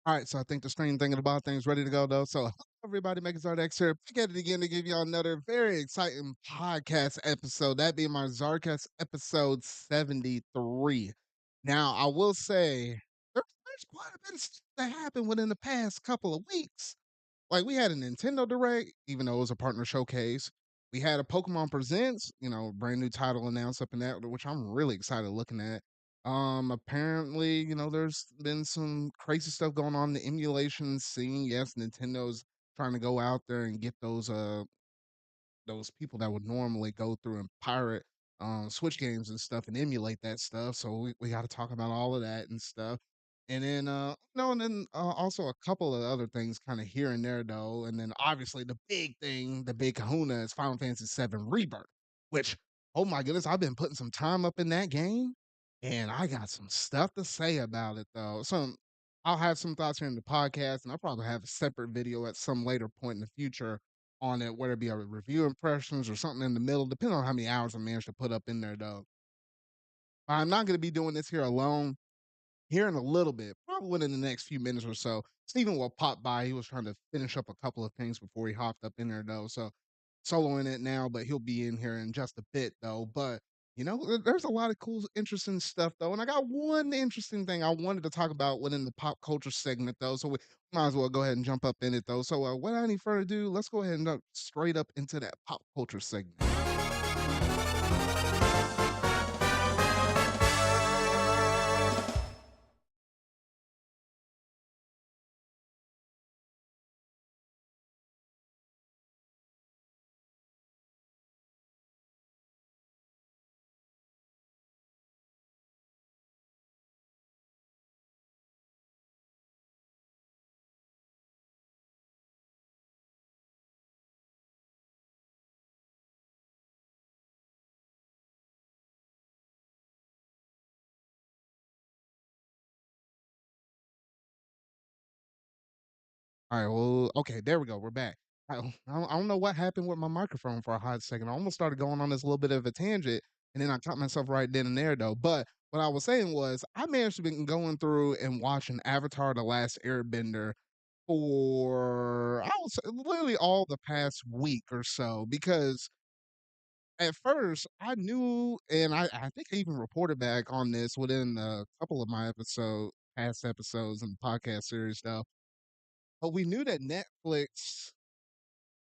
All right, so I think the screen thinking about things ready to go though. So everybody make ZardX here. Back at it again to give y'all another very exciting podcast episode. That being my ZardCast episode 73. Now I will say there's quite a bit of stuff that happened within the past couple of weeks. Like we had a Nintendo Direct, even though it was a partner showcase. We had a Pokemon Presents, brand new title announced up in that, which I'm really excited looking at. Apparently, there's been some crazy stuff going on in the emulation scene. Yes, Nintendo's trying to go out there and get those people that would normally go through and pirate Switch games and stuff and emulate that stuff. So we got to talk about all of that and stuff. And then no, and then also a couple of other things kind of here and there though. And then obviously the big thing, the big kahuna is Final Fantasy VII Rebirth, which oh my goodness, I've been putting some time up in that game and I got some stuff to say about it though. So I'll have some thoughts here in the podcast, and I'll probably have a separate video at some later point in the future on it, whether it be a review impressions or something in the middle, depending on how many hours I manage to put up in there, though. I'm not going to be doing this here alone. Here in a little bit, probably within the next few minutes or so. Stephen will pop by. He was trying to finish up a couple of things before he hopped up in there, though. So soloing it now, but he'll be in here in just a bit, though. But there's a lot of cool, interesting stuff, though. And I got one interesting thing I wanted to talk about within the pop culture segment, though. So we might as well go ahead and jump up in it, though. So without any further ado, let's go ahead and jump straight up into that pop culture segment. All right, well, okay, there we go. We're back. I don't know what happened with my microphone for a hot second. I almost started going on this little bit of a tangent, and then I caught myself right then and there, though. But what I was saying was, I managed to be going through and watching Avatar: The Last Airbender for I was literally all the past week or so because at first I knew, and I think I even reported back on this within a couple of my past episodes in the podcast series, though. But we knew that Netflix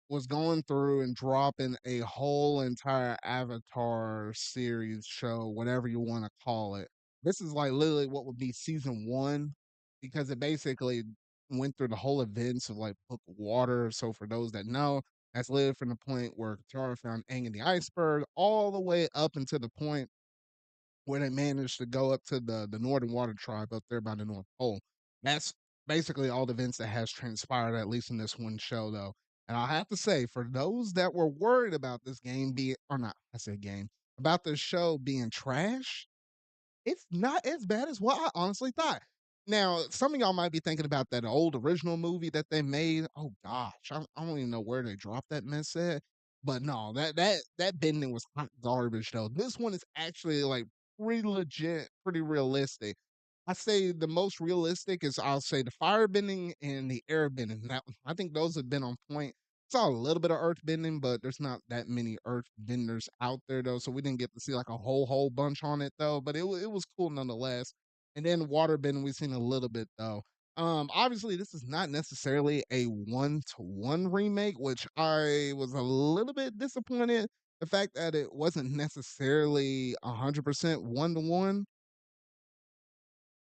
was going through and dropping a whole entire Avatar series, show, whatever you want to call it. This is like literally what would be season one, because it basically went through the whole events of like Book of Water. So for those that know, that's literally from the point where Katara found Aang in the iceberg all the way up until the point where they managed to go up to the Northern Water Tribe up there by the North Pole. That's basically all the events that has transpired, at least in this one show, though. And I have to say, for those that were worried about this game being, or not, I said game, about this show being trash, it's not as bad as what I honestly thought. Now, some of y'all might be thinking about that old original movie that they made. Oh gosh, I don't even know where they dropped that mess at. But no, that bending was hot garbage though. This one is actually like pretty legit, pretty realistic. I say the most realistic is I'll say the fire bending and the air bending. Now, I think those have been on point. Saw a little bit of earth bending, but there's not that many earth benders out there though, so we didn't get to see like a whole bunch on it though. But it was cool nonetheless. And then water bending we've seen a little bit though. Obviously this is not necessarily a one-to-one remake, which I was a little bit disappointed. The fact that it wasn't necessarily 100% one-to-one,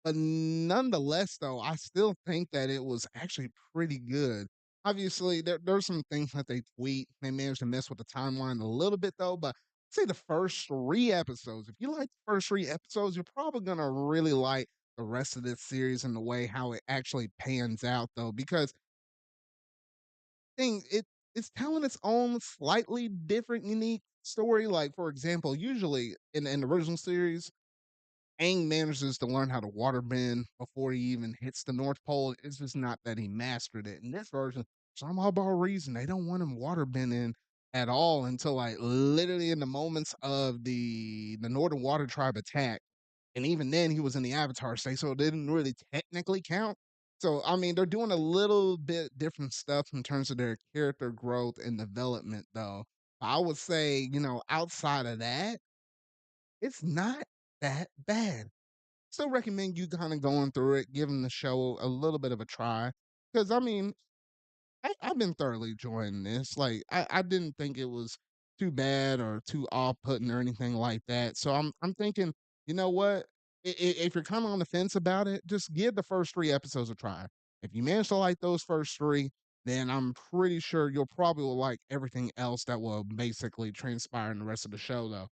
but nonetheless, though, I still think that it was actually pretty good. Obviously, there's some things that they tweet. They managed to mess with the timeline a little bit, though. But say the first three episodes. If you like the first three episodes, you're probably gonna really like the rest of this series and the way how it actually pans out, though, because it's telling its own slightly different, unique story. Like, for example, usually in the original series, Aang manages to learn how to waterbend before he even hits the North Pole. It's just not that he mastered it. In this version, some oddball reason they don't want him waterbending at all until like literally in the moments of the Northern Water Tribe attack. And even then he was in the Avatar state, so it didn't really technically count. So, I mean, they're doing a little bit different stuff in terms of their character growth and development, though. I would say, outside of that, it's not that bad. Still recommend you kind of going through it, giving the show a little bit of a try. Because, I mean, I've been thoroughly enjoying this. Like, I didn't think it was too bad or too off-putting or anything like that. So I'm thinking, you know what? If you're kind of on the fence about it, just give the first 3 episodes a try. If you manage to like those first three, then I'm pretty sure you'll probably will like everything else that will basically transpire in the rest of the show, though.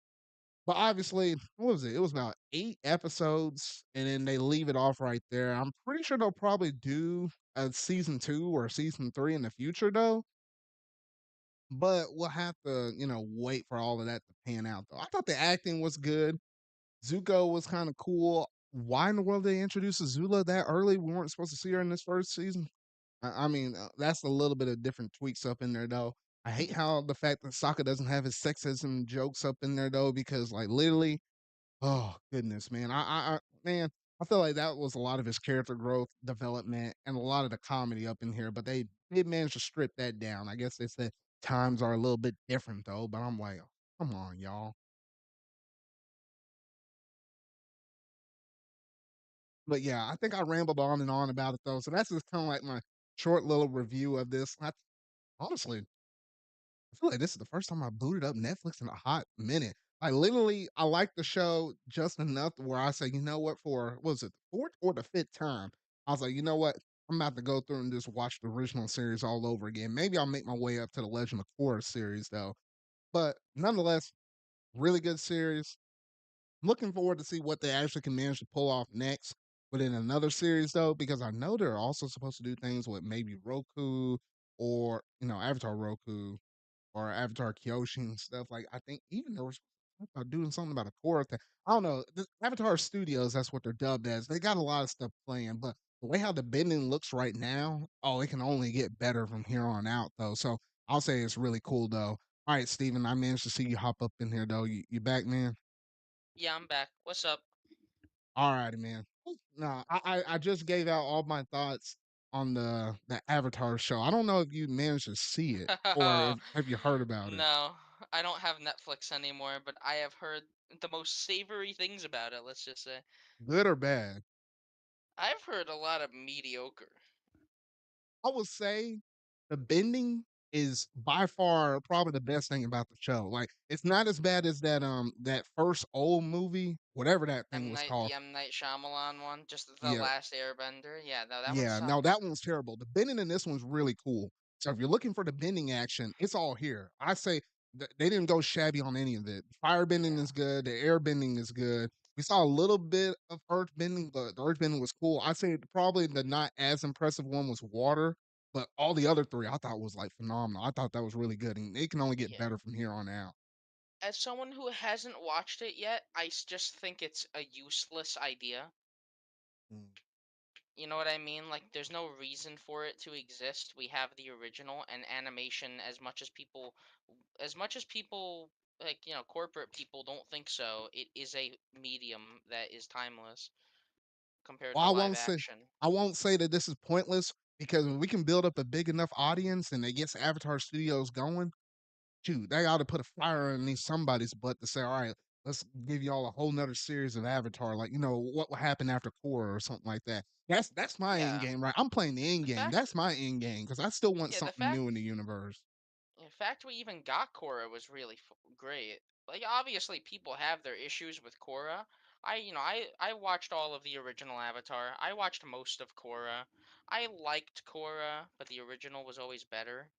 But obviously, what was it? It was about 8 episodes, and then they leave it off right there. I'm pretty sure they'll probably do a season 2 or season 3 in the future, though. But we'll have to, wait for all of that to pan out, though. I thought the acting was good. Zuko was kind of cool. Why in the world they introduced Azula that early? We weren't supposed to see her in this first season. I mean, that's a little bit of different tweaks up in there, though. I hate how the fact that Sokka doesn't have his sexism jokes up in there, though, because like literally oh, goodness, man. Man, I feel like that was a lot of his character growth, development, and a lot of the comedy up in here, but they did manage to strip that down. I guess they said times are a little bit different though, but I'm like, come on, y'all. But yeah, I think I rambled on and on about it though. So that's just kind of like my short little review of this. Honestly, I feel like this is the first time I booted up Netflix in a hot minute. I literally I like the show just enough to where I say, you know what, for what was it, the fourth or the fifth time? I was like, you know what? I'm about to go through and just watch the original series all over again. Maybe I'll make my way up to the Legend of Korra series though. But nonetheless, really good series. Looking forward to see what they actually can manage to pull off next within another series though, because I know they're also supposed to do things with maybe Roku or Avatar Roku or Avatar Kyoshi and stuff. Like I think even there was about doing something about a core thing. I don't know. The Avatar Studios, that's what they're dubbed as. They got a lot of stuff playing, but the way how the bending looks right now, oh, it can only get better from here on out though. So I'll say it's really cool though. All right, Steven, I managed to see you hop up in here though. You back, man? Yeah, I'm back. What's up? All righty, man. No, I just gave out all my thoughts on the Avatar show. I don't know if you managed to see it or if have you heard about it. No, I don't have Netflix anymore, but I have heard the most savory things about it, let's just say. Good or bad? I've heard a lot of mediocre. I would say the bending is by far probably the best thing about the show. Like it's not as bad as that first old movie, whatever that thing was called. The M Night Shyamalan one, just the Yeah, last Airbender. Yeah, no, that one yeah. No, sucks. that one's terrible. The bending in this one's really cool. So if you're looking for the bending action, it's all here. I say they didn't go shabby on any of it. Fire bending Yeah, is good. The air bending is good. We saw a little bit of earth bending, but the earth bending was cool. I'd say probably the not as impressive one was water, but all the other three I thought was like phenomenal. I thought that was really good, and it can only get yeah. better from here on out. As someone who hasn't watched it yet, just think it's a useless idea. Mm. You know what I mean? Like, there's no reason for it to exist. We have the original and animation. As much as people, like, corporate people don't think so, it is a medium that is timeless compared Well, to live action. I won't say that this is pointless because when we can build up a big enough audience and it gets Avatar Studios going, shoot, they ought to put a fire underneath somebody's butt to say, all right, let's give y'all a whole nother series of Avatar, like what will happen after Korra or something like that. That's my end Yeah, game, right? I'm playing the end the game. fact, That's my end game because I still want yeah, the something fact, new in the universe. in fact, we even got Korra was really great. Like, obviously, people have their issues with Korra. I watched all of the original Avatar. I watched most of Korra. I liked Korra, but the original was always better.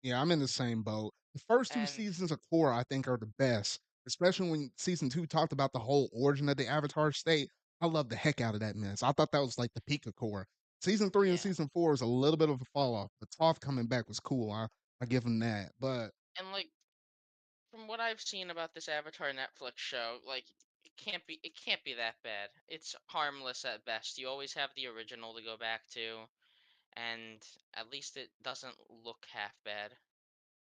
Yeah, I'm in the same boat. The first two And seasons of Korra, I think, are the best, especially when season two talked about the whole origin of the Avatar state. I love the heck out of that mess. I thought that was like the peak of Korra. Season three and yeah, season four is a little bit of a fall off, but Toph coming back was cool. I give him that. But and like from what I've seen about this Avatar Netflix show, like it can't be that bad. It's harmless at best. You always have the original to go back to, and at least it doesn't look half bad.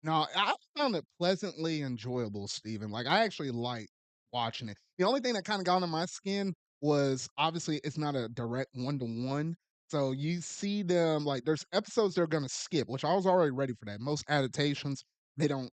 no, I found it pleasantly enjoyable, Steven. Like I actually like watching it. The only thing that kind of got under my skin was obviously it's not a direct one to one. So you see them like there's episodes they're gonna skip, which I was already ready for that. Most adaptations, they don't,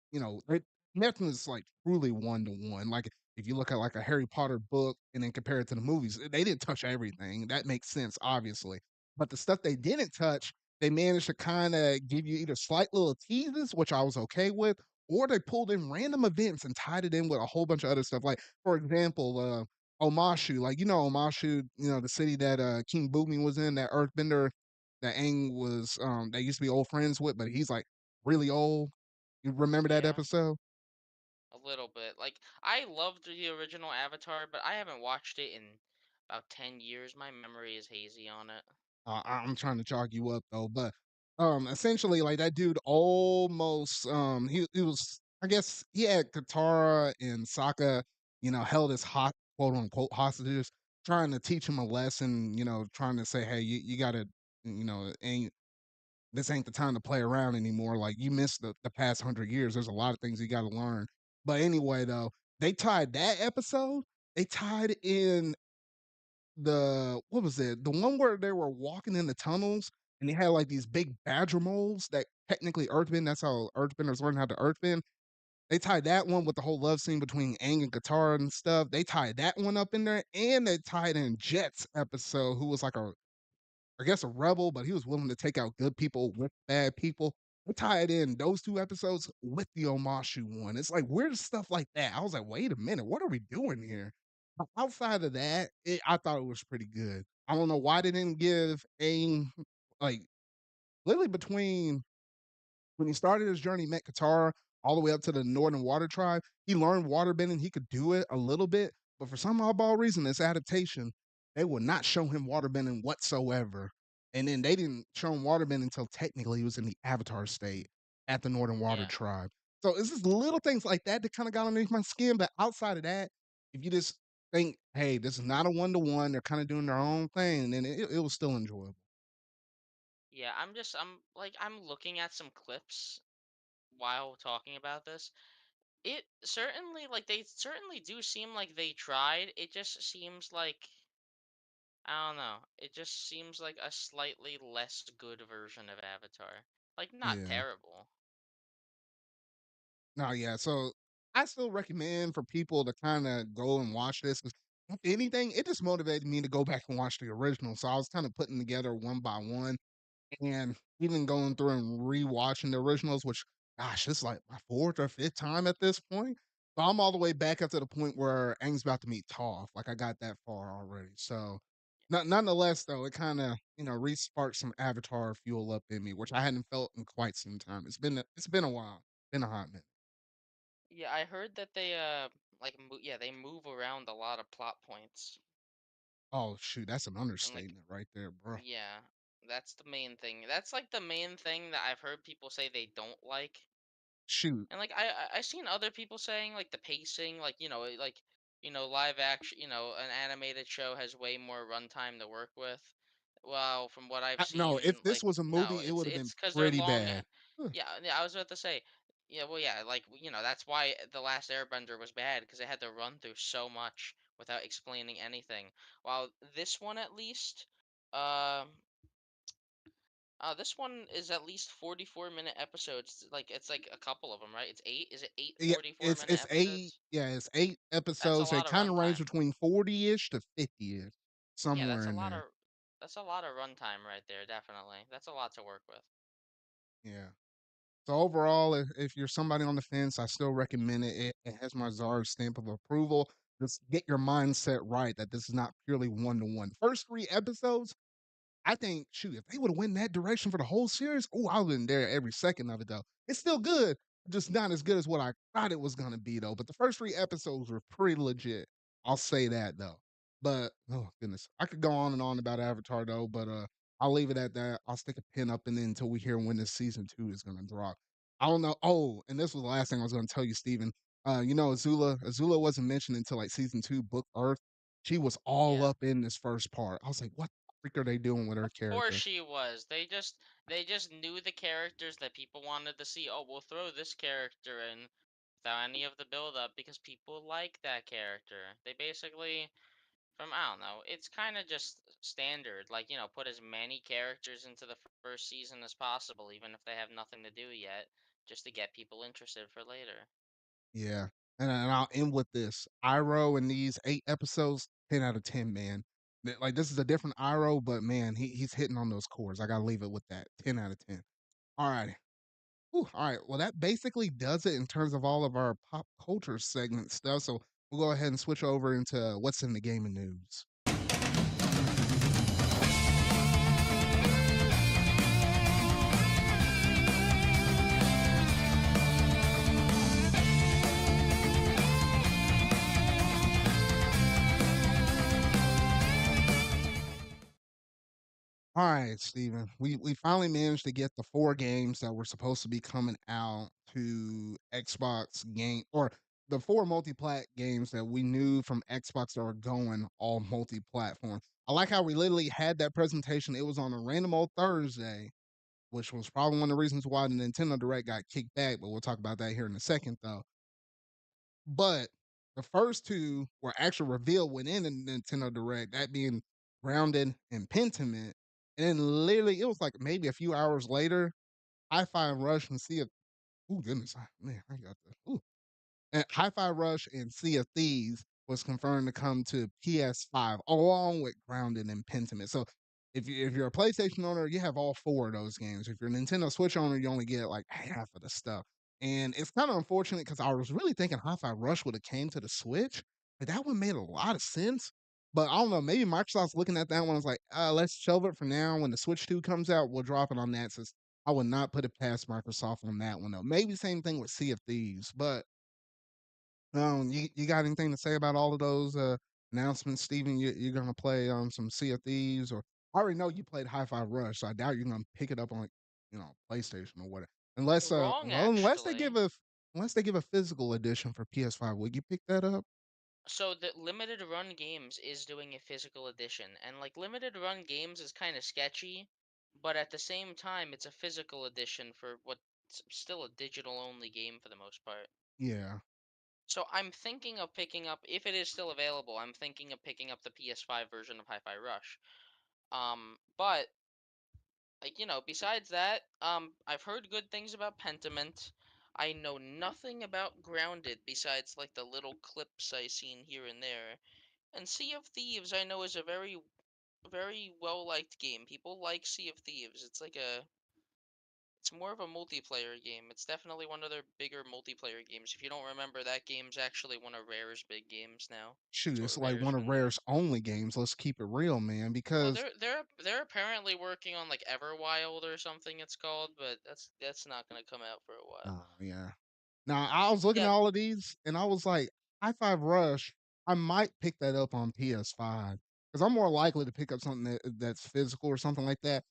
nothing is like truly one to one. Like if you look at like a Harry Potter book and then compare it to the movies, they didn't touch everything. That makes sense, obviously. But the stuff they didn't touch, they managed to kind of give you either slight little teases, which I was okay with, or they pulled in random events and tied it in with a whole bunch of other stuff. Like, for example, Omashu, like Omashu, the city that King Boomy was in, that Earthbender that Aang was they used to be old friends with, but he's like really old. You remember that Yeah, episode? a little bit. Like I loved the original Avatar, but I haven't watched it in about 10 years. My memory is hazy on it. I'm trying to chalk you up though, but essentially like that dude almost he was I guess he had Katara and Sokka, held as hot quote unquote hostages, trying to teach him a lesson, trying to say, hey, you gotta, ain't this ain't the time to play around anymore. Like you missed the past 100 years. There's a lot of things you got to learn. But anyway, though, they tied that episode. They tied in the what was it? The one where they were walking in the tunnels and they had like these big badger moles that technically earthbend. That's how earthbenders learn how to earthbend. They tied that one with the whole love scene between Aang and Katara and stuff. They tied that one up in there, and they tied in Jet's episode, who was like I guess a rebel, but he was willing to take out good people with bad people. They tied in those two episodes with the Omashu one. It's like weird stuff like that. I was like, wait a minute, what are we doing here? But outside of that, I thought it was pretty good. I don't know why they didn't give Aang like literally between when he started his journey, met Katara all the way up to the Northern Water Tribe. He learned waterbending. He could do it a little bit, but for some oddball reason, this adaptation, they would not show him waterbending whatsoever. And then they didn't show him waterbending until technically he was in the Avatar state at the Northern Water Yeah. Tribe. So it's just little things like that that kind of got underneath my skin. But outside of that, if you just think, hey, this is not a one to one, they're kind of doing their own thing, then it was still enjoyable. Yeah, I'm looking at some clips while talking about this. It certainly like they certainly do seem like they tried. It just seems like I don't know. It just seems like a slightly less good version of Avatar. Like not Yeah. terrible. No, yeah. So I still recommend for people to kind of go and watch this. 'Cause if anything, it just motivated me to go back and watch the original. So I was kind of putting together one by one and even going through and rewatching the originals, which, gosh, it's like my fourth or fifth time at this point. So I'm all the way back up to the point where Aang's about to meet Toph. Like I got that far already. So, nonetheless, though, it kind of re-sparked some Avatar fuel up in me, which I hadn't felt in quite some time. It's been a while, been a hot minute. Yeah, I heard that they yeah, they move around a lot of plot points. Oh, shoot, that's an And like understatement right there, bro. yeah, that's the main thing. That's like the main thing that I've heard people say they don't like. Shoot. And like I seen other people saying like the pacing, like live action, an animated show has way more runtime to work with. Well, from what I've No, if seen, this like was a no, movie, it it's would've been it's because they're pretty long. bad. Huh. Yeah, yeah, I was about to say, yeah, well, yeah, like that's why the last Airbender was bad because it had to run through so much without explaining anything. While this one at least, um, this one is at least 44-minute episodes. Like it's like a couple of them, right? It's eight. Is it eight Yeah, 44-minute episodes? it's 8 That's a episodes. They lot of kinda range runtime. between 40-ish to 50-ish, Yeah, somewhere in there. that's a lot of runtime right there, definitely. That's a lot to work with. Yeah. So overall, if you're somebody on the fence, I still recommend it. It has my Zard stamp of approval. Just get your mindset right that this is not purely one to one. First 3 episodes, I think, shoot, if they would have went that direction for the whole series, oh, I would have been there every second of it though. It's still good, just not as good as what I thought it was gonna be though. But the first 3 episodes were pretty legit. I'll say that though. But oh goodness, I could go on and on about Avatar though, but I'll leave it at that. I'll stick a pin up in it until we hear when this season 2 is gonna drop. I don't know. Oh, and this was the last thing I was gonna tell you, Steven. Azula wasn't mentioned until like season 2, Book Earth. She was all Yeah. up in this first part. I was like, what freak are they doing with her Of course character? she was. They just knew the characters that people wanted to see. Oh, we'll throw this character in without any of the build up because people like that character. They basically from I don't know. It's kind of just standard. Like, put as many characters into the first season as possible, even if they have nothing to do yet, just to get people interested for later. Yeah. And I'll end with this. Iroh in these 8 episodes, 10 out of 10, man. Like, this is a different Iroh, but man, he's hitting on those chords. I gotta leave it with that. 10 out of 10. Alrighty. Whew, alright. Well, that basically does it in terms of all of our pop culture segment stuff. So we'll go ahead and switch over into what's in the gaming news. All right, Steven. We finally managed to get the 4 games that were supposed to be coming out to Xbox game or the 4 multiplat games that we knew from Xbox that were going all multi-platform. I like how we literally had that presentation. It was on a random old Thursday, which was probably one of the reasons why the Nintendo Direct got kicked back, but we'll talk about that here in a second though. But the first 2 were actually revealed within the Nintendo Direct, that being Grounded and Pentiment. And then literally, it was like maybe a few hours later, Hi-Fi Rush and Sea of oh goodness, man, I got the and Hi-Fi Rush and Sea of Thieves was confirmed to come to PS5 along with Grounded and Pentiment. So if you're a PlayStation owner, you have all 4 of those games. If you're a Nintendo Switch owner, you only get like half of the stuff. And it's kind of unfortunate because I was really thinking Hi-Fi Rush would have came to the Switch. Like that one made a lot of sense. But I don't know, maybe Microsoft's looking at that one and was like, let's shelve it for now. When the Switch 2 comes out, we'll drop it on that. Since I would not put it past Microsoft on that one though. Maybe same thing with Sea of Thieves, but you got anything to say about all of those announcements, Steven? You're gonna play some Sea of Thieves, or I already know you played Hi-Fi Rush, so I doubt you're gonna pick it up on PlayStation or whatever. Unless Wrong, well, actually. unless they give a physical edition for PS5, would you pick that up? So the limited run games is doing a physical edition, and like limited run games is kind of sketchy, but at the same time, it's a physical edition for what's still a digital only game for the most part. Yeah. So I'm thinking of picking up, if it is still available, I'm thinking of picking up the PS5 version of Hi-Fi Rush. But like, besides that, I've heard good things about Pentiment. I know nothing about Grounded besides like the little clips I seen here and there. And Sea of Thieves I know is a very very well liked game. People like Sea of Thieves. It's more of a multiplayer game. It's definitely one of their bigger multiplayer games. If you don't remember, that game's actually one of Rare's big games now. Shoot, That's it's what like Rare's one of been Rare's doing. only games. Let's keep it real, man. Well, Because they're apparently working on like Everwild or something it's called, but that's not gonna come out for a while. oh yeah. Now I was looking at Yeah, all of these, and I was like, High Five Rush. I might pick that up on PS5 because I'm more likely to pick up something that's physical or something like that.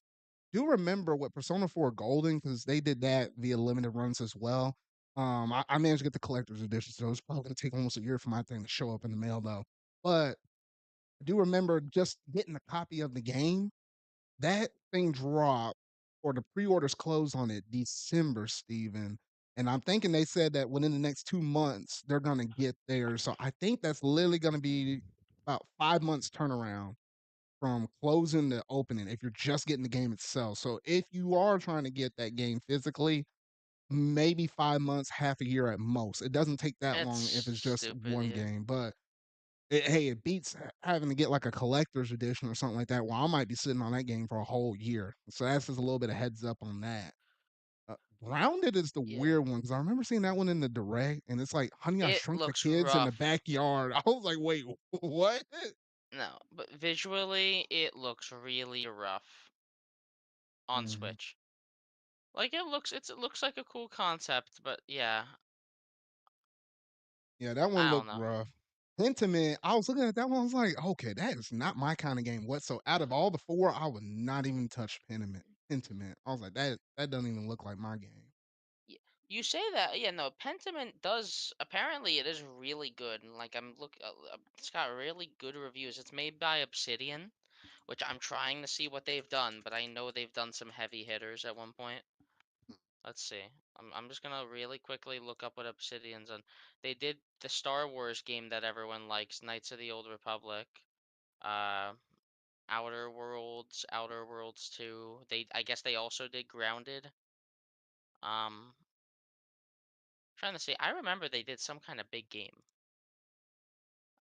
Do remember what Persona 4 Golden because they did that via limited runs as well. I managed to get the collector's edition, so it's probably going to take almost a year for my thing to show up in the mail, though. But I do remember just getting a copy of the game. That thing dropped, or the pre-orders closed on it December, Steven, and I'm thinking they said that within the next 2 months, they're gonna get theirs, so I think that's literally gonna be about 5 months turnaround from closing to opening if you're just getting the game itself, so if you are trying to get that game physically, maybe 5 months, half a year at most. It doesn't take that it's long if it's just stupid. 1 Yeah. game, but it beats having to get like a collector's edition or something like that. Well, I might be sitting on that game for a whole year. So that's just a little bit of heads up on that. Grounded is the Yeah. weird one because I remember seeing that one in the direct, and it's like Honey I It Shrunk the looks Kids in the rough. backyard. I was like, wait, what? No, but visually it looks really rough on Mhm. Switch. Like it looks like a cool concept, but yeah, Yeah, that one I don't looked know. rough. Pentiment, I was looking at that one. I was like, okay, that is not my kind of game. What? So out of all the 4, I would not even touch Pentiment. Pentiment. I was like, that doesn't even look like my game. Y- You say that, yeah, no, Pentiment does apparently it is really good. And like it's got really good reviews. It's made by Obsidian, which I'm trying to see what they've done, but I know they've done some heavy hitters at one point. Let's see. I'm just gonna really quickly look up what Obsidian's on. They did the Star Wars game that everyone likes, Knights of the Old Republic. Uh, Outer Worlds 2. I guess they also did Grounded. Trying to see. I remember they did some kind of big game.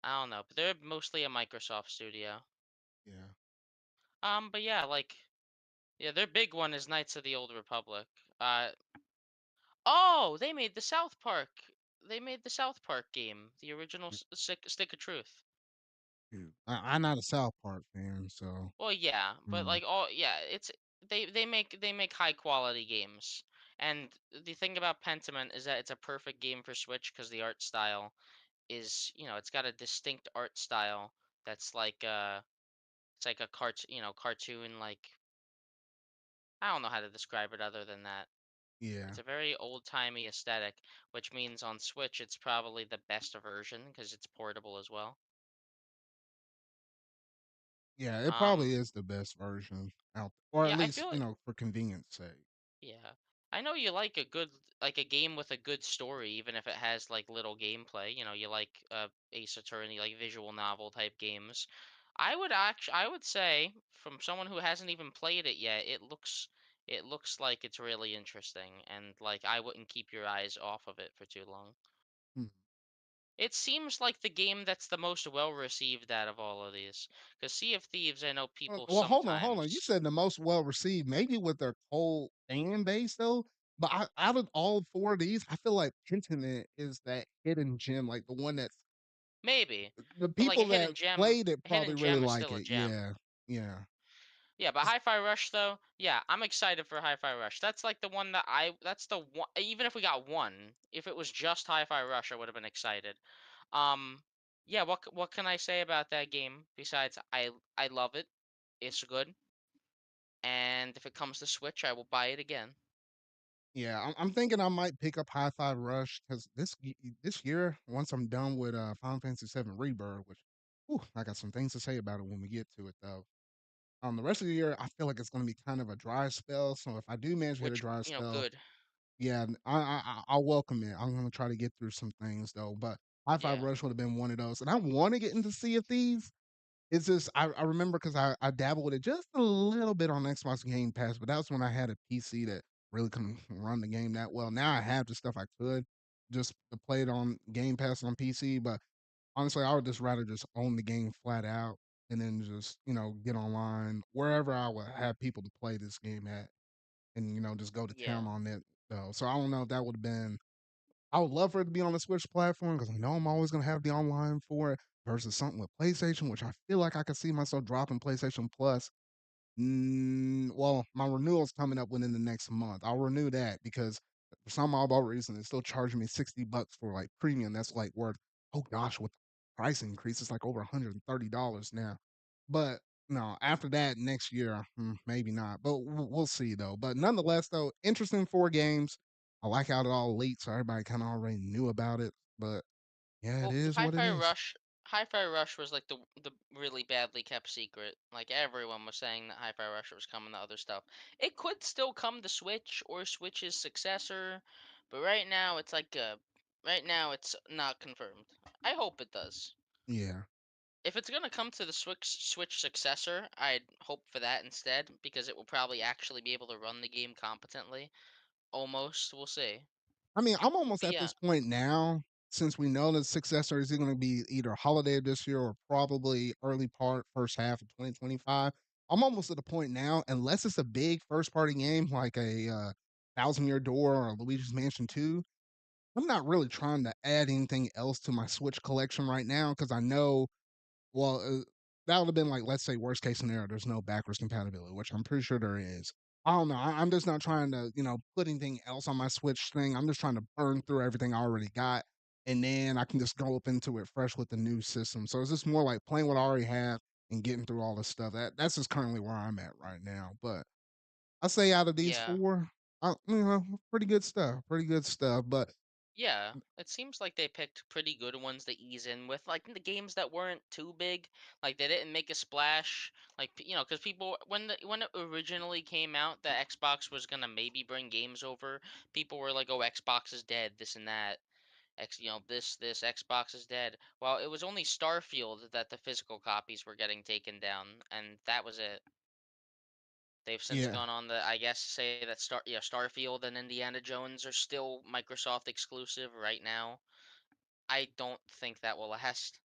I don't know, but they're mostly a Microsoft studio. Yeah. But yeah, like yeah, their big one is Knights of the Old Republic. Uh, oh, they made the South Park. They made the South Park game, the original Stick of Truth. Shoot. I'm not a South Park fan, so Well, yeah, but mm, like all yeah, it's they make high quality games. And the thing about Pentiment is that it's a perfect game for Switch because the art style is, it's got a distinct art style that's like it's like a cartoon like I don't know how to describe it other than that. yeah. It's a very old-timey aesthetic, which means on Switch it's probably the best version because it's portable as well. Yeah, it Um probably is the best version out or at yeah, I least, feel like for convenience sake. yeah. I know you like a game with a good story, even if it has like little gameplay. You like Ace Attorney, like visual novel type games. I would say from someone who hasn't even played it yet, it looks like it's really interesting, and like I wouldn't keep your eyes off of it for too long. Mhm. It seems like the game that's the most well received out of all of these. Because Sea of Thieves, I know people Well, hold on. You sometimes said the most well received, maybe with their whole fan base though. But out of all four of these, I feel like Pentiment is that hidden gem, like the one that's maybe, the but like people that played it a probably hidden really gem is like still a it. gem. Yeah, yeah. Yeah, but Hi-Fi Rush though, yeah, I'm excited for Hi-Fi Rush. That's like the one that's the one. Even if we got one, if it was just Hi-Fi Rush, I would have been excited. Um, yeah, what can I say about that game besides I love it. It's good, and if it comes to Switch, I will buy it again. Yeah, I'm thinking I might pick up High Five Rush because this year, once I'm done with Final Fantasy VII Rebirth, which, whew, I got some things to say about it when we get to it though. The rest of the year, I feel like it's going to be kind of a dry spell. So if I do manage to hit a Which, dry spell, good. yeah, I'll welcome it. I'm going to try to get through some things though. But High Five Yeah, Rush would have been one of those, and I want to get into Sea of Thieves. It's just I remember because I dabbled with it just a little bit on Xbox Game Pass, but that was when I had a PC that really couldn't run the game that well. Now I have the stuff I could just to play it on Game Pass on PC, but honestly, I would just rather just own the game flat out and then just, get online wherever I would have people to play this game at and, just go to town yeah. on it though. So I don't know if that would have been I would love for it to be on the Switch platform because I know I'm always gonna have the online for it versus something with PlayStation, which I feel like I could see myself dropping PlayStation Plus. Well, my renewal's coming up within the next month. I'll renew that because for some oddball reason, it's still charging me $60 for like premium. That's like worth, oh gosh, with the price increase, it's like over $130 now. But no, after that, next year, maybe not. But we'll see though. But nonetheless, though, interesting four games. I like how it all leaked, so everybody kind of already knew about it. But yeah, it Well, is what it is. Hi-Fi Rush was like the really badly kept secret. Like everyone was saying that Hi-Fi Rush was coming to other stuff. It could still come to Switch or Switch's successor, but right now it's not confirmed. I hope it does. Yeah. If it's gonna come to the Switch successor, I'd hope for that instead because it will probably actually be able to run the game competently. Almost, we'll see. I mean, I'm almost But at yeah, this point now, since we know the successor is going to be either holiday of this year or probably early part, first half of 2025. I'm almost at the point now, unless it's a big first party game like a Thousand Year Door or Luigi's Mansion 2, I'm not really trying to add anything else to my Switch collection right now because I know well, that would have been like, let's say, worst case scenario, there's no backwards compatibility, which I'm pretty sure there is. I don't know. I'm just not trying to, put anything else on my Switch thing. I'm just trying to burn through everything I already got, and then I can just go up into it fresh with the new system. So it's just more like playing what I already have and getting through all this stuff. That's just currently where I'm at right now. But I say out of these yeah. four, pretty good stuff. Pretty good stuff. But Yeah, it seems like they picked pretty good ones to ease in with, like the games that weren't too big, like they didn't make a splash, like because people when it originally came out that Xbox was gonna maybe bring games over, people were like, "Oh, Xbox is dead," this and that, This Xbox is dead. Well, it was only Starfield that the physical copies were getting taken down, and that was it. They've since Yeah. gone on the, I guess, say that Starfield and Indiana Jones are still Microsoft exclusive right now. I don't think that will last.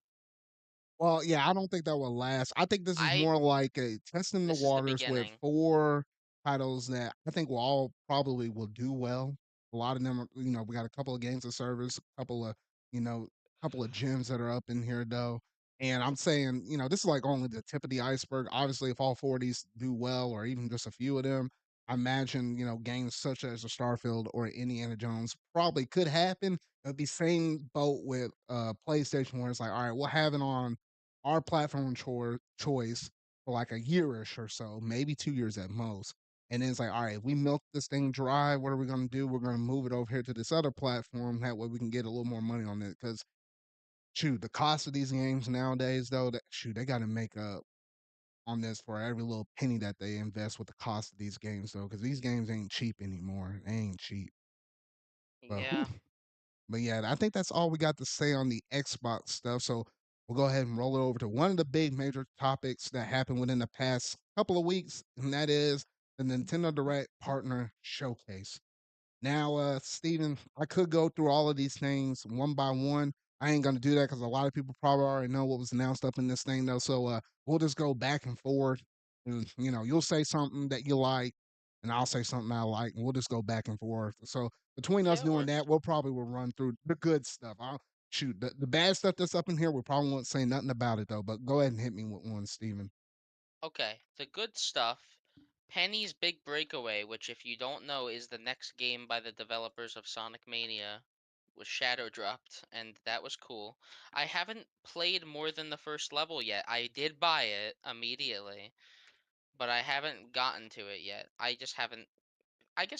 Well, yeah, I don't think that will last. I think this is I more like a testing the This is the waters with beginning. 4 titles that I think will all probably will do well. A lot of them are, we got a couple of games of service, a couple of, you know, couple of gems that are up in here though. And I'm saying, this is like only the tip of the iceberg. Obviously, if all 4 of these do well, or even just a few of them, I imagine, games such as a Starfield or Indiana Jones probably could happen. It'd be same boat with PlayStation, where it's like, all right, we'll have it on our platform choice for like a yearish or so, maybe 2 years at most. And then it's like, all right, if we milk this thing dry, what are we going to do? We're going to move it over here to this other platform. That way we can get a little more money on it. Because, shoot, the cost of these games nowadays, though, they got to make up on this for every little penny that they invest with the cost of these games, though. Because these games ain't cheap anymore. They ain't cheap. But, whew, Yeah. but yeah, I think that's all we got to say on the Xbox stuff. So we'll go ahead and roll it over to one of the big major topics that happened within the past couple of weeks, and that is the Nintendo Direct Partner Showcase. Now, Steven, I could go through all of these things one by one. I ain't gonna do that because a lot of people probably already know what was announced up in this thing, though. So, we'll just go back and forth. And, you'll say something that you like, and I'll say something I like, and we'll just go back and forth. So, between us Yeah, it doing works. that, will run through the good stuff. Shoot, the bad stuff that's up in here, we probably won't say nothing about it though. But go ahead and hit me with one, Steven. Okay, the good stuff. Penny's Big Breakaway, which if you don't know is the next game by the developers of Sonic Mania, was shadow dropped, and that was cool. I haven't played more than the first level yet. I did buy it immediately, but I haven't gotten to it yet. I guess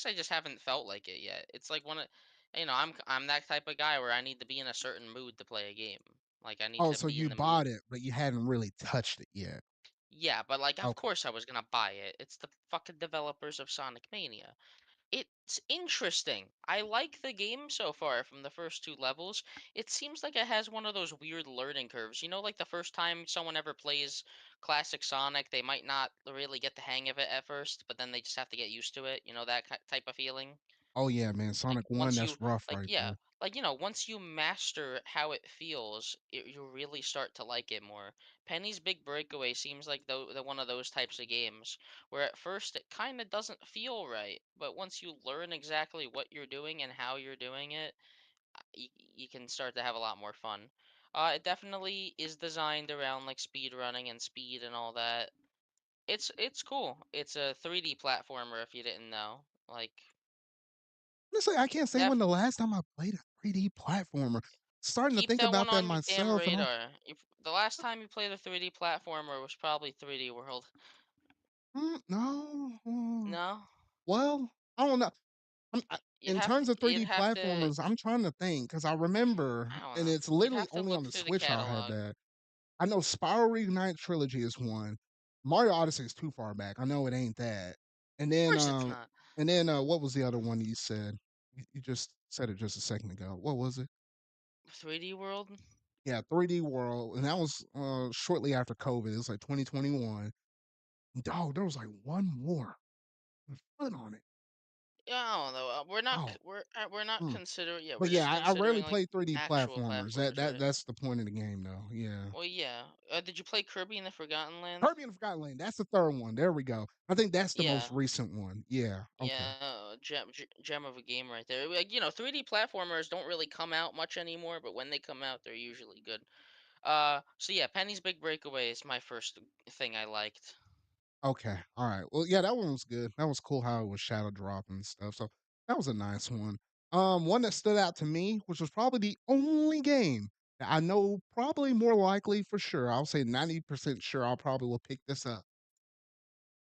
I just haven't felt like it yet. It's like I'm that type of guy where I need to be in a certain mood to play a game. Like I need Oh, to so be in you the mood. bought it, but you hadn't really touched it yet. Yeah, but like of Okay. course I was gonna buy it. It's the fucking developers of Sonic Mania. It's interesting. I like the game so far from the first two levels. It seems like it has one of those weird learning curves. Like the first time someone ever plays classic Sonic, they might not really get the hang of it at first, but then they just have to get used to it. That type of feeling. Oh yeah, man. Like Sonic 1, once you that's rough like right yeah, there. once you master how it feels, you really start to like it more. Penny's Big Breakaway seems like the one of those types of games where at first it kind of doesn't feel right, but once you learn exactly what you're doing and how you're doing it, you can start to have a lot more fun. It definitely is designed around like speed running and speed and all that. It's cool. It's a 3D platformer if you didn't know. Like Honestly, I can't say when def the last time I played a 3D platformer. Starting to Keep think that about one that on your damn myself, and radar. If the last time you played a 3D platformer was probably 3D World. no, No, well, I don't know. In terms of you'd 3D have to. platformers, I'm trying to think because I remember, I don't and know. it's You'd literally have to only on look the through the Switch I had catalog. Of that. I know Spiral Reignited Trilogy is one. Mario Odyssey is too far back. I know it ain't that. And then, course, it's not what was the other one you said? You just said it just a second ago. What was it? 3D World. Yeah, 3D World, and that was shortly after COVID. It was like 2021. Dog, there was like one more with fun on it. Yeah, I don't know. Oh, We're not mm. considering. Yeah, we're But just yeah, I rarely considering like play 3D actual platformers. That platformers, that right? that's the point of the game, though. Yeah. Well, yeah. Did you play Kirby in the Forgotten Land? Kirby and the Forgotten Land. That's the third one. There we go. I think that's the most Yeah. recent one. Yeah. Okay. Yeah, gem of a game right there. Like 3D platformers don't really come out much anymore, but when they come out, they're usually good. So yeah, Penny's Big Breakaway is my first thing I liked. Okay. All right. Well, yeah, that one was good. That was cool how it was shadow dropping and stuff. So that was a nice one. One that stood out to me, which was probably the only game that I know probably more likely for sure. I'll say 90% sure I'll probably will pick this up.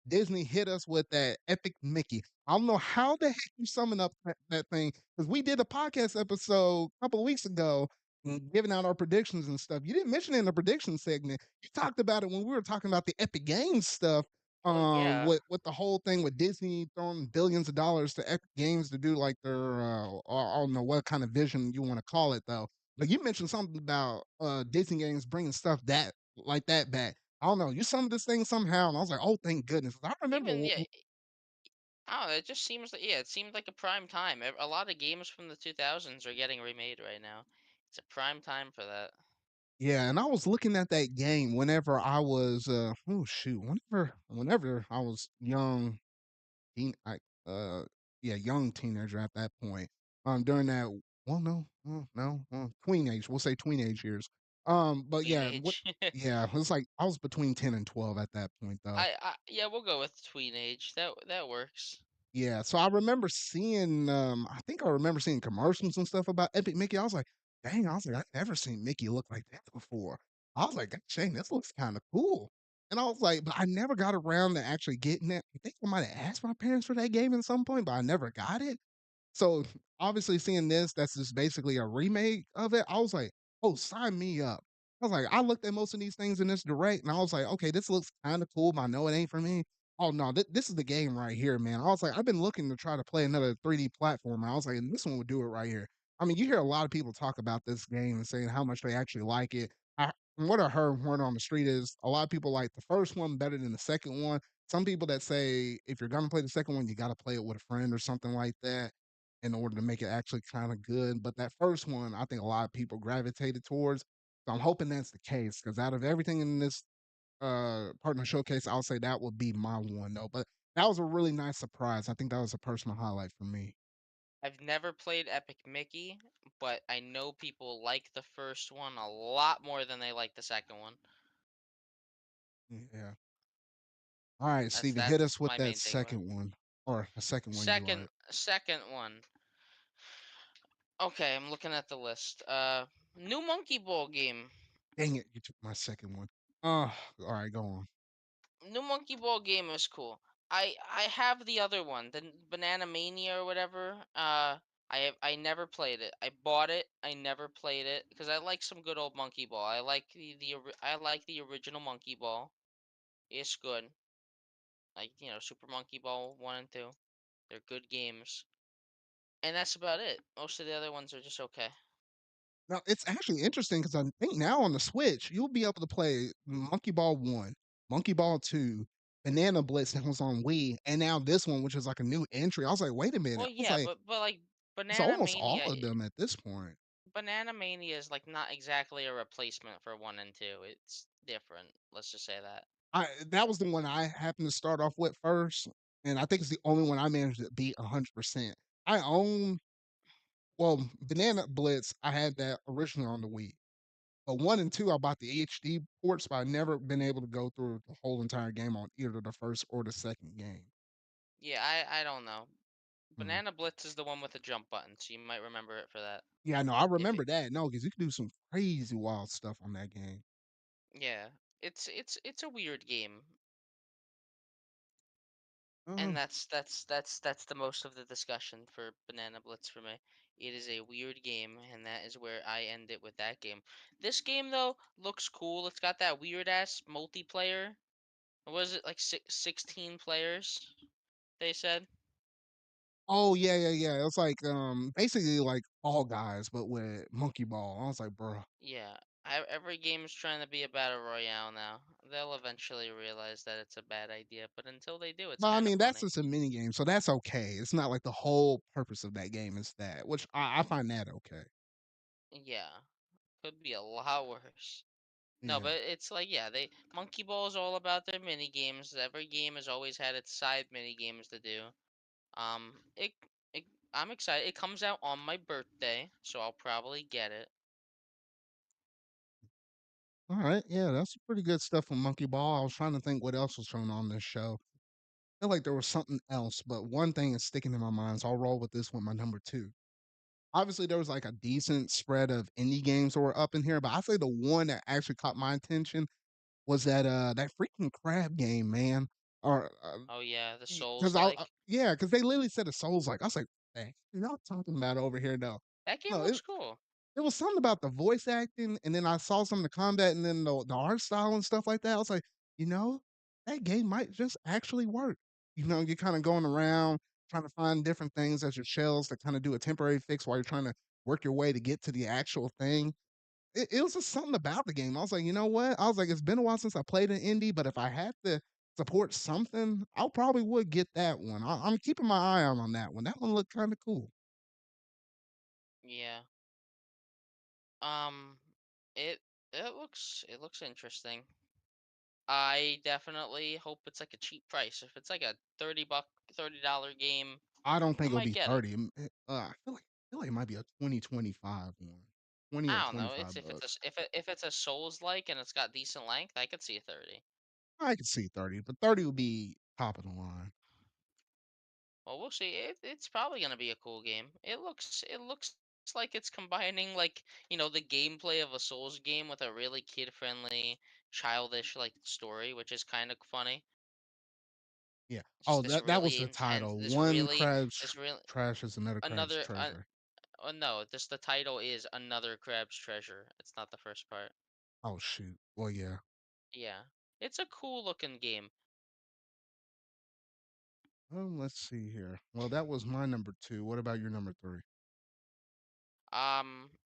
Disney hit us with that epic Mickey. I don't know how the heck you summon up that thing because we did a podcast episode a couple of weeks ago, giving out our predictions and stuff. You didn't mention it in the prediction segment. You talked about it when we were talking about the epic games stuff. Well, yeah. With the whole thing with Disney throwing billions of dollars to Epic Games to do like their I don't know what kind of vision you want to call it though. Like you mentioned something about Disney games bringing stuff that like that back. I don't know. You summoned this thing somehow, and I was like, oh, thank goodness. I remember. Even yeah, I don't know, it just seems like yeah, it seemed like a prime time. A lot of games from the 2000s are getting remade right now. It's a prime time for that. Yeah, and I was looking at that game whenever I was oh shoot, whenever I was young, teen I yeah, young teenager at that point. During that well tweenage, we'll say tweenage years. But yeah, what Teenage. yeah, it was like I was between 10 and 12 at that point though. I yeah, we'll go with teenage. That works. Yeah, so I remember seeing, I think I remember seeing commercials and stuff about Epic Mickey. I was like, dang, I was like, I've never seen Mickey look like that before. I was like, Shane, this looks kind of cool. And I was like, but I never got around to actually getting it. I think I might have asked my parents for that game at some point, but I never got it. So obviously seeing this, that's just basically a remake of it. I was like, oh, sign me up. I was like, I looked at most of these things in this direct and I was like, okay, this looks kind of cool, but I know it ain't for me. Oh no, this is the game right here, man. I was like, I've been looking to try to play another 3D platform. I was like, this one would do it right here. I mean, you hear a lot of people talk about this game and saying how much they actually like it. From what I heard word on the street is a lot of people like the first one better than the second one. Some people that say if you're gonna play the second one, you got to play it with a friend or something like that in order to make it actually kind of good. But that first one, I think a lot of people gravitated towards. So I'm hoping that's the case because out of everything in this partner showcase, I'll say that would be my one though. But that was a really nice surprise. I think that was a personal highlight for me. I've never played Epic Mickey, but I know people like the first one a lot more than they like the second one. Yeah. All right, That's Steven, hit us with my that main takeaway. second one or the second one you like. Second one. Okay, I'm looking at the list. New Monkey Ball game. Dang it, you took my second one. Oh, all right, go on. New Monkey Ball game is cool. I have the other one, the Banana Mania or whatever. I never played it. I bought it. I never played it because I like some good old Monkey Ball. I like I like the original Monkey Ball. It's good. Like Super Monkey Ball 1 and 2. They're good games. And that's about it. Most of the other ones are just okay. Now it's actually interesting because I think now on the Switch you'll be able to play Monkey Ball One, Monkey Ball Two, Banana Blitz that was on Wii, and now this one, which is like a new entry. I was like, wait a minute. Well, I was yeah, like, but like it's almost all of them at this point. Banana Mania is like not exactly a replacement for 1 and 2. It's different. Let's just say that. I that was the one I happened to start off with first, and I think it's the only one I managed to beat 100%. I own well Banana Blitz. I had that originally on the Wii. But 1 and 2, I bought the HD ports, but I've never been able to go through the whole entire game on either the first or the second game. Yeah, I don't know. Mhm. Banana Blitz is the one with the jump button, so you might remember it for that. Yeah, no, I If you remember that. No, because you can do some crazy wild stuff on that game. Yeah, it's a weird game, Uh, and that's the most of the discussion for Banana Blitz for me. It is a weird game, and that is where I end it with that game. This game though looks cool. It's got that weird ass multiplayer. What was it like 16 players? They said. oh, yeah, yeah, yeah. It's like, basically like All Guys, but with Monkey Ball. I was like, "Bruh." Yeah, every game is trying to be a battle royale now. They'll eventually realize that it's a bad idea, but until they do, it's But I kind of mean, that's funny. just a mini game, so that's okay. It's not like the whole purpose of that game is that, which I find that okay. Yeah, could be a lot worse. No, Yeah. but it's like yeah, they Monkey Ball is all about their mini games. Every game has always had its side mini games to do. It, it I'm excited. It comes out on my birthday, so I'll probably get it. All right. Yeah, that's pretty good stuff from Monkey Ball. I was trying to think what else was shown on this show. I feel like there was something else, but one thing is sticking in my mind, so I'll roll with this one, my number two. Obviously, there was like a decent spread of indie games that were up in here, but I say the one that actually caught my attention was that freaking crab game, man. Or Oh yeah, the because Souls like. yeah, because they literally said a Souls like. I was like, hey, y'all talking about over here now? That game No, looks cool. it was something about the voice acting, and then I saw some of the combat, and then the art style and stuff like that. I was like, you know, that game might just actually work. You know, you're kind of going around trying to find different things as your shells to kind of do a temporary fix while you're trying to work your way to get to the actual thing. It was just something about the game. I was like, you know what? I was like, it's been a while since I played an indie, but if I had to support something, I probably would get that one. I'm keeping my eye on that one. That one looked kind of cool. Yeah. Um, it it looks interesting. I definitely hope it's like a cheap price. If it's like a $30 game, I don't I think it'll might be get it. 30. I feel like it might be a 2025 one. 20 or I don't know. It's 25 if it's a bucks. if it's a Souls like and it's got decent length, I could see a 30. I could see 30, but 30 would be top of the line. Well, we'll see. It's probably gonna be a cool game. It looks like it's combining like the gameplay of a Souls game with a really kid friendly, childish like story, which is kind of funny. Yeah. Just Oh, this that was really the intense, title. One this really trash is another crab's another. treasure. Oh no, this the title is Another Crab's Treasure. It's not the first part. Oh shoot. Well, yeah. Yeah, it's a cool looking game. Let's see here. Well, that was my number two. What about your number three?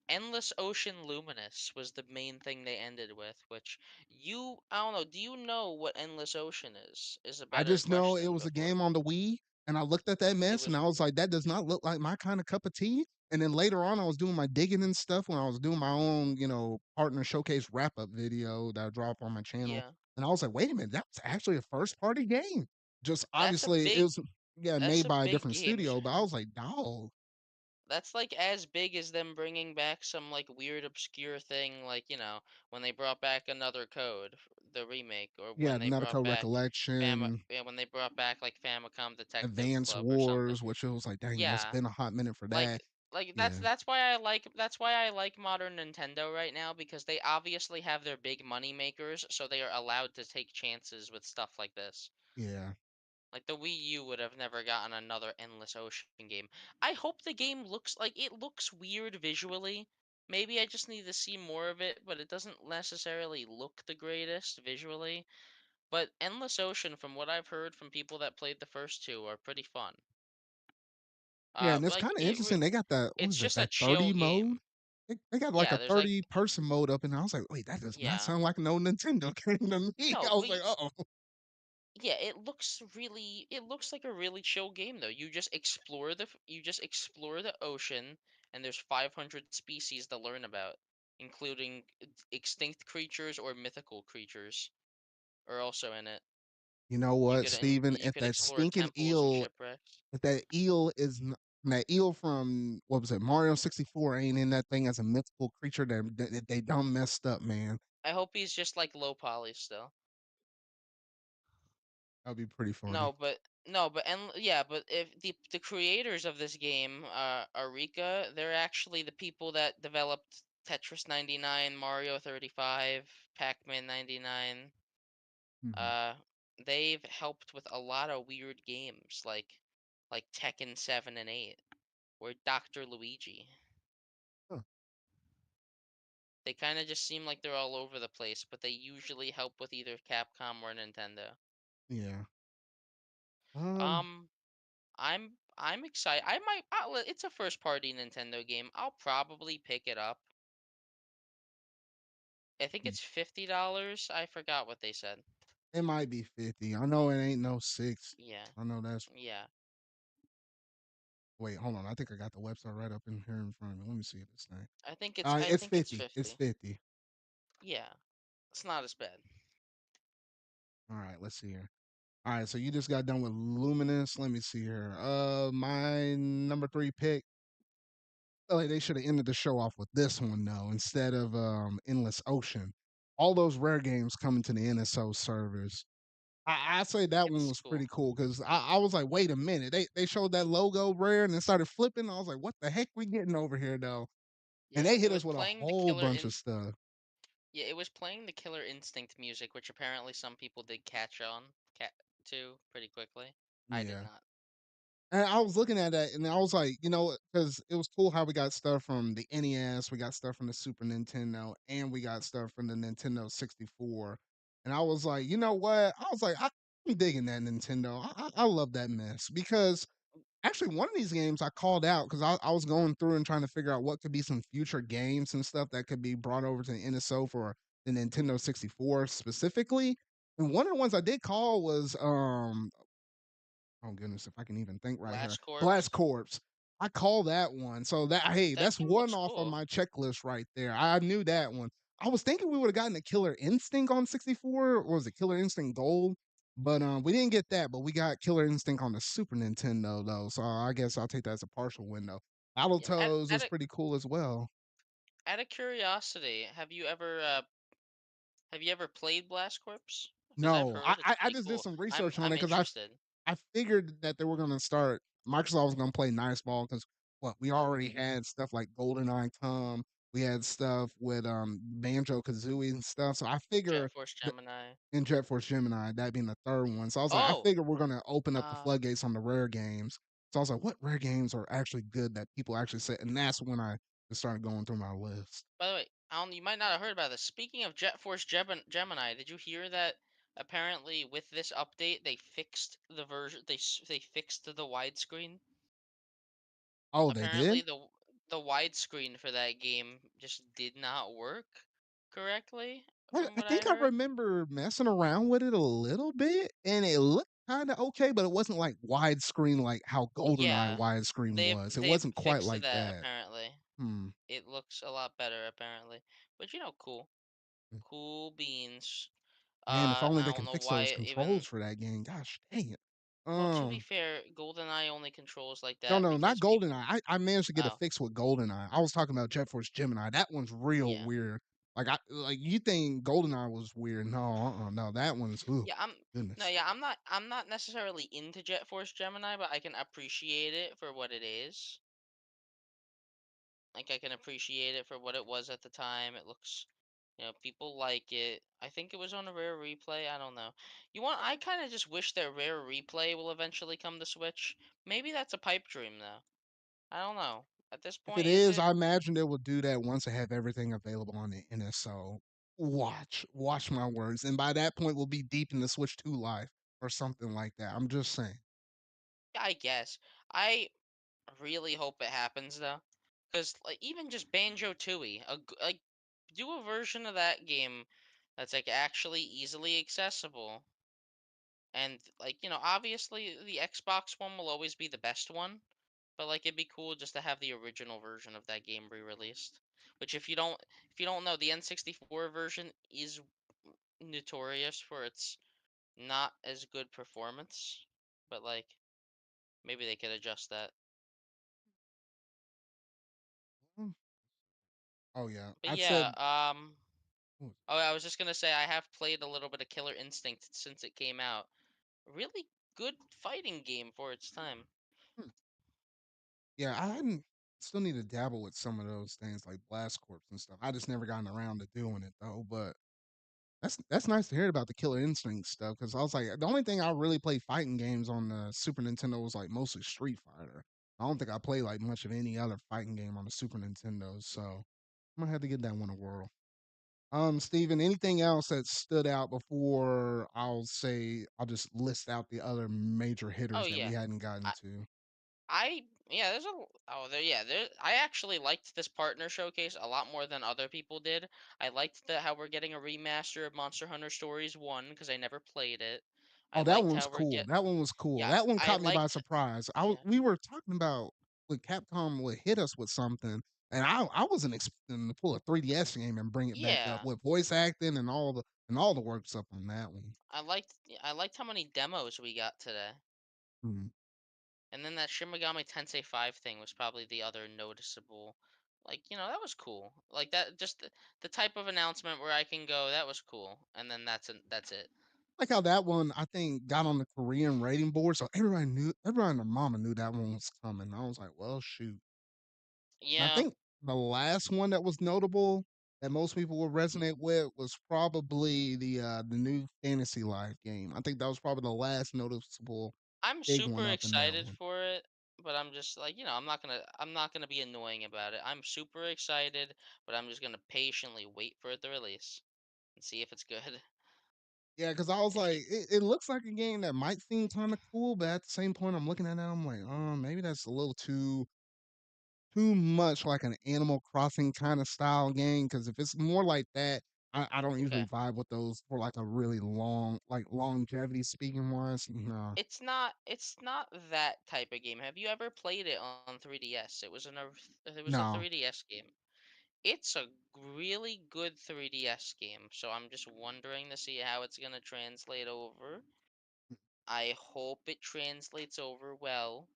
Endless Ocean Luminous was the main thing they ended with, which I don't know, do you know what Endless Ocean is? Is a I better just know it question was a before. game on the Wii, and I looked at that It mess and was, I was like, that does not look like my kind of cup of tea. And then later on, I was doing my digging and stuff when I was doing my own, partner showcase wrap up video that I drop on my channel. yeah. And I was like, wait a minute, that was actually a first party game. Just That's a obviously, it big was, yeah, that's made a by a big different game. studio, but I was like, dog. That's like as big as them bringing back some like weird obscure thing like, when they brought back Another Code, the remake, or Yeah, when they brought Nautical back Recollection, yeah, when they brought back like Famicom Detective Advance Club or something. Wars, which it was like, dang, you know, it's Yeah. been a hot minute for Like that. like Yeah, that's why I like modern Nintendo right now, because they obviously have their big money makers, so they are allowed to take chances with stuff like this. yeah. Like the Wii U would have never gotten another Endless Ocean game. I hope the game looks weird visually. Maybe I just need to see more of it, but it doesn't necessarily look the greatest visually. But Endless Ocean, from what I've heard from people that played the first two, are pretty fun. Yeah, and it's Like kinda interesting, they got that what it's is it, just a that chill 30 game. mode? They got, like, Yeah, a there's like 30-person mode up, and I was like, "Wait, that does not yeah. sound like no Nintendo game to me." No, I was like, "Uh-oh." yeah, it looks like a really chill game though. You just explore the ocean, and there's 500 species to learn about, including extinct creatures or mythical creatures are also in it. You know what, Steven? You could explore shipwrecks. If that eel is n that eel from, what was it, Mario 64 ain't in that thing as a mythical creature, they done messed up, man. I hope he's just like low poly still. That'd be pretty funny. But if the creators of this game, Arika, they're actually the people that developed Tetris 99, Mario 35, Pac-Man 99. Mhm. Uh, they've helped with a lot of weird games like Tekken 7 and 8 or Dr. Luigi. Huh, They kind of just seem like they're all over the place, but they usually help with either Capcom or Nintendo. yeah. Um, Um, I'm excited. It's a first party Nintendo game. I'll probably pick it up. I think hmm, it's $50. I forgot what they said. it might be 50. I know it ain't no 6. Yeah. I know that's Yeah. wait, hold on, I think I got the website right up in here in front of me. Let me see this thing. I It's think it's 50. It's 50. 50. Yeah. It's not as bad. Alright, let's see here. Alright, so you just got done with Luminous. Let me see here. My number three pick. Like they should have ended the show off with this one though, instead of Endless Ocean. All those rare games coming to the NSO servers. I say that one It's was pretty cool. cool because I was like, wait a minute. They showed that logo rare and then started flipping. I was like, what the heck we getting over here though? And Yeah, they it hit was us with a playing the whole Killer bunch of Inst stuff. Yeah, it was playing the Killer Instinct music, which apparently some people did catch on cat to pretty quickly. I did Yeah. not. And I was looking at that and I was like, because it was cool how we got stuff from the NES, we got stuff from the Super Nintendo, and we got stuff from the Nintendo 64. and I was like, you know what? I was like, I'm digging that Nintendo. I love that mess because actually, one of these games I called out because I was going through and trying to figure out what could be some future games and stuff that could be brought over to the NSO for the Nintendo 64 specifically. And one of the ones I did call was oh goodness, if I can even think right here. Blast Corps. Blast Corps. I call that one. So that hey, That that's game one looks off on cool. my checklist right there. I knew that one. I was thinking we would have gotten a Killer Instinct on 64, or was it Killer Instinct Gold? But we didn't get that, but we got Killer Instinct on the Super Nintendo though. So I guess I'll take that as a partial window. Yeah, Out, Battletoads out is of pretty cool as well. out of curiosity, have you ever played Blast Corps? Because I've No, heard it's I pretty just did cool. some I'm research on I'm it because interested. I figured that they were gonna start Microsoft was gonna play nice ball because what we already had stuff like GoldenEye come, we had stuff with Banjo Kazooie and stuff. So I Jet figure Force that Gemini. in Jet Force Gemini, that being the third one. So I was like, I Oh, figure we're gonna open up the uh, floodgates on the rare games. So I was like, what rare games are actually good that people actually say? And that's when I just started going through my list. by the way, I don't, you might not have heard about this. Speaking of Jet Force Gemini, did you hear that? Apparently, with this update, they fixed the version. They fixed the widescreen. Oh, they Apparently, did? the widescreen for that game just did not work correctly, from I what I think I heard. remember messing around with it a little bit, and it looked kinda okay, but it wasn't, like, widescreen like how GoldenEye Yeah, widescreen they've was. It they've wasn't quite fixed like that that. apparently. Hmm. It looks a lot better apparently. But cool. Cool beans. Man, if only I they don't can know fix why those it even. controls for that game. Gosh dang it. Well, to be Um, fair, GoldenEye only controls like no, that no, not because people. GoldenEye. I managed to get a Oh, fix with GoldenEye. I was talking about Jet Force Gemini. That one's real yeah, weird. Like you think GoldenEye was weird. No, no, that one's ooh, yeah. No, goodness. yeah. I'm not necessarily into Jet Force Gemini, but I can appreciate it for what it is. Like I can appreciate it for what it was at the time. It looks, people like it. I think it was on a rare replay. I don't know. I kind of just wish that rare replay will eventually come to Switch. Maybe that's a pipe dream though. I don't know. At this If it point, is is, it? I imagine they will do that once they have everything available on the NSO. Yeah. Watch my words. And by that point, we'll be deep in the Switch 2 life or something like that. I'm just saying. Yeah, I guess. I really hope it happens though, because like even just Banjo Tooie, like do a version of that game that's like actually easily accessible. And like, obviously the Xbox one will always be the best one, but like it'd be cool just to have the original version of that game re-released. Which if you don't know, the N64 version is notorious for its not as good performance, but like maybe they could adjust that. Mm. Oh, yeah. But I yeah, said, oh, oh, I was just gonna say I have played a little bit of Killer Instinct since it came out. Really good fighting game for its time. hmm. Yeah, I hadn't, still need to dabble with some of those things like Blast Corps and stuff. I just never gotten around to doing it though. But that's nice to hear about the Killer Instinct stuff because I was like, the only thing I really played fighting games on the Super Nintendo was like mostly Street Fighter. I don't think I played like much of any other fighting game on the Super Nintendo, so I'm gonna have to give that one a whirl. Steven, anything else that stood out before I'll just list out the other major Oh hitters that we yeah. hadn't gotten I to? yeah, there I actually liked this partner showcase a lot more than other people did. I liked how we're getting a remaster of Monster Hunter Stories 1 because I never played it. I Oh, that liked one was how we're cool. get That one was cool. Yeah, That one I caught me by liked surprise. yeah. We were talking about with Capcom would hit us with something, and I wasn't expecting to pull a 3DS game and bring it back up Yeah. with voice acting and all the works up on that one. I liked how many demos we got today. Hmm. And then that Shin Megami Tensei 5 thing was probably the other noticeable. Like, that was cool. Like that just the type of announcement where I can go, that was cool. And then that's it. Like how that one I think got on the Korean rating board, so everybody and their mama knew that one was coming. I was like, well, shoot. And I Yeah, think the last one that was notable that most people would resonate with was probably the new Fantasy Life game. I think that was probably the last noticeable I'm big one super up in that excited one. for it, but I'm just like, I'm not gonna be annoying about it. I'm super excited, but I'm just gonna patiently wait for it to release and see if it's good. Yeah, because I was If like, you it looks like a game that might seem kind of cool, but at the same point, I'm looking at it, I'm like, maybe that's a little too much like an Animal Crossing kind of style game. Because if it's more like that, I don't usually okay, vibe with those for like a really long, like longevity speaking wise. No, it's not that type of game. Have you ever played it on 3DS? It was a no. 3DS game. It's a really good 3DS game, so I'm just wondering to see how it's gonna translate over. I hope it translates over well.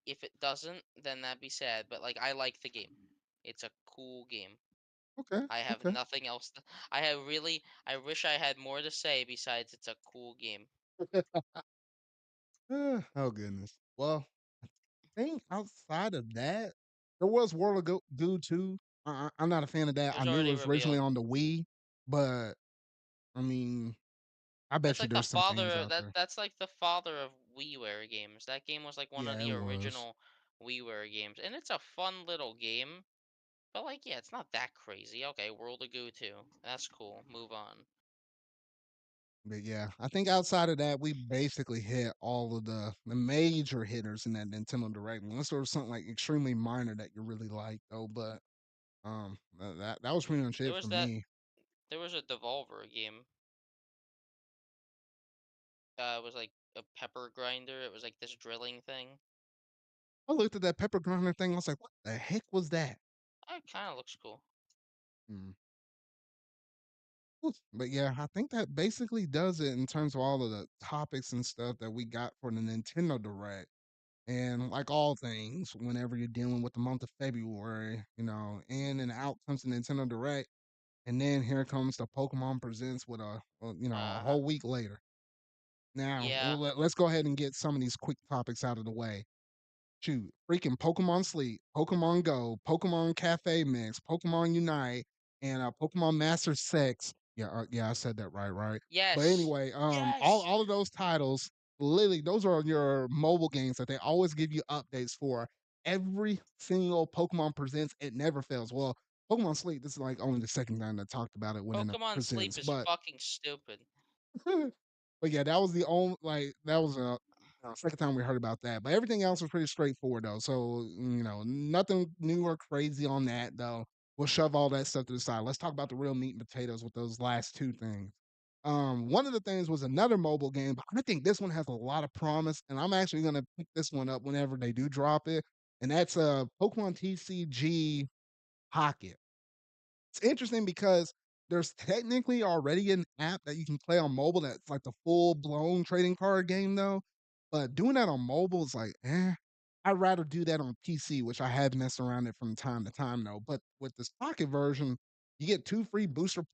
If it doesn't, then that'd be sad. But like, I like the game. It's a cool game. Okay, I have okay. nothing else. I have really. I wish I had more to say besides it's a cool game. Oh goodness. Well, I think outside of that, there was World of Goo too. I'm not a fan of It that. I was knew it already was originally revealed. on the Wii, but I mean, I That's bet you like the there's some fans father. out That there. that's like the father of WiiWare games. That game was like one of Yeah, it the was. original WiiWare games, and it's a fun little game. But like, yeah, it's not that crazy. Okay, World of Goo 2. That's cool. Move on. But yeah, I think outside of that, we basically hit all of the major hitters in that Nintendo Direct. Unless there was something like extremely minor that you really like though, but that was pretty much There it was for that. me. There was a Devolver game. It was like a pepper grinder. It was like this drilling thing. I looked at that pepper grinder thing. I was like, what the heck was that? It kind of looks cool. Hmm. Oof. But yeah, I think that basically does it in terms of all of the topics and stuff that we got for the Nintendo Direct. And like all things, whenever you're dealing with the month of February, in and out comes the Nintendo Direct, and then here comes the Pokemon Presents with a Uh huh. whole week later. Now, Yeah. let's go ahead and get some of these quick topics out of the way. Shoot, freaking Pokemon Sleep, Pokemon Go, Pokemon Cafe Mix, Pokemon Unite, and Pokemon Master Six. Yeah, yeah, I said that right, right. But Yes. anyway, all Yes. all of those titles, literally, those are your mobile games that they always give you updates for. Every single Pokemon Presents, it never fails. Well, Pokemon Sleep, this is like only the second time I talked about it within a Pokemon Sleep Presents, is but fucking stupid. but yeah, that was the only like that was second time we heard about that. But everything else was pretty straightforward though. So nothing new or crazy on that though. We'll shove all that stuff to the side. Let's talk about the real meat and potatoes with those last two things. One of the things was another mobile game, but I think this one has a lot of promise, and I'm actually gonna pick this one up whenever they do drop it. And that's Pokemon TCG Pocket. It's interesting because there's technically already an app that you can play on mobile that's like the full-blown trading card game though, but doing that on mobile is like, I'd rather do that on PC, which I have messed around it from time to time though. But with this pocket version, you get 2 free booster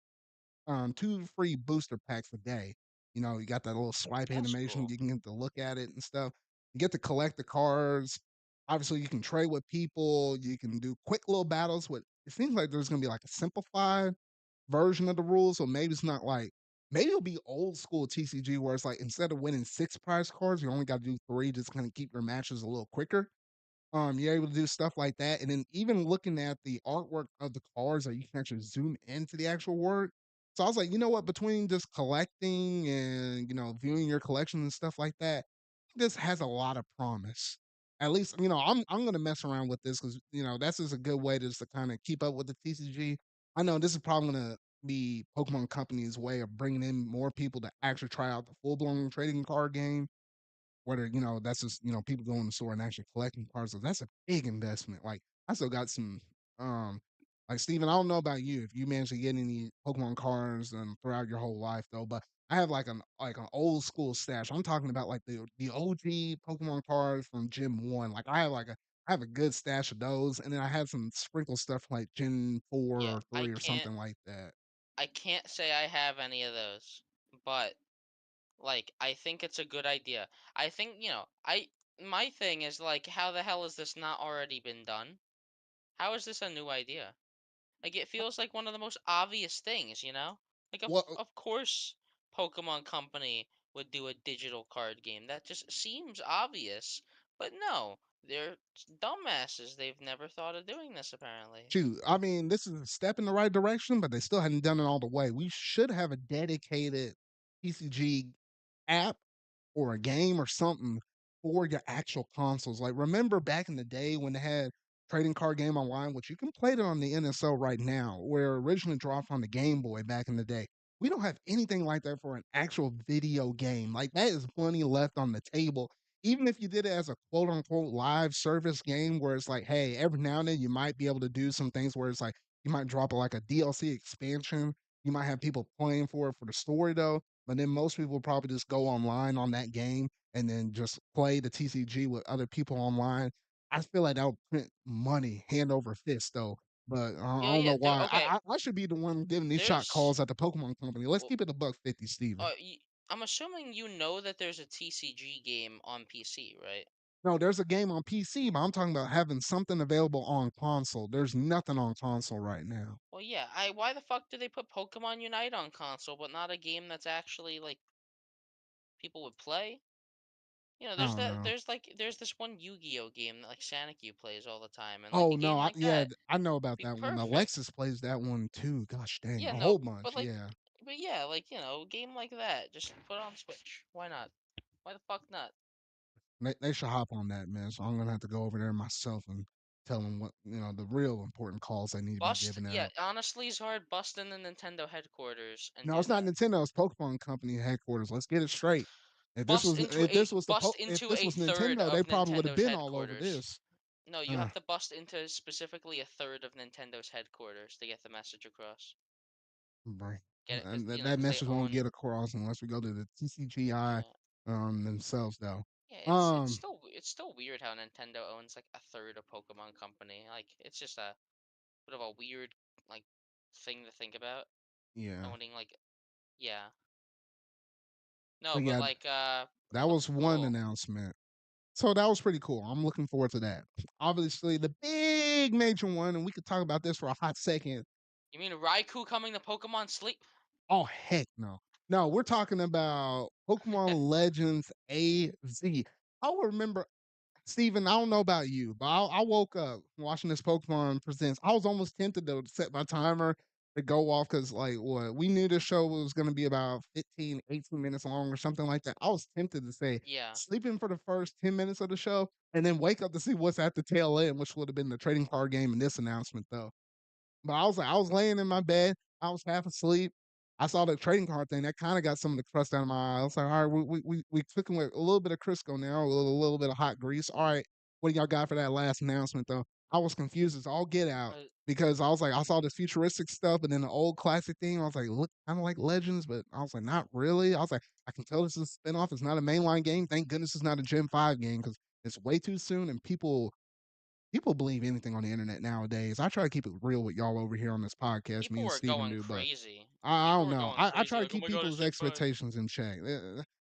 packs a day. You got that little swipe That's animation, cool. you can get to look at it and stuff. You get to collect the cards. Obviously, you can trade with people, you can do quick little battles with it seems like there's gonna be like a simplified version of the rules, so maybe it's not like maybe it'll be old school TCG where it's like instead of winning 6 prize cards, you only gotta do 3 just kinda keep your matches a little quicker. You're able to do stuff like that, and then even looking at the artwork of the cards, that you can actually zoom into the actual work. So I was like, you know what? Between just collecting and viewing your collection and stuff like that, this has a lot of promise. At least I'm gonna mess around with this because that's just a good way to just to kind of keep up with the TCG. I know this is probably gonna be Pokemon Company's way of bringing in more people to actually try out the full blown trading card game whether, that's just, people going to the store and actually collecting cards, so that's a big investment. Like, I still got some, um like, Steven, I don't know about you, if you managed to get any Pokemon cards, throughout your whole life, though, but I have, like an old school stash. I'm talking about, like, the OG Pokemon cards from Gen 1. Like, I have a good stash of those, and then I have some sprinkle stuff like Gen 4 Yeah, or 3 or something like that. I can't say I have any of those, but like I think it's a good idea. I think, I my thing is like how the hell has this not already been done? How is this a new idea? Like it feels like one of the most obvious things? Like Well of course Pokemon Company would do a digital card game. That just seems obvious. But no. They're dumbasses. They've never thought of doing this apparently. Shoot, I mean, this is a step in the right direction, but they still hadn't done it all the way. We should have a dedicated PCG app or a game or something for your actual consoles. Like, remember back in the day when they had trading card game online, which you can play it on the NSO right now, where it originally dropped on the Game Boy back in the day. We don't have anything like that for an actual video game. Like, that is money left on the table. Even if you did it as a quote unquote live service game where it's like, hey, every now and then you might be able to do some things where it's like you might drop like a DLC expansion. You might have people playing for it for the story though. But then most people probably just go online on that game and then just play the TCG with other people online. I feel like that would print money hand over fist though. But I Yeah, don't yeah. know There. why. Okay. I should be the one giving these shot There's. calls at the Pokemon Company. Let's Well, keep it a buck 50, Steven. y- I'm assuming you know that there's a TCG game on PC, right? No, there's a game on PC, but I'm talking about having something available on console. There's nothing on console right now. Well, yeah. Why the fuck do they put Pokemon Unite on console, but not a game that's actually like people would play? You know, I don't know. there's this one Yu-Gi-Oh game that like Sonic plays all the time, and like a Oh game no, like yeah, that I know would about be that one. perfect. Alexis plays that one too. Gosh dang, Yeah, a no, whole but bunch. like, Yeah, but yeah, like a game like that, just put it on Switch. Why not? Why the fuck not? they should hop on that, man. So I'm gonna have to go over there myself and tell them what the real important calls they need to be Bust, giving yeah, out. honestly, Zard, bust in the Nintendo headquarters and No, do it's not that. Nintendo. It's Pokemon Company headquarters. Let's get it straight. Bust If into this a was third Nintendo, they of probably would have Nintendo's been all over headquarters. this. No, you Uh, have to bust into specifically a third of Nintendo's headquarters to get the message across. Right. Get it? Because And that because they message won't own. get across unless we go to the TCGI Yeah. themselves though. Yeah, Um it's still weird how Nintendo owns like a third of Pokemon Company. Like it's just a bit of a weird like thing to think about. yeah. Owning like yeah. No, But but yeah, like that was looks one cool. announcement. So that was pretty cool. I'm looking forward to that. Obviously the big major one, and we could talk about this for a hot second. You mean Raikou coming to Pokemon Sleep? Oh heck no. No, we're talking about Pokemon Legends AZ. I remember Steven, I don't know about you, but I woke up watching this Pokemon Presents. I was almost tempted to set my timer to go off because, like, what we knew this show was going to be about 15, 18 minutes long or something like that. I was tempted to say, Yeah. sleeping for the first 10 minutes of the show and then wake up to see what's at the tail end, which would have been the trading card game in this announcement, though. But I was laying in my bed. I was half asleep. I saw the trading card thing. That kind of got some of the crust out of my eye. I was like, all right, we cooking with a little bit of Crisco now, a little bit of hot grease. All right, what do y'all got for that last announcement though? I was confused as all get out Uh, because I was like, I saw the futuristic stuff, and then the old classic thing. I was like, look, kind of like Legends, but I was like, not really. I was like, I can tell this is a spinoff. It's not a mainline game. Thank goodness it's not a Gen 5 game because it's way too soon, and people believe anything on the internet nowadays. I try to keep it real with y'all over here on this podcast, me People and were Steven going do, but crazy. I People don't were know. going I crazy try to like, "Oh keep my god, it's people's Gen 5." expectations in check.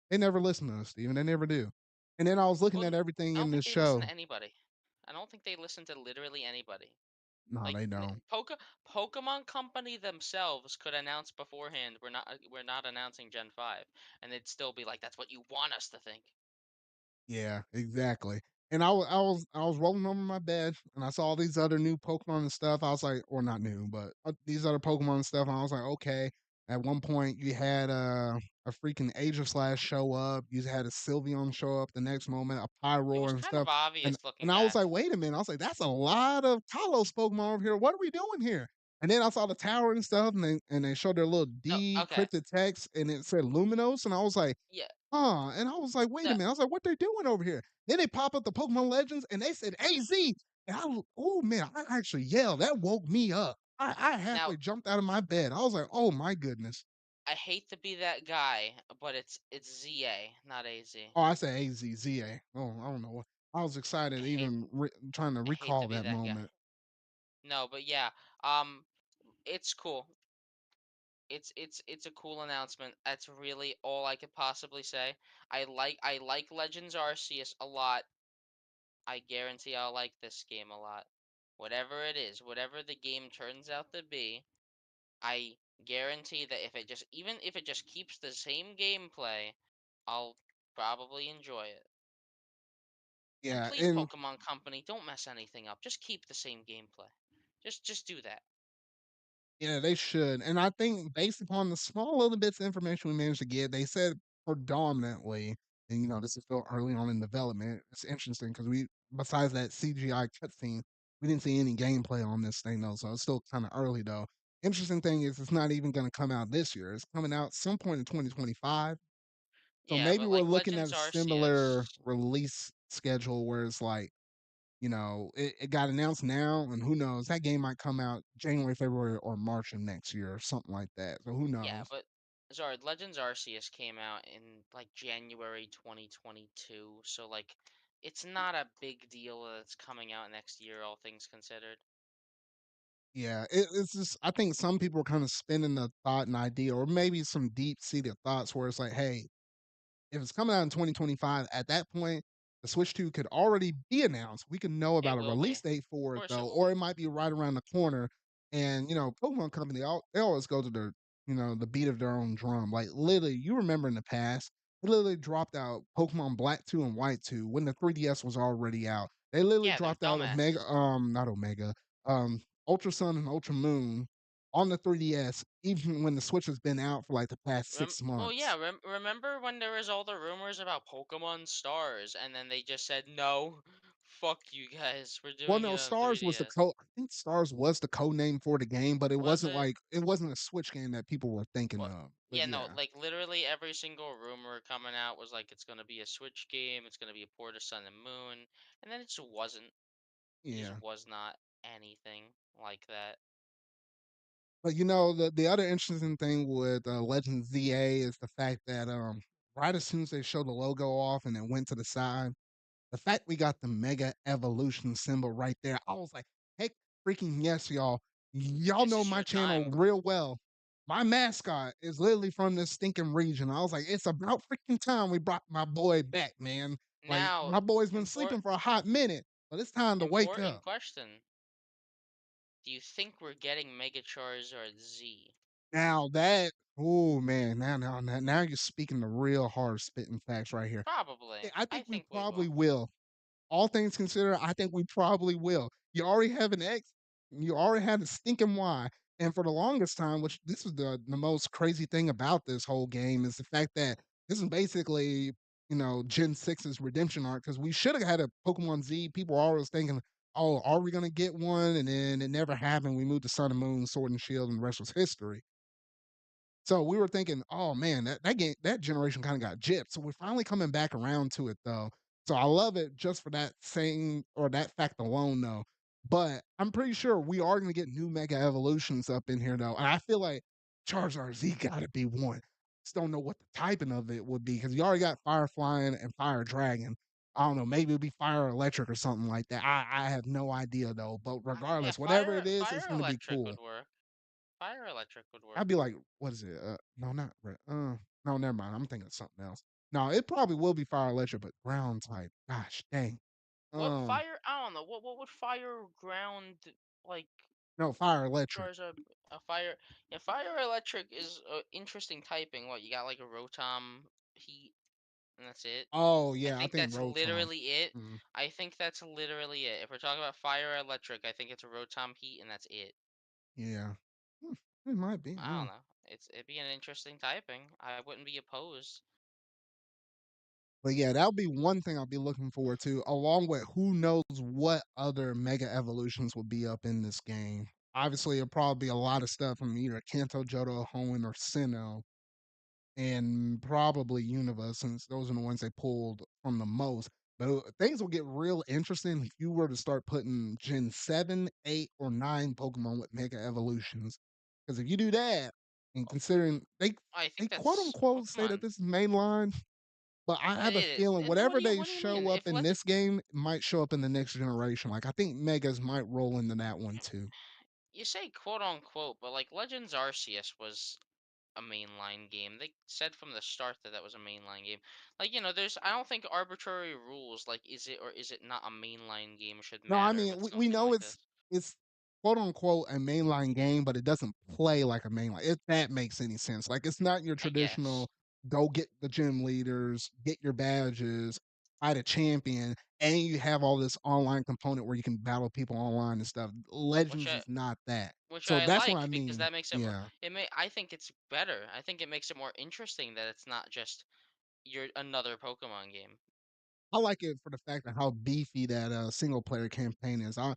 They never listen to us, Steven. They never do. And then I was looking Well, at everything I don't in think this they listen show. to anybody. I don't think they listen to literally anybody. No, Like they don't. Pokemon Company themselves could announce beforehand we're not announcing Gen 5 and they'd still be like that's what you want us to think. Yeah, exactly. And I was rolling over my bed and I saw all these other new Pokemon and stuff. I was like, or not new, but these other Pokemon and stuff. And I was like, okay. At one point, you had a freaking Aegislash show up. You had a Sylveon show up. The next moment, a It Pyroar was and kind of stuff. And obvious looking and I was back. like, wait a minute. I was like, that's a lot of Talos Pokemon over here. What are we doing here? And then I saw the tower and stuff, and they showed their little No, okay. decrypted text, and it said Luminos, and I was like, Yeah. and I was like, wait a No, minute. I was like, what they doing over here? Then they pop up the Pokemon Legends and they said AZ. And oh man, I actually yelled. That woke me up. I now halfway jumped out of my bed. I was like, oh my goodness. I hate to be that guy, but it's ZA, not AZ. Oh, I said AZZA. Oh, I don't know what. I was excited even trying to I hate to recall be that that guy. moment. No, but yeah. Um it's cool. It's a cool announcement. That's really all I could possibly say. I like Legends Arceus a lot. I guarantee I'll like this game a lot. Whatever it is, whatever the game turns out to be, I guarantee that if it just even if it just keeps the same gameplay, I'll probably enjoy it. And Yeah, please, and Pokemon Company, don't mess anything up. Just keep the same gameplay. Just do that. yeah, they should. And I think based upon the small little bits of information we managed to get, they said predominantly, and this is still early on in development. It's interesting because besides that CGI cutscene, we didn't see any gameplay on this thing though, so it's still kind of early though. Interesting thing is, it's not even going to come out this year. It's coming out some point in 2025. So Yeah, maybe but we're like looking at Legends a similar Arceus. release schedule where it's like, it got announced now, and who knows? That game might come out January, February, or March of next year, or something like that. So who Yeah, knows? but Zard, Legends Arceus came out in like January 2022, so like it's not a big deal that it's coming out next year, all things considered. Yeah, it's just I think some people are kind of spinning the thought and idea, or maybe some deep seated thoughts where it's like, hey, if it's coming out in 2025, at that point, the Switch 2 could already be announced. We could know It about a will be. release Of date for it course it though, will or be. it might be right around the corner. And Pokemon Company, they always go to the beat of their own drum. Like literally, you remember in the past, they literally dropped out Pokemon Black 2 and White 2 when the 3DS was already out. They literally Yeah, they're dropped out Omega, dumbasses. not Omega, Ultra Sun and Ultra Moon on the 3DS, even when the Switch has been out for like the past six Well, yeah. months. Remember when there was all the rumors about Pokemon Stars, and then they just said no, fuck you guys, we're Well, doing no, it on Stars was the 3DS. code. I think Stars was the code name for the game, but Was it? it wasn't a Switch game that people were thinking What? of. But Yeah, no. yeah, Like literally every single rumor coming out was like it's gonna be a Switch game, it's gonna be a port of Sun and Moon, and then it just wasn't. It just yeah. was not anything like that. But the other interesting thing with Legend ZA is the fact that right as soon as they showed the logo off and it went to the side, the fact we got the Mega Evolution symbol right there, I was like, heck freaking yes, y'all. Y'all This know is my your channel time. real well. My mascot is literally from this stinking region. I was like, it's about freaking time we brought my boy back, man. Like, Now, my boy's been import sleeping for a hot minute, but it's time to wake important up. question. Do you think we're getting Mega Charizard Z? Now that, oh man, now you're speaking the real hard spitting facts right here. Probably. I I think we think we probably will. will. All things considered, I think we probably will. You already have an X, you already had a stinking Y. And for the longest time, which this is the most crazy thing about this whole game, is the fact that this is basically, Gen 6's redemption arc, because we should have had a Pokemon Z. People are always thinking, oh, are we gonna get one? And then it never happened. We moved to Sun and Moon, Sword and Shield, and the rest was history. So we were thinking, oh man, that game, that generation kind of got gypped. So we're finally coming back around to it though. So I love it just for that same or that fact alone though. But I'm pretty sure we are going to get new Mega Evolutions up in here though. And I feel like Charizard Z got to be one. Just don't know what the typing of it would be because you already got Fire Flying and Fire Dragon. I don't know, maybe it'll be Fire Electric or something like that. I have no idea though. But Yeah, regardless, whatever fire it is, it's fire going to be electric cool. would work. Fire electric would I'd work. be like, what is it? No, not red. No, never mind. I'm thinking of something else. No, it probably will be fire electric, but ground type. Gosh, dang. What Um, fire? I don't know. What would fire ground like no, fire electric. Charizard? A fire? Yeah, fire electric is interesting typing. What you got like a Rotom heat and that's it. Oh I yeah, I think think that's Rotom. literally it. Mm, I think that's literally it. If we're talking about fire electric, I think it's a Rotom heat and that's it. yeah, Hmm, it might be. I Yeah, don't know. It'd be an interesting typing. I wouldn't be opposed. but yeah, that'll be one thing I'll be looking forward to, along with who knows what other mega evolutions will be up in this game. Obviously, it'll probably be a lot of stuff from either Kanto, Johto, Hoenn, or Sinnoh, and probably Unova, since those are the ones they pulled from the most. But things will get real interesting if you were to start putting Gen 7, 8, or 9 Pokemon with Mega Evolutions. Because if you do that, and Oh, considering I they think quote that's. Oh, unquote come say that on. this is mainline, but I It have a is. feeling And whatever they what do you mean? show up If in let's this game might show up in the next generation. Like I think Megas might roll into that one too. you say quote unquote, but like Legends Arceus was a mainline game. They said from the start that that was a mainline game. Like, there's I don't think arbitrary rules like is it or is it not a mainline game should No, I matter mean with we something know like this. it's quote unquote a mainline game, but it doesn't play like a mainline. If that makes any sense, like it's not your I guess. traditional go get the gym leaders, get your badges. fight a champion, and you have all this online component where you can battle people online and stuff. which Legends I is not that. which So I that's what like I because mean. that makes it more. Yeah. I think it's better. I think it makes it more interesting that it's not just you're another Pokemon game. I like it for the fact of how beefy that single player campaign is. I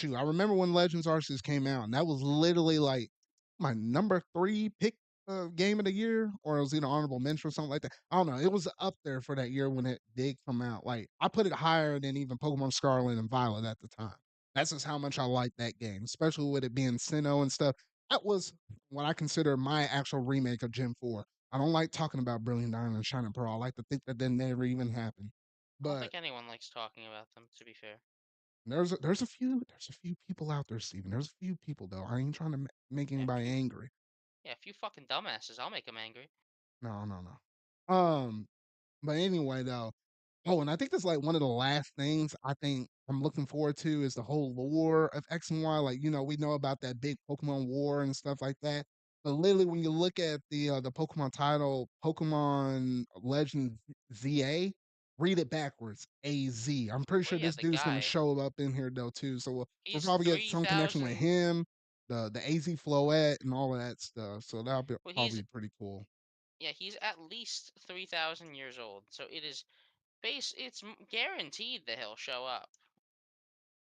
remember when Legends Arceus came out, and that was literally like my number three pick game of the year, or it was either honorable mention or something like that. I don't know. It was up there for that year when it did come out. Like I put it higher than even Pokemon Scarlet and Violet at the time. That's just how much I like that game, especially with it being Sinnoh and stuff. That was what I consider my actual remake of Gen 4. I don't like talking about Brilliant Diamond and Shining Pearl. I like to think that that never even happened. I don't But think anyone likes talking about them, to be fair. there's a few people out there, Steven. There's a few people though. I ain't trying to make Yeah, anybody angry. a few fucking dumbasses. I'll make them angry. No, no, no. But anyway, though. Oh, and I think that's like one of the last things I think I'm looking forward to is the whole lore of X and Y. Like, we know about that big Pokemon war and stuff like that. But literally, when you look at the Pokemon title, Pokemon Legend ZA, read it backwards, AZ. I'm pretty Well, sure yeah, this the dude's gonna guy. show up in here though too. So we'll He's probably get some connection with 3,000. him, the AZ Floette, and all of that stuff. So that'll be Well, probably pretty cool. he's at least 3,000 years old. So it is it's guaranteed that he'll show up.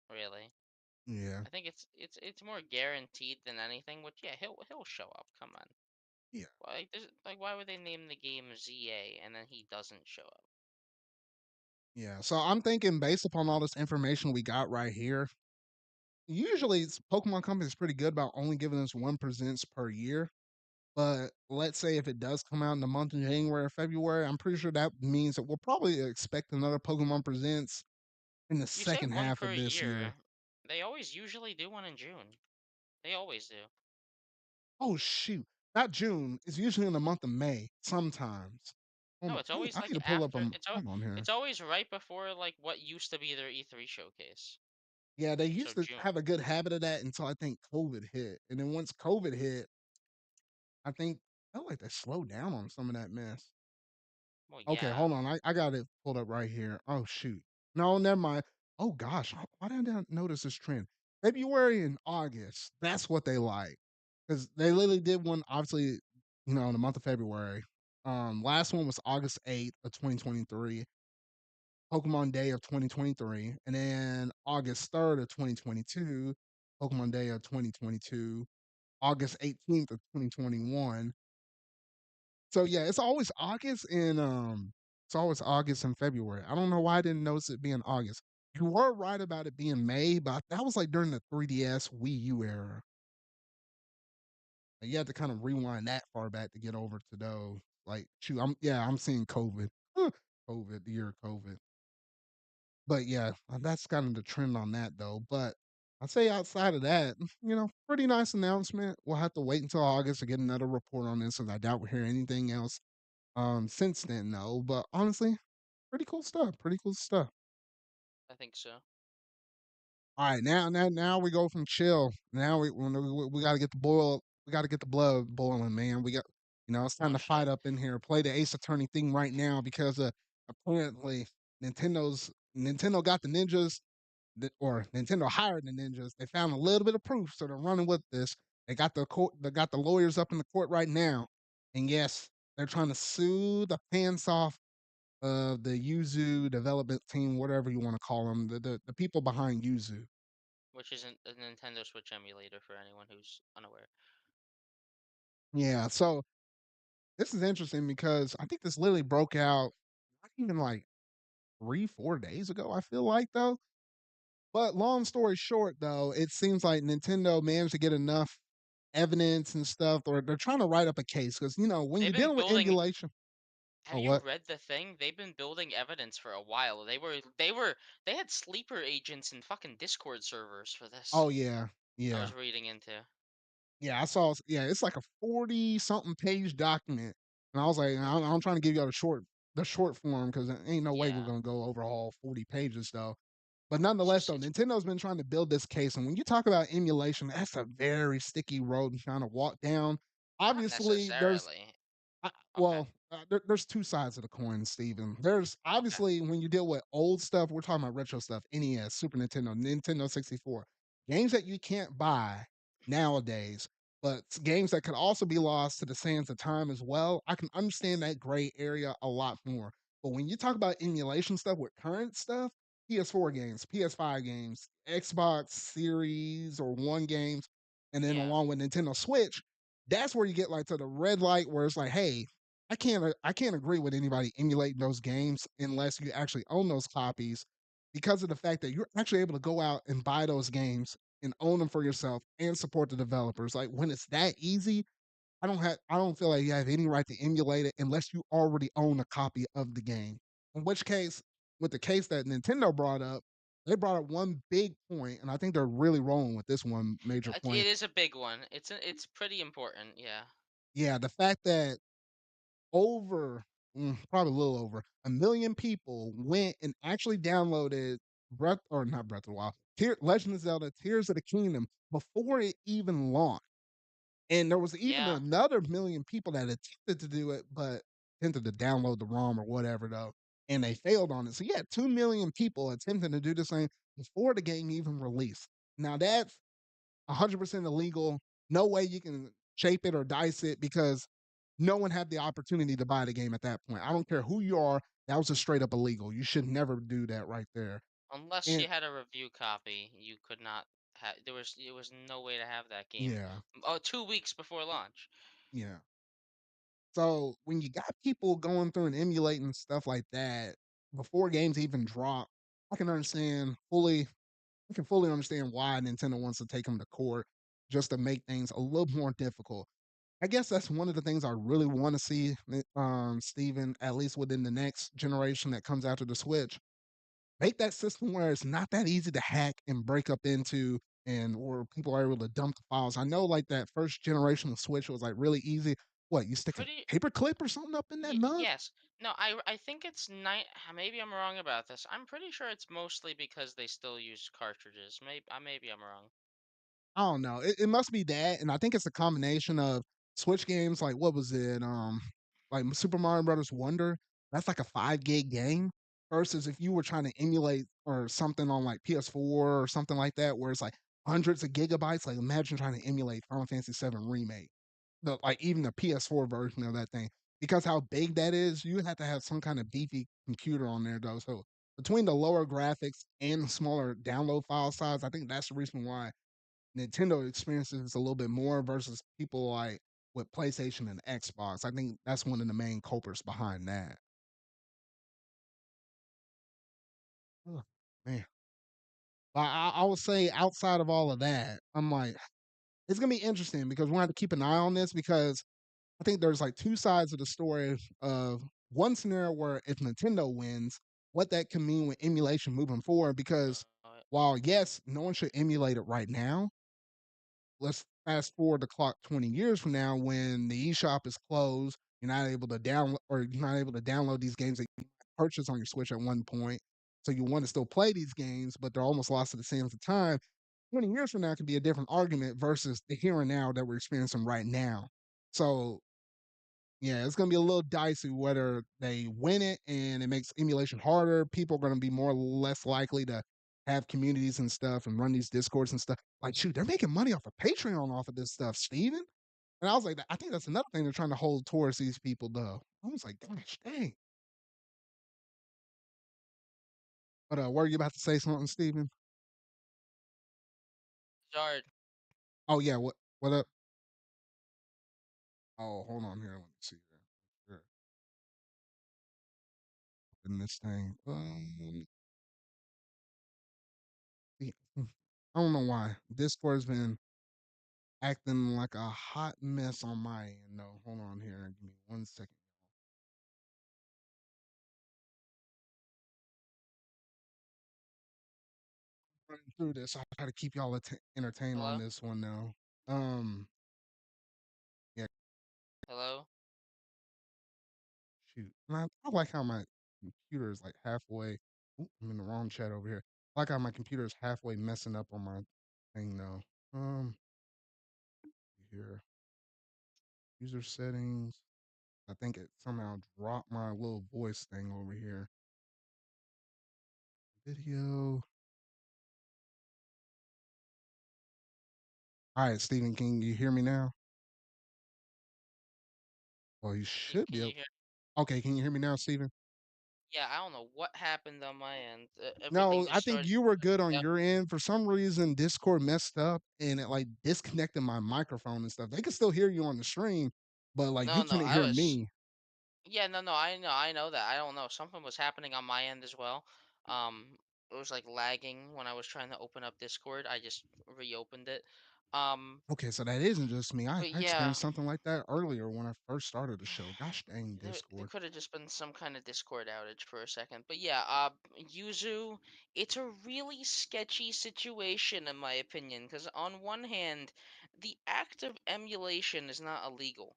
Really, Yeah, I think it's more guaranteed than anything. Which yeah, he'll show up. Come on. yeah. Why would they name the game ZA and then he doesn't show up? Yeah, so I'm thinking based upon all this information we got right here, usually Pokemon Company is pretty good about only giving us one presents per year. But let's say if it does come out in the month of January or February, I'm pretty sure that means that we'll probably expect another Pokemon presents in the You say second one half per of this year. year. They always usually do one in June. They always do. Oh shoot, not June. It's usually in the month of May sometimes. No, it's always I need like to pull up after. a hold on here. It's always right before like what used to be their E3 showcase. Yeah, they So used to June. have a good habit of that until I think COVID hit, and then once COVID hit, I think felt like they slowed down on some of that mess. Well, Okay, yeah. hold on. I got it pulled up right here. Oh shoot. No, never mind. Oh gosh, why did I not notice this trend? February and August. That's what they like. Because they literally did one, obviously, in the month of February. Last one was August 8th of 2023, Pokemon Day of 2023. And then August 3rd of 2022, Pokemon Day of 2022, August 18th of 2021. So yeah, it's always August and February. I don't know why I didn't notice it being August. You were right about it being May, but that was like during the 3DS Wii U era. You had to kind of rewind that far back to get over to those. Like, shoot, I'm seeing COVID. COVID, the year of COVID. But yeah, that's kind of the trend on that though. But I'd say outside of that, pretty nice announcement. We'll have to wait until August to get another report on this, and I doubt we'll hear anything else since then though. But honestly, pretty cool stuff. Pretty cool stuff. I think so. All right, now we go from chill. Now we got to get the boil. We got to get the blood boiling, man. It's time Oh to fight shit. up in here. Play the Ace Attorney thing right now because apparently Nintendo got the ninjas, or Nintendo hired the ninjas. They found a little bit of proof, so they're running with this. They got the court. They got the lawyers up in the court right now, and yes, they're trying to sue the pants off of the Yuzu development team, whatever you want to call them, the people behind Yuzu. Which isn't a Nintendo Switch emulator for anyone who's unaware. Yeah, so this is interesting because I think this literally broke out not even like 3, 4 days ago. I feel like though. But long story short, though, it seems like Nintendo managed to get enough evidence and stuff, or they're trying to write up a case because when They've you're been dealing with building. emulation. Have Oh, you what? read the thing? They've been building evidence for a while. They had sleeper agents in fucking Discord servers for this. Oh yeah, I yeah. was reading into. Yeah, I saw. Yeah, it's like a 40 something page document, and I was like, I'm trying to give y'all the short form because ain't no way we're Yeah, gonna go over all 40 pages though. But nonetheless, though, it's Nintendo's been trying to build this case, and when you talk about emulation, that's a very sticky road and trying to walk down. not Obviously, there's necessarily. I, well, Okay. there's two sides of the coin, Steven. There's Okay. obviously when you deal with old stuff, we're talking about retro stuff, NES, Super Nintendo, Nintendo 64, games that you can't buy nowadays, but games that could also be lost to the sands of time as well. I can understand that gray area a lot more. But when you talk about emulation stuff with current stuff, PS4 games, PS5 games, Xbox Series or One games, and then Yeah. along with Nintendo Switch, that's where you get like to the red light where it's like, hey, I can't agree with anybody emulating those games unless you actually own those copies because of the fact that you're actually able to go out and buy those games and own them for yourself and support the developers. Like when it's that easy, I don't feel like you have any right to emulate it unless you already own a copy of the game. In which case, with the case that Nintendo brought up, they brought up one big point, and I think they're really rolling with this one major It point. is a big one. It's pretty important. Yeah. Yeah, the fact that over probably a little over 1 million people went and actually downloaded Breath or not Breath of the Wild, Legend of Zelda Tears of the Kingdom before it even launched. And there was even Yeah. another 1 million people that attempted to do it, but attempted to download the ROM or whatever though, and they failed on it. So yeah, 2 million people attempting to do the same before the game even released. Now that's 100% illegal. No way you can shape it or dice it because no one had the opportunity to buy the game at that point. I don't care who you are. That was just straight up illegal. You should never do that right there. Unless And you had a review copy, you could not have. There was no way to have that game. yeah, Oh, 2 weeks before launch. yeah. So when you got people going through and emulating stuff like that before games even drop, I can understand fully. I can fully understand why Nintendo wants to take them to court just to make things a little more difficult. I guess that's one of the things I really want to see, Steven, at least within the next generation that comes after the Switch. Make that system where it's not that easy to hack and break up into and where people are able to dump the files. I know like that first generation of Switch was like really easy. What, you stick a Pretty. paper clip or something up in that mug? Yes. No, I think it's night. Maybe I'm wrong about this. I'm pretty sure it's mostly because they still use cartridges. Maybe I'm wrong. I don't know. It must be that, and I think it's a combination of Switch games like what was it? Like Super Mario Brothers Wonder. That's like a 5 gig game. Versus if you were trying to emulate or something on like PS4 or something like that, where it's like hundreds of gigabytes. Like imagine trying to emulate Final Fantasy VII Remake, the like even the PS4 version of that thing. Because how big that is, you have to have some kind of beefy computer on there though. So between the lower graphics and the smaller download file size, I think that's the reason why Nintendo experiences a little bit more versus people like with PlayStation and Xbox. I think that's one of the main culprits behind that. Ugh, man, but I would say outside of all of that, I'm like, it's gonna be interesting because we're gonna have to keep an eye on this because I think there's like two sides of the story of one scenario where if Nintendo wins, what that can mean with emulation moving forward. Because Uh, while yes, no one should emulate it right now, let's fast forward the clock 20 years from now when the eShop is closed, you're not able to download or you're not able to download these games that you purchased on your Switch at one point. So you want to still play these games, but they're almost lost to the sands of time. 20 years from now could be a different argument versus the here and now that we're experiencing right now. So yeah, it's gonna be a little dicey whether they win it and it makes emulation harder. People are gonna be more or less likely to have communities and stuff and run these discords and stuff. Like, shoot, they're making money off of Patreon off of this stuff, Steven. And I was like, I think that's another thing they're trying to hold towards these people, though. I was like, gosh, dang. But were you about to say something, Steven? Zard. Oh yeah, what up? Oh, hold on here. Let me see here. Sure. In this thing. Yeah, I don't know why. Discord's been acting like a hot mess on my end, though. Hold on here. Give me 1 second. Running through this. I try to keep y'all entertained on Hello. this one now. Um, yeah, Hello. shoot. And I like how my computer is like halfway. Oop, I'm in the wrong chat over here. I like how my computer is halfway messing up on my thing now. Here, user settings. I think it somehow dropped my little voice thing over here. Video. All right, Stephen, can you hear me now? Well, you should Can be able. you hear? Okay, can you hear me now, Stephen? Yeah, I don't know what happened on my end. Everything No, I just think started. you were good on Yeah. your end. For some reason, Discord messed up and it like disconnected my microphone and stuff. They can still hear you on the stream, but like No, you no, couldn't I hear was. me. Yeah, no, no, I know that. I don't know. Something was happening on my end as well. It was like lagging when I was trying to open up Discord. I just reopened it. Um, Okay, so that isn't just me. I but yeah, experienced something like that earlier when I first started the show. Gosh dang, there Discord. could have just been some kind of Discord outage for a second. But yeah, Yuzu, it's a really sketchy situation in my opinion, because on one hand, the act of emulation is not illegal.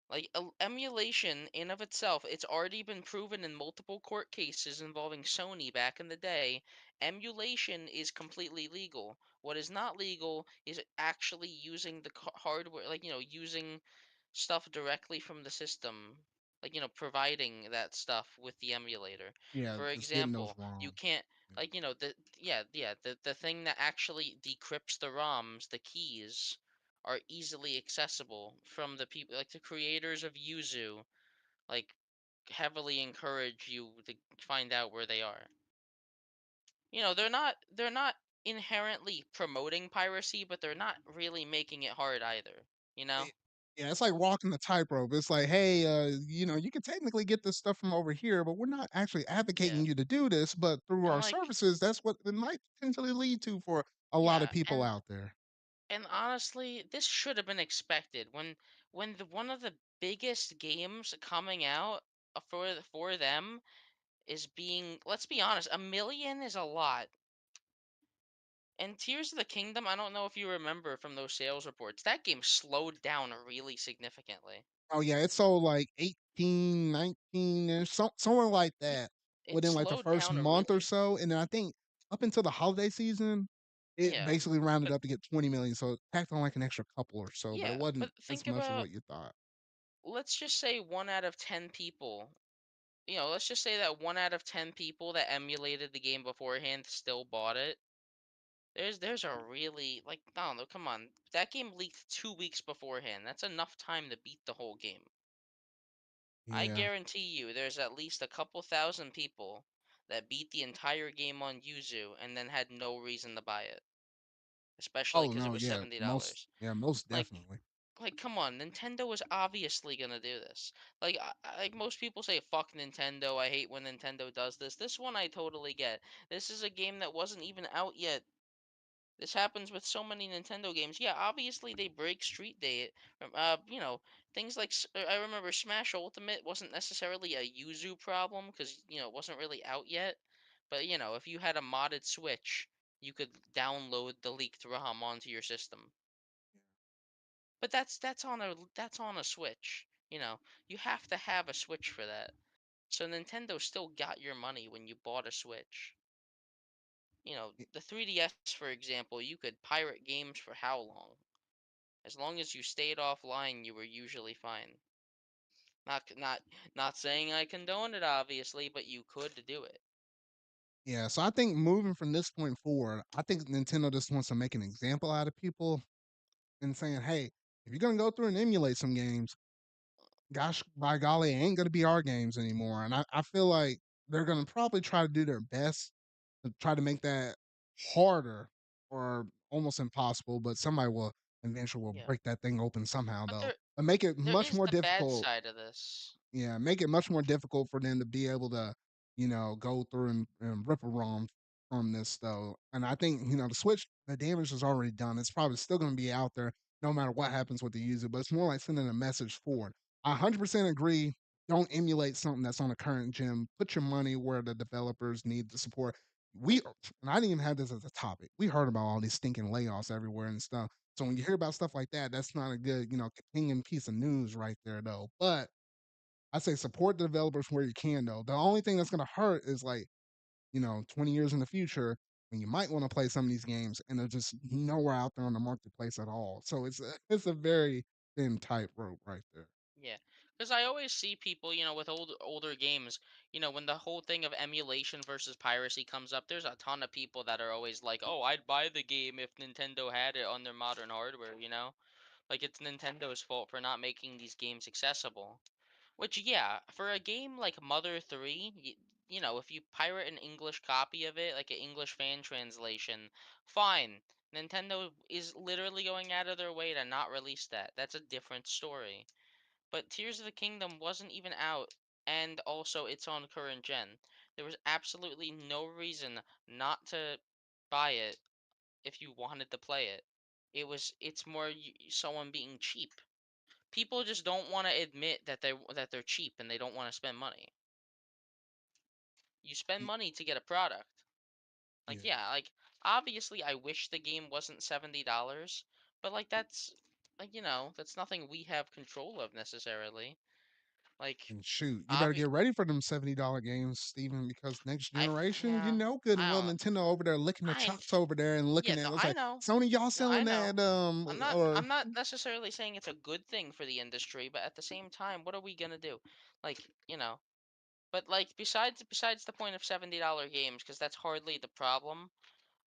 Like emulation in of itself, it's already been proven in multiple court cases involving Sony back in the day. Emulation is completely legal. What is not legal is actually using the hardware, like using stuff directly from the system, like providing that stuff with the emulator. Yeah, For just getting those example, you wrong. can't like the thing that actually decrypts the ROMs, the keys are easily accessible from the people, like the creators of Yuzu, like heavily encourage you to find out where they are. They're not inherently promoting piracy, but they're not really making it hard either, you know? It- yeah, it's like walking the tightrope. It's like, hey, you can technically get this stuff from over here, but we're not actually Yeah. advocating you to do this. But through And our like services, that's what it might potentially lead to for a lot of yeah, people out there. and honestly, this should have been expected when one of the biggest games coming out for them is being, let's be honest, 1 million is a lot. And Tears of the Kingdom, I don't know if you remember from those sales reports, that game slowed down really significantly. Oh yeah, it sold like 18, 19, and somewhere like Yeah, that it within like the slowed first down a month or really, so, and then I think up until the holiday season, it yeah. basically rounded But up to get 20 million. So it tacked on like an extra couple or so, but it yeah, wasn't but as think much as about, what you thought. let's just say 1 out of 10 people, let's just say that 1 out of 10 people that emulated the game beforehand still bought it. There's a really, like, I don't know, come on. That game leaked 2 weeks beforehand. That's enough time to beat the whole game. I Yeah. guarantee you there's at least a couple thousand people that beat the entire game on Yuzu and then had no reason to buy it, especially Oh because it no, was yeah, $70. most Like, definitely. come on, Nintendo is obviously gonna do this. Like most people say, fuck Nintendo. I hate when Nintendo does this. This one I totally get. This is a game that wasn't even out yet. This happens with so many Nintendo games. Yeah, obviously they break Street Date. Things like I remember Smash Ultimate wasn't necessarily a Yuzu problem because it wasn't really out yet. But if you had a modded Switch, you could download the leaked ROM onto your system. But that's on a Switch. You have to have a Switch for that. So Nintendo still got your money when you bought a Switch. Y- The 3DS, for example, you could pirate games for how long? As long as you stayed offline, you were usually fine. Not saying I condone it, obviously, but you could do it. Yeah, so I think moving from this point forward, I think Nintendo just wants to make an example out of people and saying, hey, if you're gonna go through and emulate some games, gosh, by golly, it ain't gonna be our games anymore. And I feel like they're gonna probably try to do their best to try to make that harder or almost impossible, but somebody will eventually will Yeah, break that thing open somehow but though. there And make it there much is more the bad difficult. side of this. Yeah, make it much more difficult for them to be able to, go through and rip a ROM from this though. And I think, the Switch, the damage is already done. It's probably still gonna be out there no matter what happens with the user, but it's more like sending a message forward. I 100% agree. Don't emulate something that's on a current gen. Put your money where the developers need the support. And I didn't even have this as a topic. We heard about all these stinking layoffs everywhere and stuff. So when you hear about stuff like that, that's not a good, companion piece of news right there though. But I say support the developers where you can though. The only thing that's gonna hurt is like, 20 years in the future when you might want to play some of these games and they're just nowhere out there on the marketplace at all. So it's a very thin tightrope right there. Yeah. Because I always see people, with older games, when the whole thing of emulation versus piracy comes up, there's a ton of people that are always like, "Oh, I'd buy the game if Nintendo had it on their modern hardware." Like it's Nintendo's fault for not making these games accessible. Which, yeah, for a game like Mother 3, if you pirate an English copy of it, like an English fan translation, fine. Nintendo is literally going out of their way to not release that. That's a different story. But Tears of the Kingdom wasn't even out, and also it's on current gen. There was absolutely no reason not to buy it if you wanted to play it. It's more someone being cheap. People just don't want to admit that they're cheap and they don't want to spend money. You spend Y- money to get a product. Like, Yeah, yeah, like obviously I wish the game wasn't $70, but like that's nothing we have control of necessarily. Like, and shoot, you better obvi- get ready for them $70 games, Steven, because next I generation, you yeah, know good and I well don't. Nintendo over there licking the I chops over there and Yeah, looking at no, it. It's I like, know. Sony, y'all No, I selling know. that I'm not or I'm not necessarily saying it's a good thing for the industry, but at the same time, what are we gonna do? Like, but like besides the point of $70 games, because that's hardly the problem.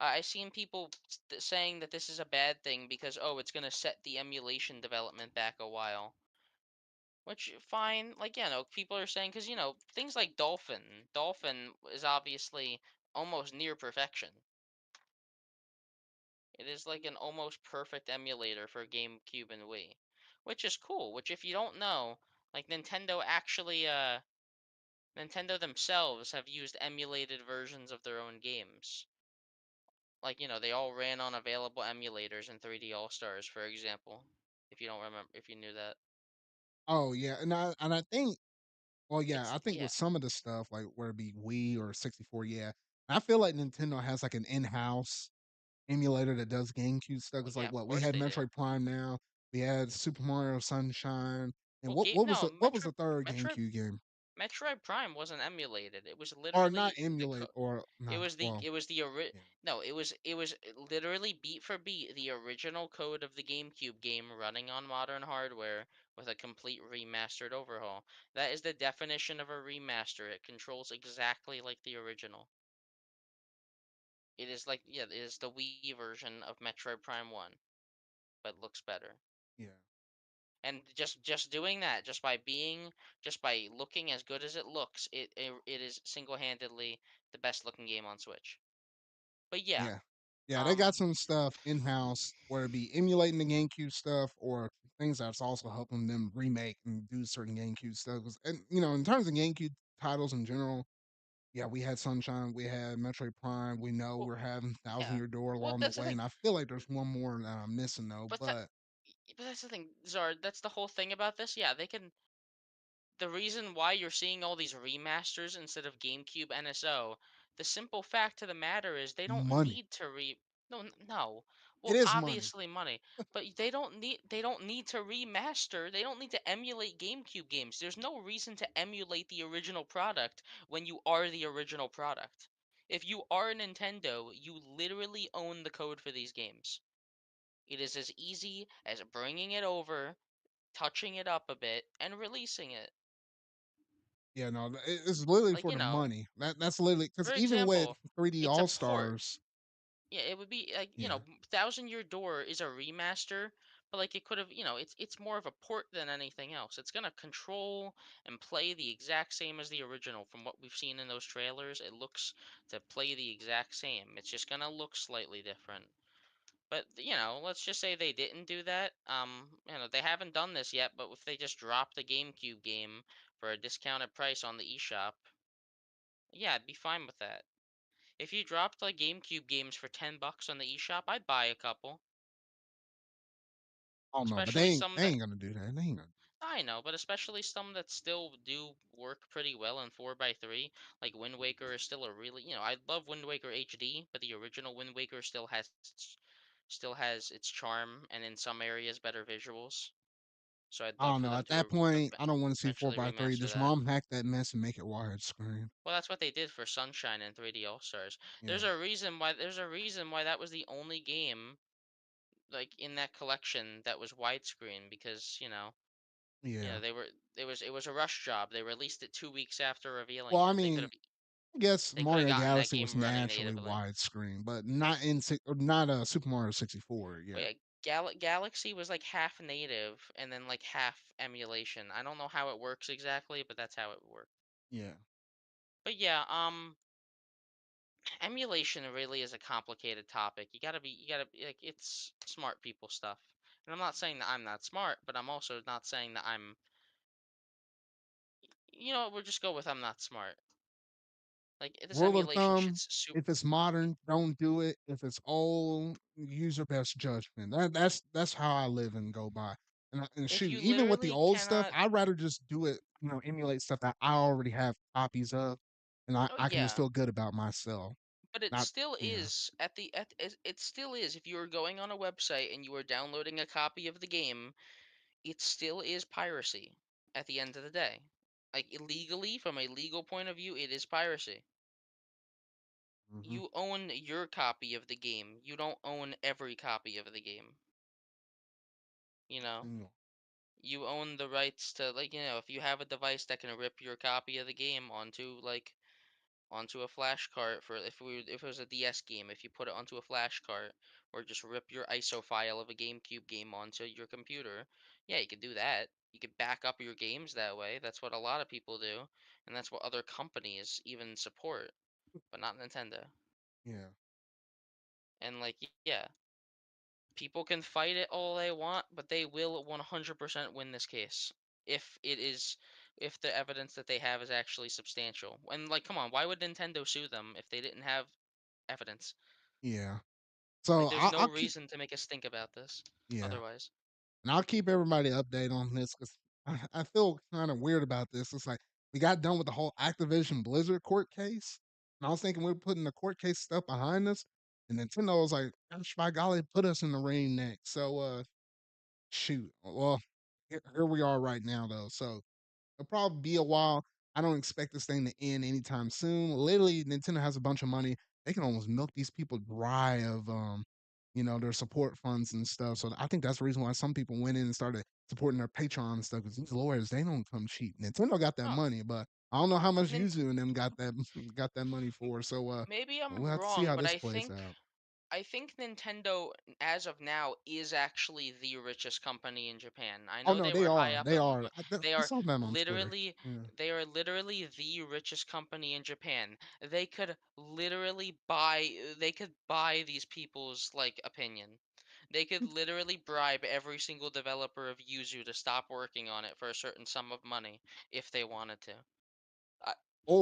I've seen people saying that this is a bad thing because it's gonna set the emulation development back a while. Which fine, like people are saying because things like Dolphin is obviously almost near perfection. It is like an almost perfect emulator for GameCube and Wii, which is cool. Which if you don't know, like Nintendo themselves have used emulated versions of their own games. Like, they all ran on available emulators in 3D All Stars, for example. If you don't remember, if you knew that, oh yeah, and I think well yeah, it's I think yeah, with some of the stuff like where it be Wii or 64, yeah, I feel like Nintendo has like an in-house emulator that does GameCube stuff. well, It's yeah, like of what we course had they do. Metroid Prime now, we had Super Mario Sunshine, and Well, what game what was no, what was the third GameCube game? Metroid Prime wasn't emulated. It was Or not literally emulate or it nah, was well, the yeah. no, it was literally beat for beat the original code of the GameCube game running on modern hardware with a complete remastered overhaul. That is the definition of a remaster. It controls exactly like the original. It is like yeah, it is the Wii version of Metroid Prime 1, but looks better. Yeah. And just doing that, just by looking as good as it looks, it is single-handedly the best looking game on Switch. But yeah, Yeah. Yeah, they got um some stuff in-house where it be emulating the GameCube stuff or things that's also helping them remake and do certain GameCube stuff. 'Cause and, in terms of GameCube titles in general, yeah, we had Sunshine, we had Metroid Prime, we know well, we're having Thousand yeah. Year Door Well, along the that's the way, thing. and I feel like there's one more that I'm missing though, But that but but that's the thing, Zard. That's the whole thing about this. Yeah, they can. The reason why you're seeing all these remasters instead of GameCube NSO, the simple fact of the matter is they don't money. need to no no. It Well, is money. obviously money, but they don't need to remaster. They don't need to emulate GameCube games. There's no reason to emulate the original product when you are the original product. If you are Nintendo, you literally own the code for these games. It is as easy as bringing it over, touching it up a bit, and releasing it. Yeah, no, it's literally Like, for the money. That's literally because for even with example, 3D it's a All port. Stars, Yeah, it would be like, yeah, Thousand Year Door is a remaster, but like it could have, it's more of a port than anything else. It's gonna control and play the exact same as the original from what we've seen in those trailers. It looks to play the exact same. It's just gonna look slightly different. But let's just say they didn't do that. They haven't done this yet, but if they just drop the GameCube game for a discounted price on the eShop, yeah, I'd be fine with that. If you dropped like GameCube games for $10 on the eShop, I'd buy a couple. I don't know, but Especially some they that ain't gonna do that. They ain't gonna. I know, but especially some that still do work pretty well in 4x3. Like Wind Waker is still a really, I love Wind Waker HD, but the original Wind Waker still has its charm and in some areas better visuals. So I'd I love don't for know. them At to that point, I don't want to see four eventually by three. remaster Just that. mom hack that mess and make it widescreen. Well, that's what they did for Sunshine and 3D All Stars. Yeah. There's a reason why that was the only game like in that collection that was widescreen because Yeah. It was a rush job. They released it 2 weeks after revealing Well, I it. They could mean, have I guess they could have Mario gotten that Galaxy was game running naturally natively. widescreen, but not or not Super Mario 64 But yet. yeah, Galaxy was like half native and then like half emulation. I don't know how it works exactly, but that's how it worked. Yeah. But yeah, emulation really is a complicated topic. You gotta be like it's smart people stuff. And I'm not saying that I'm not smart, but I'm also not saying that I'm. You know what? We'll just go with I'm not smart. Like this Rule of emulation thumb, shit's super. if it's modern, don't do it. If it's old, use your best judgment. That's how I live and go by. And If shoot, you even with the literally old stuff, cannot. I'd rather just do it, emulate stuff that I already have copies of, and Oh I can just yeah, feel good about myself. but it Not still yeah. is it still is if you are going on a website and you are downloading a copy of the game, it still is piracy at the end of the day. Like illegally, from a legal point of view, it is piracy. Hmm. You own your copy of the game. You don't own every copy of the game. You know, you own the rights to if you have a device that can rip your copy of the game onto a flash cart for if it was a DS game, if you put it onto a flash cart or just rip your ISO file of a GameCube game onto your computer, yeah, you could do that. You could back up your games that way. That's what a lot of people do, and that's what other companies even support, but not Nintendo. Yeah. And yeah, people can fight it all they want, but they will 100% win this case if it is if the evidence that they have is actually substantial. And come on, why would Nintendo sue them if they didn't have evidence? Yeah. So Like, there's no I'll keep reason to make us think about this yeah. otherwise. And I'll keep everybody updated on this because I feel kind of weird about this. It's like we got done with the whole Activision Blizzard court case. And I was thinking we are putting the court case stuff behind us. And Nintendo was like, "Gosh, by golly, put us in the ring next." So shoot. Well, here we are right now though. So it'll probably be a while. I don't expect this thing to end anytime soon. Literally, Nintendo has a bunch of money. They can almost milk these people dry of their support funds and stuff. So I think that's the reason why some people went in and started supporting their Patreon and stuff because these lawyers they don't come cheap. Nintendo got that Oh, money, but I don't know how much Nin- Yuzu and them got that got that money for. So maybe we'll I'm have to see wrong, how but this I plays think out. I think Nintendo, as of now, is actually the richest company in Japan. I Oh know no, they were high up they at one are. point. They I are saw that on Twitter. literally, Yeah. they are literally the richest company in Japan. They could literally buy, they could buy these people's opinion. They could literally bribe every single developer of Yuzu to stop working on it for a certain sum of money if they wanted to. I,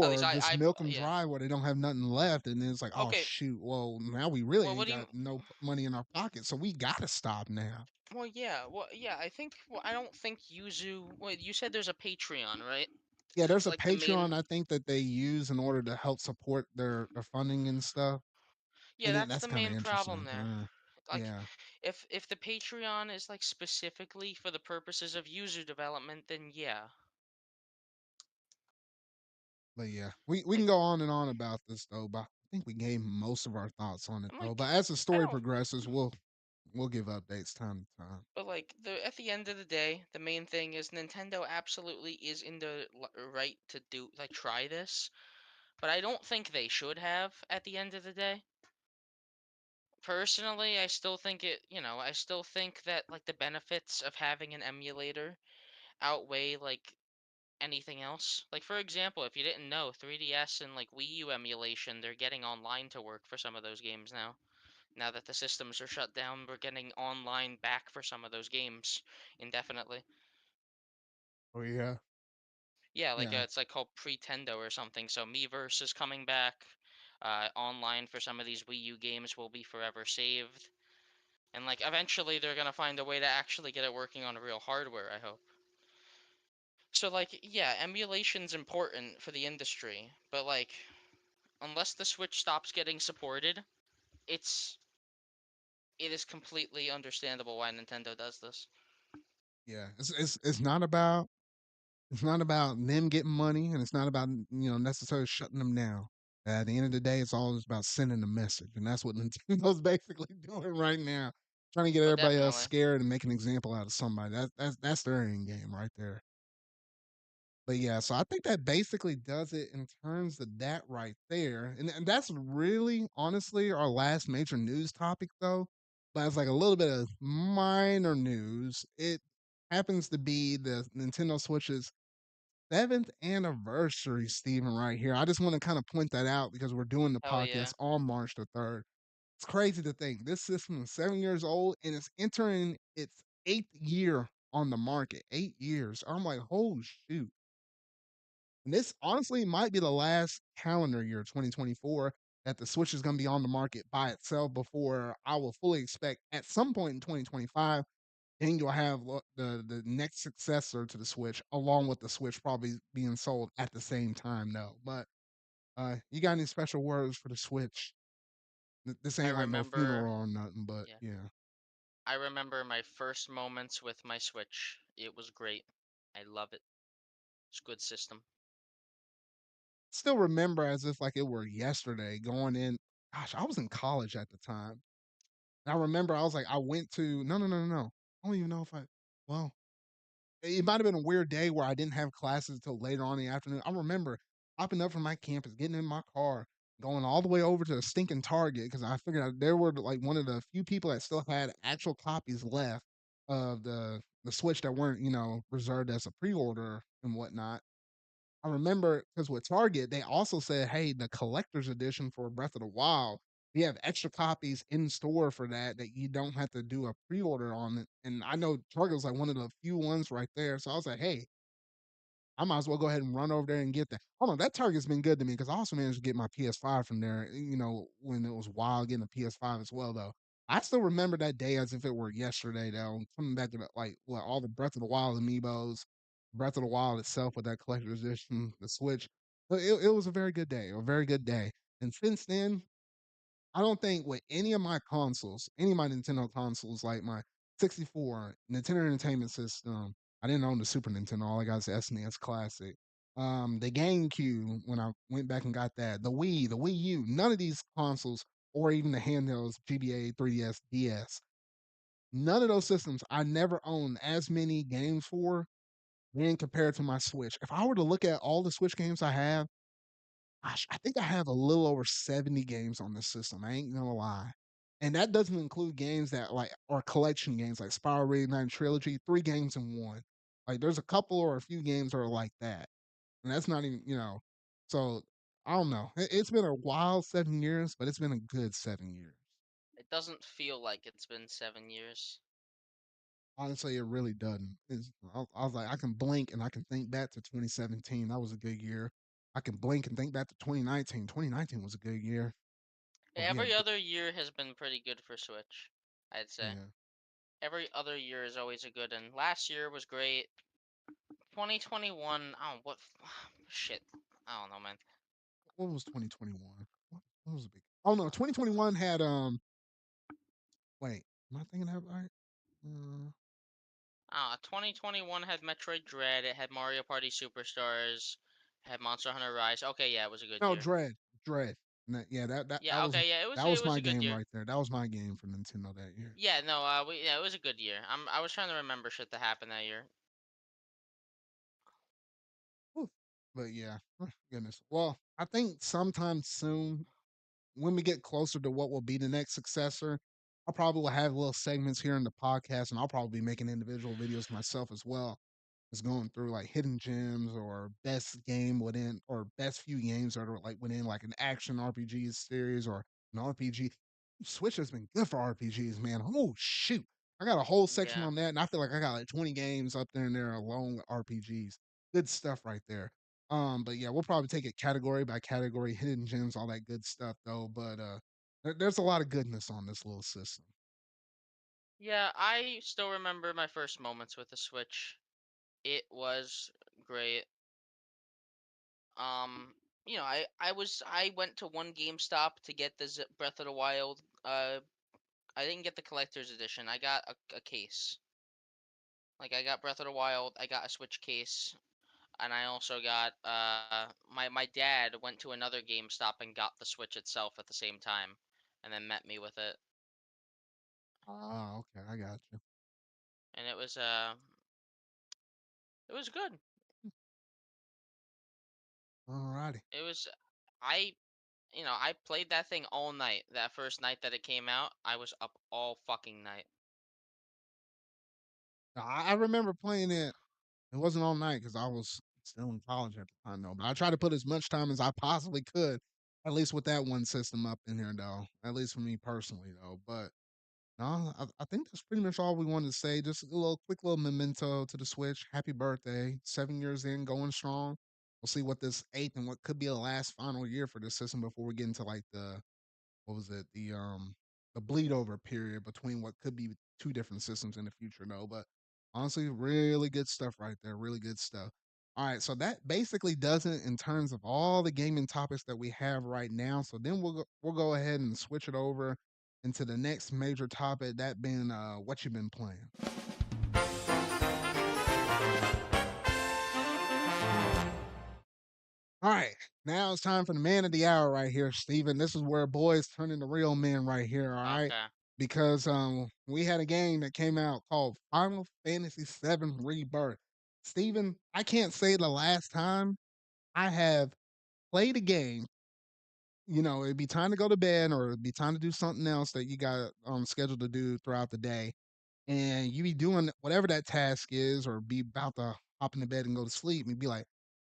at least Or just milk them yeah. dry where they don't have nothing left, and then it's like, oh Okay. shoot, well now we really Well, what ain't do you? got no money in our pocket, so we gotta stop now. Well, yeah. Well, yeah. I think. Well, I don't think Yuzu. Wait, you said there's a Patreon, right? Yeah, there's It's a like the main. Patreon I think that they use in order to help support their funding and stuff, Yeah, and then that's that's the kind of main problem interesting. there. Like, Yeah, if the Patreon is specifically for the purposes of Yuzu development, then yeah. but yeah, we can Like, go on and on about this though, but I think we gave most of our thoughts on it I'm though. like, But as the I story don't. progresses, we'll give updates time to time. But the at the end of the day, the main thing is Nintendo absolutely is in the right to do try this, but I don't think they should have at the end of the day. Personally, I still think I still think that the benefits of having an emulator outweigh anything else. Like for example, if you didn't know, 3DS and Wii U emulation, they're getting online to work for some of those games now. Now that the systems are shut down, we're getting online back for some of those games indefinitely. Oh yeah, Yeah, yeah. it's called Pretendo or something. So Miiverse is coming back. Online for some of these Wii U games will be forever saved. And eventually they're gonna find a way to actually get it working on real hardware, I hope. So yeah, emulation's important for the industry, but unless the Switch stops getting supported, it's it is completely understandable why Nintendo does this. Yeah, it's not about them getting money, and it's not about necessarily shutting them down. At the end of the day, it's all about sending a message, and that's what Nintendo's basically doing right now, trying to get Oh, everybody else definitely. scared and make an example out of somebody. That's their end game right there. But yeah, so I think that basically does it in terms of that right there. And that's really honestly our last major news topic though. But it's like a little bit of minor news. It happens to be the Nintendo Switch's seventh anniversary, Steven, right here. I just want to kind of point that out because we're doing the Hell podcast yeah. on March the 3rd. It's crazy to think this system is 7 years old and it's entering its eighth year on the market. 8 years. I'm like, holy shoot. And this honestly might be the last calendar year, 2024, that the Switch is going to be on the market by itself before I will fully expect at some point in 2025, then you'll have the next successor to the Switch, along with the Switch probably being sold at the same time, though. But you got any special words for the Switch? This I ain't like no remember, funeral or nothing, but yeah. yeah. I remember my first moments with my Switch. It was great. I love it. It's a good system. Still remember as if like it were yesterday going in. Gosh, I was in college at the time. And I remember I was like, I went to no. I don't even know if well, it might have been a weird day where I didn't have classes until later on in the afternoon. I remember hopping up from my campus, getting in my car, going all the way over to the stinking Target because I figured out there were like one of the few people that still had actual copies left of the Switch that weren't, reserved as a pre-order and whatnot. I remember because with Target, they also said, "Hey, the collector's edition for Breath of the Wild, we have extra copies in store for that you don't have to do a pre-order on it." And I know Target was like one of the few ones right there, so I was like, "Hey, I might as well go ahead and run over there and get that." Hold on, that Target's been good to me because I also managed to get my PS5 from there. When it was wild getting a PS5 as well, though. I still remember that day as if it were yesterday, though. Coming back to like what all the Breath of the Wild amiibos, Breath of the Wild itself with that collector's edition, the Switch. But it was a very good day, a very good day. And since then, I don't think with any of my consoles, any of my Nintendo consoles, like my 64, Nintendo Entertainment System, I didn't own the Super Nintendo. All I got is the SNES Classic. The GameCube, when I went back and got that, the Wii U, none of these consoles, or even the handhelds, GBA, 3DS, DS, none of those systems I never owned as many games for when compared to my Switch. If I were to look at all the Switch games I have, gosh, I think I have a little over 70 games on this system. I ain't gonna lie. And that doesn't include games that like are collection games like Spiral Reignited Trilogy, 3 games in one. Like there's a couple or a few games that are like that. And that's not even. So I don't know. It's been a wild 7 years, but it's been a good 7 years. It doesn't feel like it's been 7 years. Honestly, it really doesn't. I was like, I can blink and I can think back to 2017. That was a good year. I can blink and think back to 2019. 2019 was a good year. But we Every had other year has been pretty good for Switch, I'd say. yeah. Every other year is always a good, and last year was great. 2021, oh, what? Shit. I don't know, man. What was 2021? What was the big? Oh no, 2021 had Wait, am I thinking that right? Uh, 2021 had Metroid Dread, it had Mario Party Superstars, it had Monster Hunter Rise. Okay, yeah, it was a good no, year. Dread. Yeah, that Yeah, was okay, yeah, it was that it was was my a good game year. right there. That was my game for Nintendo that year. Yeah, no, it was a good year. I was trying to remember shit that happened that year. Whew. But yeah, goodness. Well, I think sometime soon when we get closer to what will be the next successor, I probably will have little segments here in the podcast, and I'll probably be making individual videos myself as well. Is going through like hidden gems or best game within or best few games that are like within like an action RPG series or an RPG. Switch has been good for RPGs, man. Oh shoot. I got a whole section Yeah. on that, and I feel like I got like 20 games up there and there alone with RPGs. Good stuff right there. But yeah, we'll probably take it category by category, hidden gems, all that good stuff though. But there's a lot of goodness on this little system. Yeah, I still remember my first moments with the Switch. It was great. Um, I went to one GameStop to get the Breath of the Wild. I didn't get the collector's edition. I got a case. Like I got Breath of the Wild, I got a Switch case, and I also got my dad went to another GameStop and got the Switch itself at the same time, and then met me with it. Ah, okay, I got you. and it was good. Alrighty. It was I I played that thing all night. That first night that it came out, I was up all fucking night. I remember playing it. It wasn't all night because I was still in college at the time, though. But I tried to put as much time as I possibly could, at least with that one system up in here, though. At least for me personally, though. But no, I think that's pretty much all we wanted to say. Just a little quick little memento to the Switch. Happy birthday. 7 years in, going strong. We'll see what this eighth and what could be the last final year for this system before we get into like the what was it the bleed over period between what could be two different systems in the future though. But honestly, really good stuff right there, really good stuff. All right, so that basically does it in terms of all the gaming topics that we have right now. So then we'll go ahead and switch it over into the next major topic, that being what you've been playing. All right, now it's time for the man of the hour right here, Steven. This is where boys turn into real men right here, all right? Okay. Because we had a game that came out called Final Fantasy VII Rebirth. Steven, I can't say the last time I have played a game, it'd be time to go to bed or it'd be time to do something else that you got scheduled to do throughout the day. And you be doing whatever that task is, or be about to hop in the bed and go to sleep, and be like,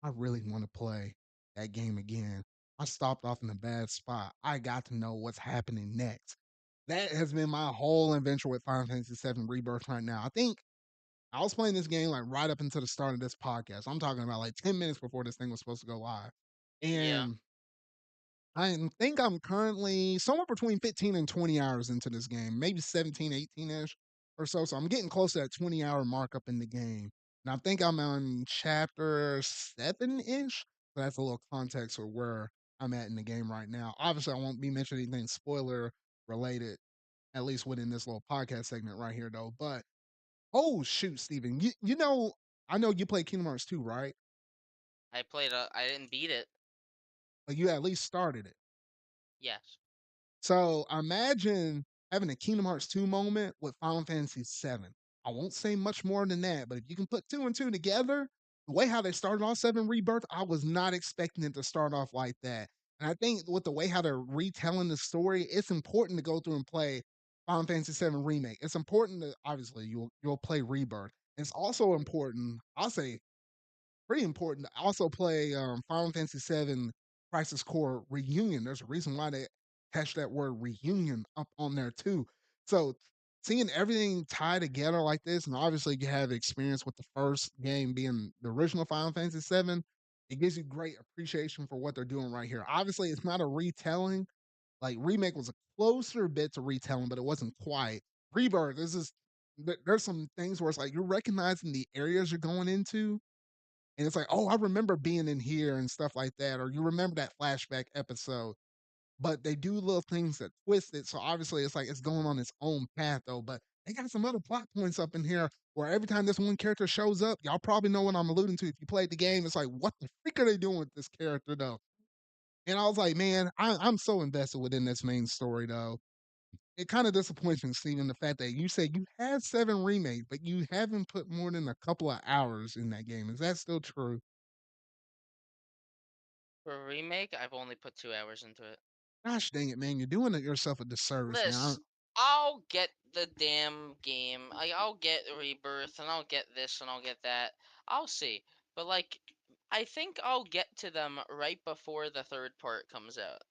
I really want to play that game again. I stopped off in a bad spot. I got to know what's happening next. That has been my whole adventure with Final Fantasy VII Rebirth right now. I think I was playing this game like right up until the start of this podcast. I'm talking about like 10 minutes before this thing was supposed to go live. Yeah. And I think I'm currently somewhere between 15 and 20 hours into this game, maybe 17, 18 ish or so. So I'm getting close to that 20-hour mark up in the game. And I think I'm on chapter 7 ish. So that's a little context for where I'm at in the game right now. Obviously, I won't be mentioning anything spoiler related, at least within this little podcast segment right here, though. But oh, shoot, Steven, I know you play Kingdom Hearts 2, right? I didn't beat it. Like you at least started it. Yes. So imagine having a Kingdom Hearts 2 moment with Final Fantasy 7. I won't say much more than that, but if you can put two and two together, the way how they started off 7 Rebirth, I was not expecting it to start off like that. And I think with the way how they're retelling the story, it's important to go through and play Final Fantasy 7 Remake. It's important to obviously you'll play Rebirth. It's also important, I'll say pretty important to also play Final Fantasy VII Crisis Core Reunion. There's a reason why they attached that word reunion up on there too. So seeing everything tied together like this, and obviously you have experience with the first game being the original Final Fantasy VII, it gives you great appreciation for what they're doing right here. Obviously, it's not a retelling. Like remake was a closer bit to retelling, but it wasn't quite. Rebirth, there's some things where it's like you're recognizing the areas you're going into, and it's like, oh, I remember being in here and stuff like that, or you remember that flashback episode. But they do little things that twist it. So obviously it's like it's going on its own path though. But they got some other plot points up in here where every time this one character shows up, y'all probably know what I'm alluding to. If you played the game, it's like, what the freak are they doing with this character though? And I was like, man, I'm so invested within this main story though. It kind of disappoints me, Steven, the fact that you said you had 7 remake, but you haven't put more than a couple of hours in that game. Is that still true? For a remake, I've only put 2 hours into it. Gosh dang it, man! You're doing it yourself a disservice, man. Listen, I'll get the damn game. I'll get Rebirth, and I'll get this, and I'll get that. I'll see. But like, I think I'll get to them right before the third part comes out.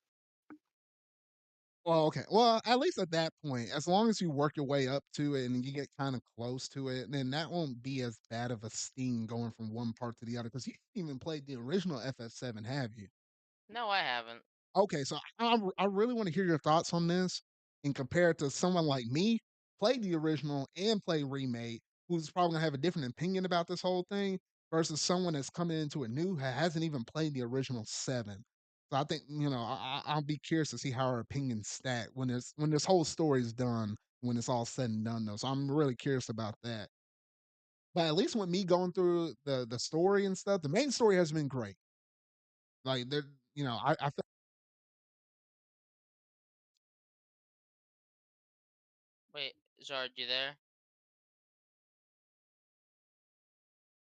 Well, okay. Well, at least at that point, as long as you work your way up to it and you get kind of close to it, then that won't be as bad of a sting going from one part to the other. Because you haven't even played the original FF7, have you? No, I haven't. Okay, so I really want to hear your thoughts on this and compare it to someone like me, played the original and play remake, who's probably gonna have a different opinion about this whole thing versus someone that's coming into it new, hasn't even played the original 7. So I think I'll be curious to see how our opinions stack when this whole story is done, when it's all said and done though. So I'm really curious about that. But at least with me going through the story and stuff, the main story has been great. Like there, I Wait. Zard, you there?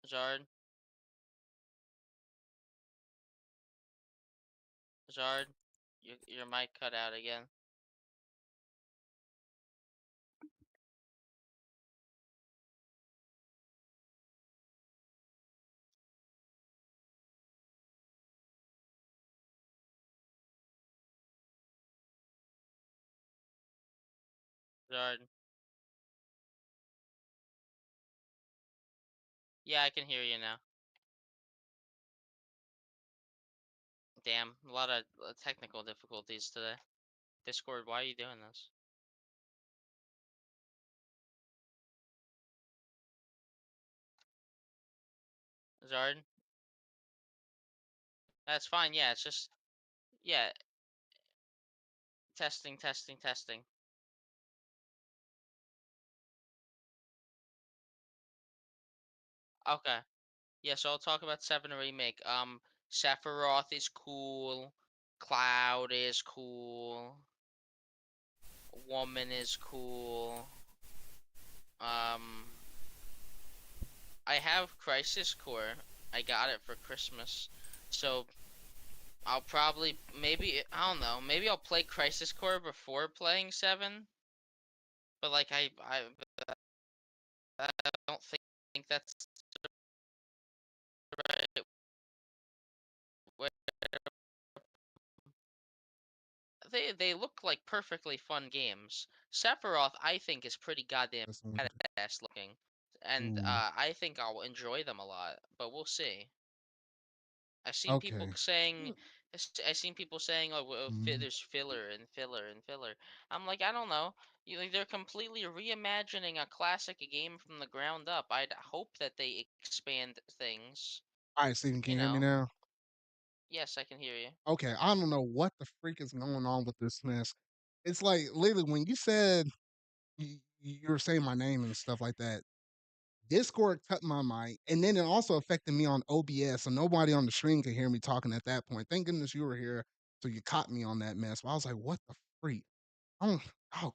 Zard? Zard? Your mic cut out again. Zard? Yeah, I can hear you now. Damn, a lot of technical difficulties today. Discord, why are you doing this? Zard? That's fine, yeah, it's just, yeah, testing, testing, testing. Okay. Yeah, so I'll talk about 7 Remake. Sephiroth is cool. Cloud is cool. Woman is cool. Um, I have Crisis Core. I got it for Christmas. So I'll probably, maybe, I don't know, maybe I'll play Crisis Core before playing 7. But like, I don't think that's the right way. They look like perfectly fun games. Sephiroth, I think, is pretty goddamn That's the one. badass looking, and Ooh, I think I'll enjoy them a lot. But we'll see. I've seen people okay. saying, I've seen people saying, "Oh, well, Mm, there's filler and filler and filler." I'm like, I don't know. They're completely reimagining a classic game from the ground up. I'd hope that they expand things. all right, Steven, can You you hear me know? now? Yes, I can hear you. Okay, I don't know what the freak is going on with this mess. It's like literally when you said you were saying my name and stuff like that. Discord cut my mic, and then it also affected me on OBS, so nobody on the stream could hear me talking at that point. Thank goodness you were here, so you caught me on that mess. But I was like, "What the freak?" Oh, oh,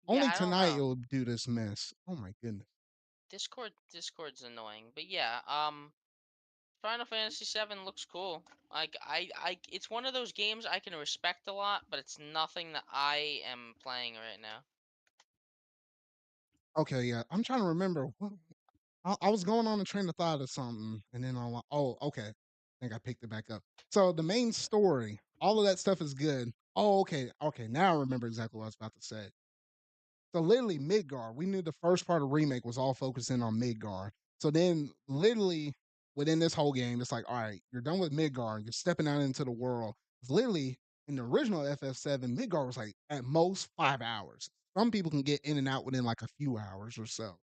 Yeah, only I don't tonight it know. will do this mess. Oh my goodness. Discord's annoying, but yeah. Final Fantasy VII looks cool. Like it's one of those games I can respect a lot, but it's nothing that I am playing right now. Okay, yeah, I'm trying to remember. I was going on a train of thought of something, and then I'm like, "Oh, okay." I think I picked it back up. So the main story, all of that stuff is good. Oh, okay, okay. Now I remember exactly what I was about to say. So literally Midgar, we knew the first part of remake was all focusing on Midgar. So then literally within this whole game, it's like, all right, you're done with Midgar, you're stepping out into the world. It's literally in the original FF7, Midgar was like at most 5 hours. Some people can get in and out within like a few hours or so.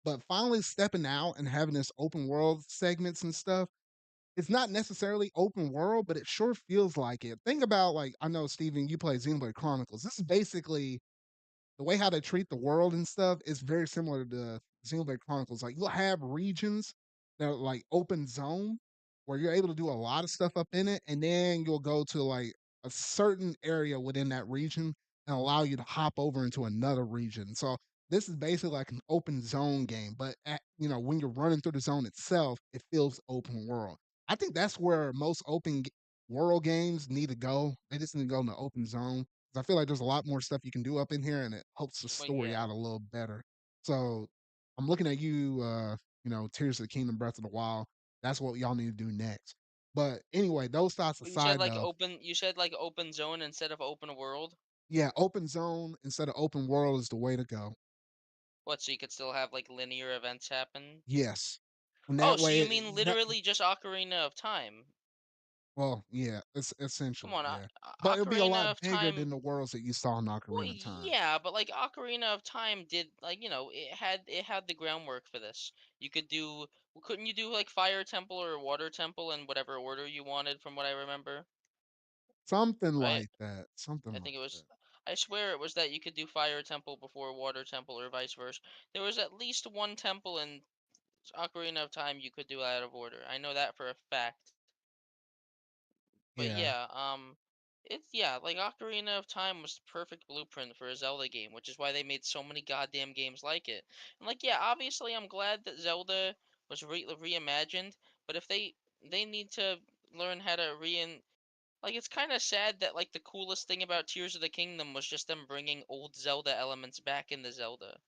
But finally stepping out and having this open world segments and stuff, it's not necessarily open world, but it sure feels like it. Think about like I know Steven, you play Xenoblade Chronicles. This is basically the way how they treat the world and stuff is very similar to Xenoblade Chronicles. Like you'll have regions that are like open zone where you're able to do a lot of stuff up in it, and then you'll go to like a certain area within that region and allow you to hop over into another region. So this is basically like an open zone game, but when you're running through the zone itself, it feels open world. I think that's where most world games need to go. They just need to go in the open zone. I feel like there's a lot more stuff you can do up in here, and it helps the But story yeah, out a little better. So I'm looking at you, Tears of the Kingdom, Breath of the Wild. That's what y'all need to do next. But anyway, those thoughts you said aside, like though, open. You said like open zone instead of open world. yeah, open zone instead of open world is the way to go. What? So you could still have like linear events happen. Yes, and Oh, that so you way, mean literally just Ocarina of Time? well, yeah, it's Come essentially, on, yeah, but it'll be a Ocarina lot of bigger Time. than the worlds that you saw in Well, Ocarina of Time. yeah, but like Ocarina of Time did, like, it had the groundwork for this. You could do, couldn't you do like Fire Temple or Water Temple in whatever order you wanted, from what I remember, Something right? like that. Something I like think it was, that. I swear it was that you could do Fire Temple before Water Temple or vice versa. There was at least one temple in Ocarina of Time you could do out of order. I know that for a fact. But Yeah. yeah, It's yeah, like Ocarina of Time was the perfect blueprint for a Zelda game, which is why they made so many goddamn games like it. And like, yeah, obviously I'm glad that Zelda was reimagined, but if they need to learn how to like it's kind of sad that like the coolest thing about Tears of the Kingdom was just them bringing old Zelda elements back into Zelda.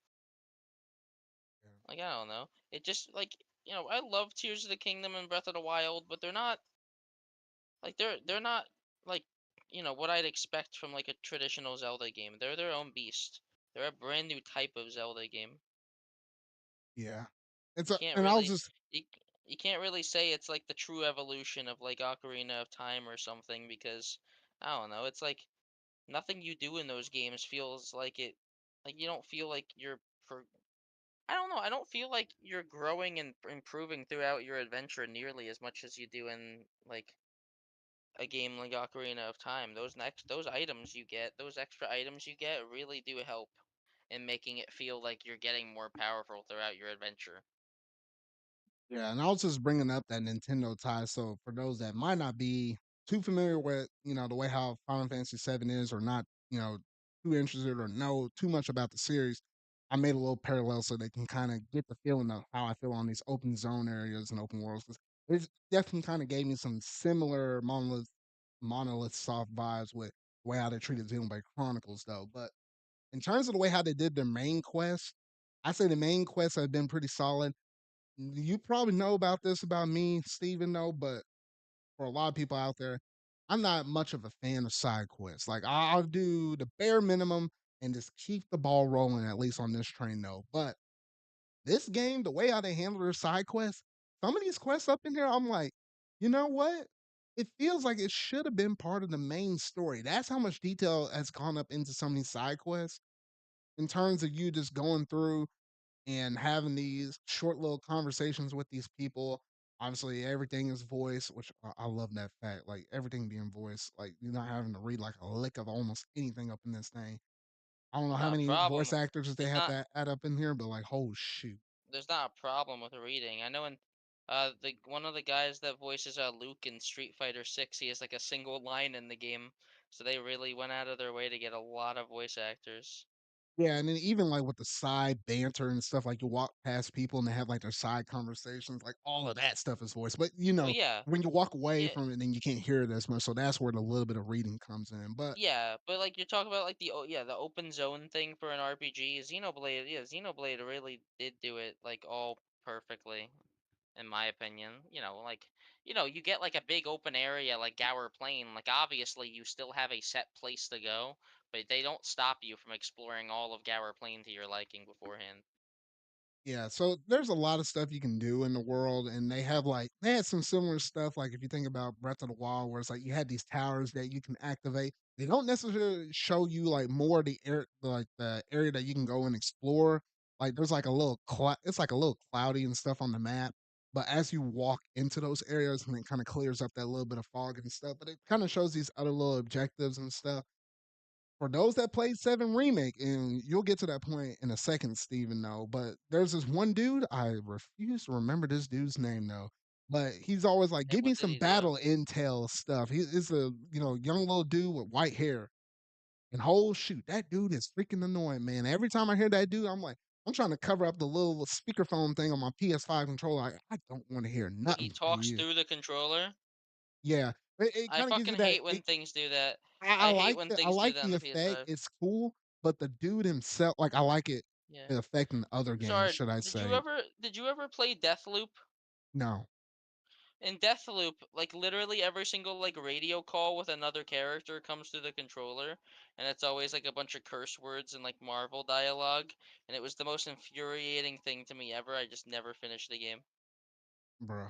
Yeah. Like I don't know. It just like I love Tears of the Kingdom and Breath of the Wild, but they're not like what I'd expect from like a traditional Zelda game. They're their own beast. They're a brand new type of Zelda game. Yeah. It's You a can't and I was really just you can't really say it's like the true evolution of like Ocarina of Time or something because I don't know. It's like nothing you do in those games feels like it like you don't feel like you're for I don't know. I don't feel like you're growing and improving throughout your adventure nearly as much as you do in like a game like Ocarina of Time. Those items you get, those extra items you get really do help in making it feel like you're getting more powerful throughout your adventure. Yeah, and I was just bringing up that Nintendo tie. So for those that might not be too familiar with, the way how Final Fantasy VII is, or not, too interested or know too much about the series, I made a little parallel so they can kind of get the feeling of how I feel on these open zone areas and open worlds. 'Cause it definitely kind of gave me some similar monolith soft vibes with the way how they treated Xenoblade Chronicles, though. But in terms of the way how they did their main quest, I say the main quests have been pretty solid. You probably know about this about me, Steven, though, but for a lot of people out there, I'm not much of a fan of side quests. Like I'll do the bare minimum and just keep the ball rolling, at least on this train, though. But this game, the way how they handle their side quests, some of these quests up in here, I'm like, you know what? It feels like it should have been part of the main story. That's how much detail has gone up into some of these side quests in terms of you just going through and having these short little conversations with these people. Obviously, everything is voice, which I love that fact. Like everything being voice, like you're not having to read like a lick of almost anything up in this thing. I don't know how Not a many voice problem. actors they There's have not to add up in here, but like, oh shoot, there's not a problem with reading. I know in the one of the guys that voices Luke in Street Fighter 6, he has like a single line in the game. So they really went out of their way to get a lot of voice actors. yeah. And then even like with the side banter and stuff, like you walk past people and they have like their side conversations, like all of that stuff is voice. But Well, yeah. when you walk away Yeah, from it, then you can't hear it as much. So that's where the little bit of reading comes in. But yeah, but like you're talking about like the open zone thing for an RPG, Xenoblade really did do it like all perfectly in my opinion. Like you get like a big open area like Gower Plain, like obviously you still have a set place to go, but they don't stop you from exploring all of Gower Plain to your liking beforehand. yeah, so there's a lot of stuff you can do in the world, and they had some similar stuff. Like if you think about Breath of the Wild, where it's like you had these towers that you can activate. They don't necessarily show you like more of the area that you can go and explore. Like there's like it's like a little cloudy and stuff on the map. But as you walk into those areas, and it kind of clears up that little bit of fog and stuff. But it kind of shows these other little objectives and stuff for those that played 7 Remake, and you'll get to that point in a second, Steven, though, but there's this one dude, I refuse to remember this dude's name, though, but he's always like, And "Give me what did some he do? battle intel stuff." He is a, young little dude with white hair, and whole shoot, that dude is freaking annoying, man. Every time I hear that dude, I'm like, I'm trying to cover up the little speakerphone thing on my PS5 controller. I don't wanna hear Wait, he nothing from talks you. through the controller? Yeah, it I kinda gives fucking you that hate when things do that. I I hate like when I things do like that on the the effect, PS5. it's cool, but the dude himself like, I like it Yeah. the effect in other games, Sorry, should I did you say. ever did you ever play Deathloop? No, In Deathloop, like literally every single like radio call with another character comes through the controller, and it's always like a bunch of curse words and like Marvel dialogue, and it was the most infuriating thing to me ever. I just never finished the game. bro.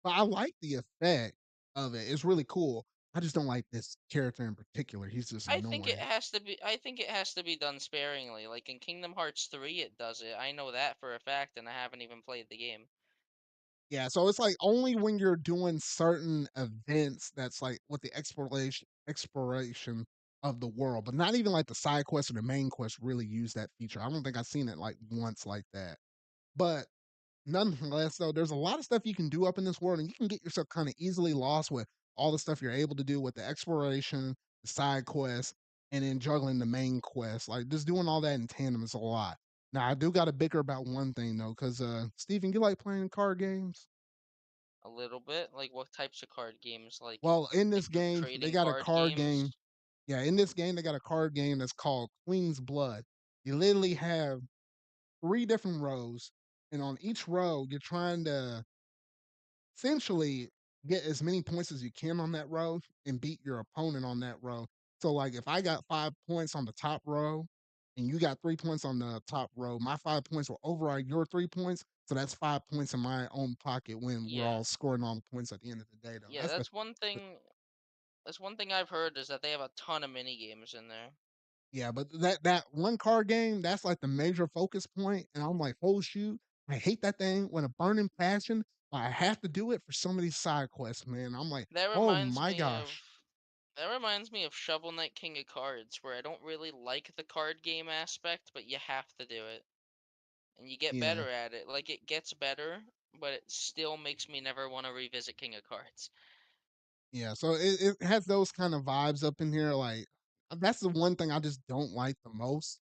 But I like the effect of it, it's really cool. I just don't like this character in particular, he's just annoying. I think it has to be done sparingly. Like in Kingdom Hearts 3 it does it. I know that for a fact and I haven't even played the game. Yeah, so it's like only when you're doing certain events that's like with the exploration of the world, but not even like the side quest or the main quest really use that feature. I don't think I've seen it like once like that. But nonetheless, though, there's a lot of stuff you can do up in this world, and you can get yourself kind of easily lost with all the stuff you're able to do with the exploration. the side quests, and then juggling the main quest. Like just doing all that in tandem is a lot. Now I do got to bicker about one thing though, because Steven, you like playing card games? A little bit. Like what types of card games? Well, in Like this game, they trading got a card card game. games. Yeah, in this game, they got a card game that's called Queen's Blood. You literally have three different rows, and on each row, you're trying to essentially get as many points as you can on that row and beat your opponent on that row. So, like, if I got 5 points on the top row and you got 3 points on the top row, my 5 points will override your 3 points. So that's 5 points in my own pocket when we're Yeah. all scoring all the points at the end of the day, though. Yeah, that's one thing I've heard is that they have a ton of mini games in there. Yeah, but that one card game, that's like the major focus point, and I'm like, "Oh, shoot, I hate that thing with a burning passion, but I have to do it for some of these side quests, man." I'm like, That "Oh reminds my me of gosh." Shovel Knight King of Cards, where I don't really like the card game aspect, but you have to do it. And you get Yeah, better at it. Like it gets better, but it still makes me never want to revisit King of Cards. yeah, so it has those kind of vibes up in here, like, that's the one thing I just don't like the most,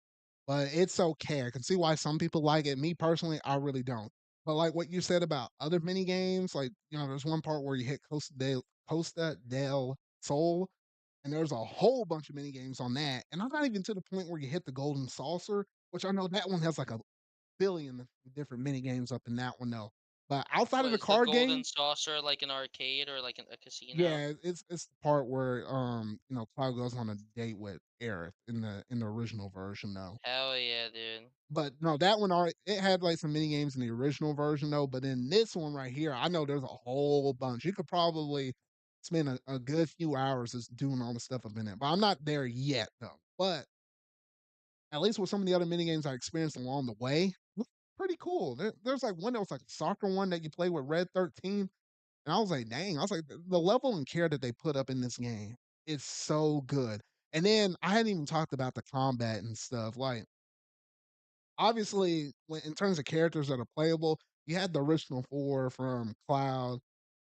but it's okay. I can see why some people like it. Me personally, I really don't. But like what you said about other mini games, like, there's one part where you hit Costa del Sol, and there's a whole bunch of mini games on that. And I'm not even to the point where you hit the golden saucer, which I know that one has like a billion different mini games up in that one though. But outside of What the is the card golden game, saucer like an arcade or like a casino? yeah, it's the part where Cloud goes on a date with Aerith in the original version though. Hell yeah, dude. But no, that one already it had like some mini games in the original version though. But in this one right here, I know there's a whole bunch. You could probably spend a good few hours just doing all the stuff up in it. But I'm not there yet though. But at least with some of the other mini games I experienced along the way, pretty cool. There's like one that was like a soccer one that you play with Red 13. And I was like, dang, I was like, the level and care that they put up in this game is so good. And then I hadn't even talked about the combat and stuff. Like, obviously, when in terms of characters that are playable, you had the original four from Cloud,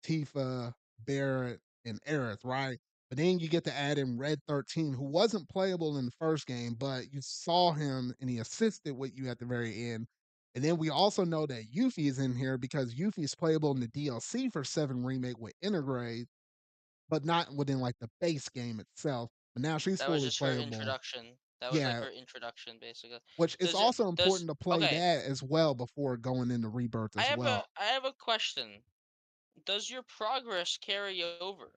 Tifa, Barrett, and Aerith, right? But then you get to add in Red 13, who wasn't playable in the first game, but you saw him and he assisted with you at the very end. And then we also know that Yuffie is in here because Yuffie is playable in the DLC for 7 Remake with Intergrade, but not within like the base game itself. But now she's That was fully just her playable. introduction. That was like Yeah, her introduction, basically. which it's Does it also does important to play okay? that as well before going into Rebirth as well. I have a question. Does your progress carry over,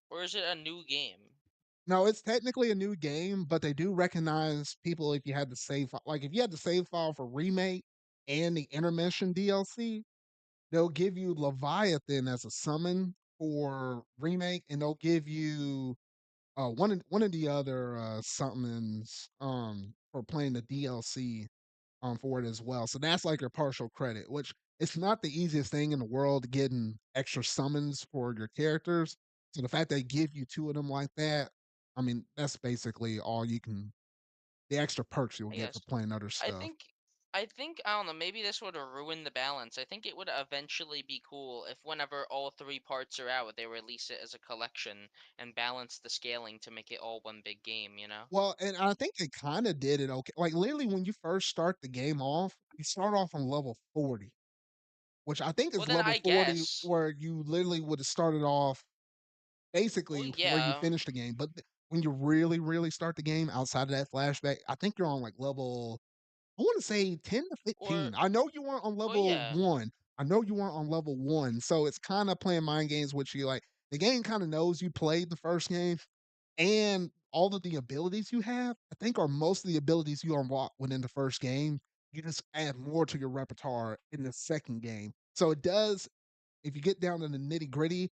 or is it a new game? No, it's technically a new game, but they do recognize people if you had the save like if you had the save file for remake and the intermission DLC, they'll give you Leviathan as a summon for remake, and they'll give you one of the other summons for playing the DLC for it as well. So that's like your partial credit, which it's not the easiest thing in the world getting extra summons for your characters. So the fact they give you two of them like that, I mean, that's basically all you can the extra perks you'll I get for guess. playing other I stuff. think I don't know, maybe this would have ruined the balance. I think it would eventually be cool if whenever all three parts are out, they release it as a collection and balance the scaling to make it all one big game, you know? Well, and I think they kind of did it okay. Like literally when you first start the game off, you start off on level 40, which I think Well is then level I 40 guess. where you literally would have started off Well basically where you yeah. finish the game. But when you really, really start the game outside of that flashback, I think you're on like level, I want to say 10 to Or 15. I know you weren't on well level yeah. one. I know you weren't on level one. So it's kind of playing mind games with you. Like the game kind of knows you played the first game and all of the abilities you have, I think are most of the abilities you unlock within the first game. You just add more to your repertoire in the second game. So it does, if you get down to the nitty gritty,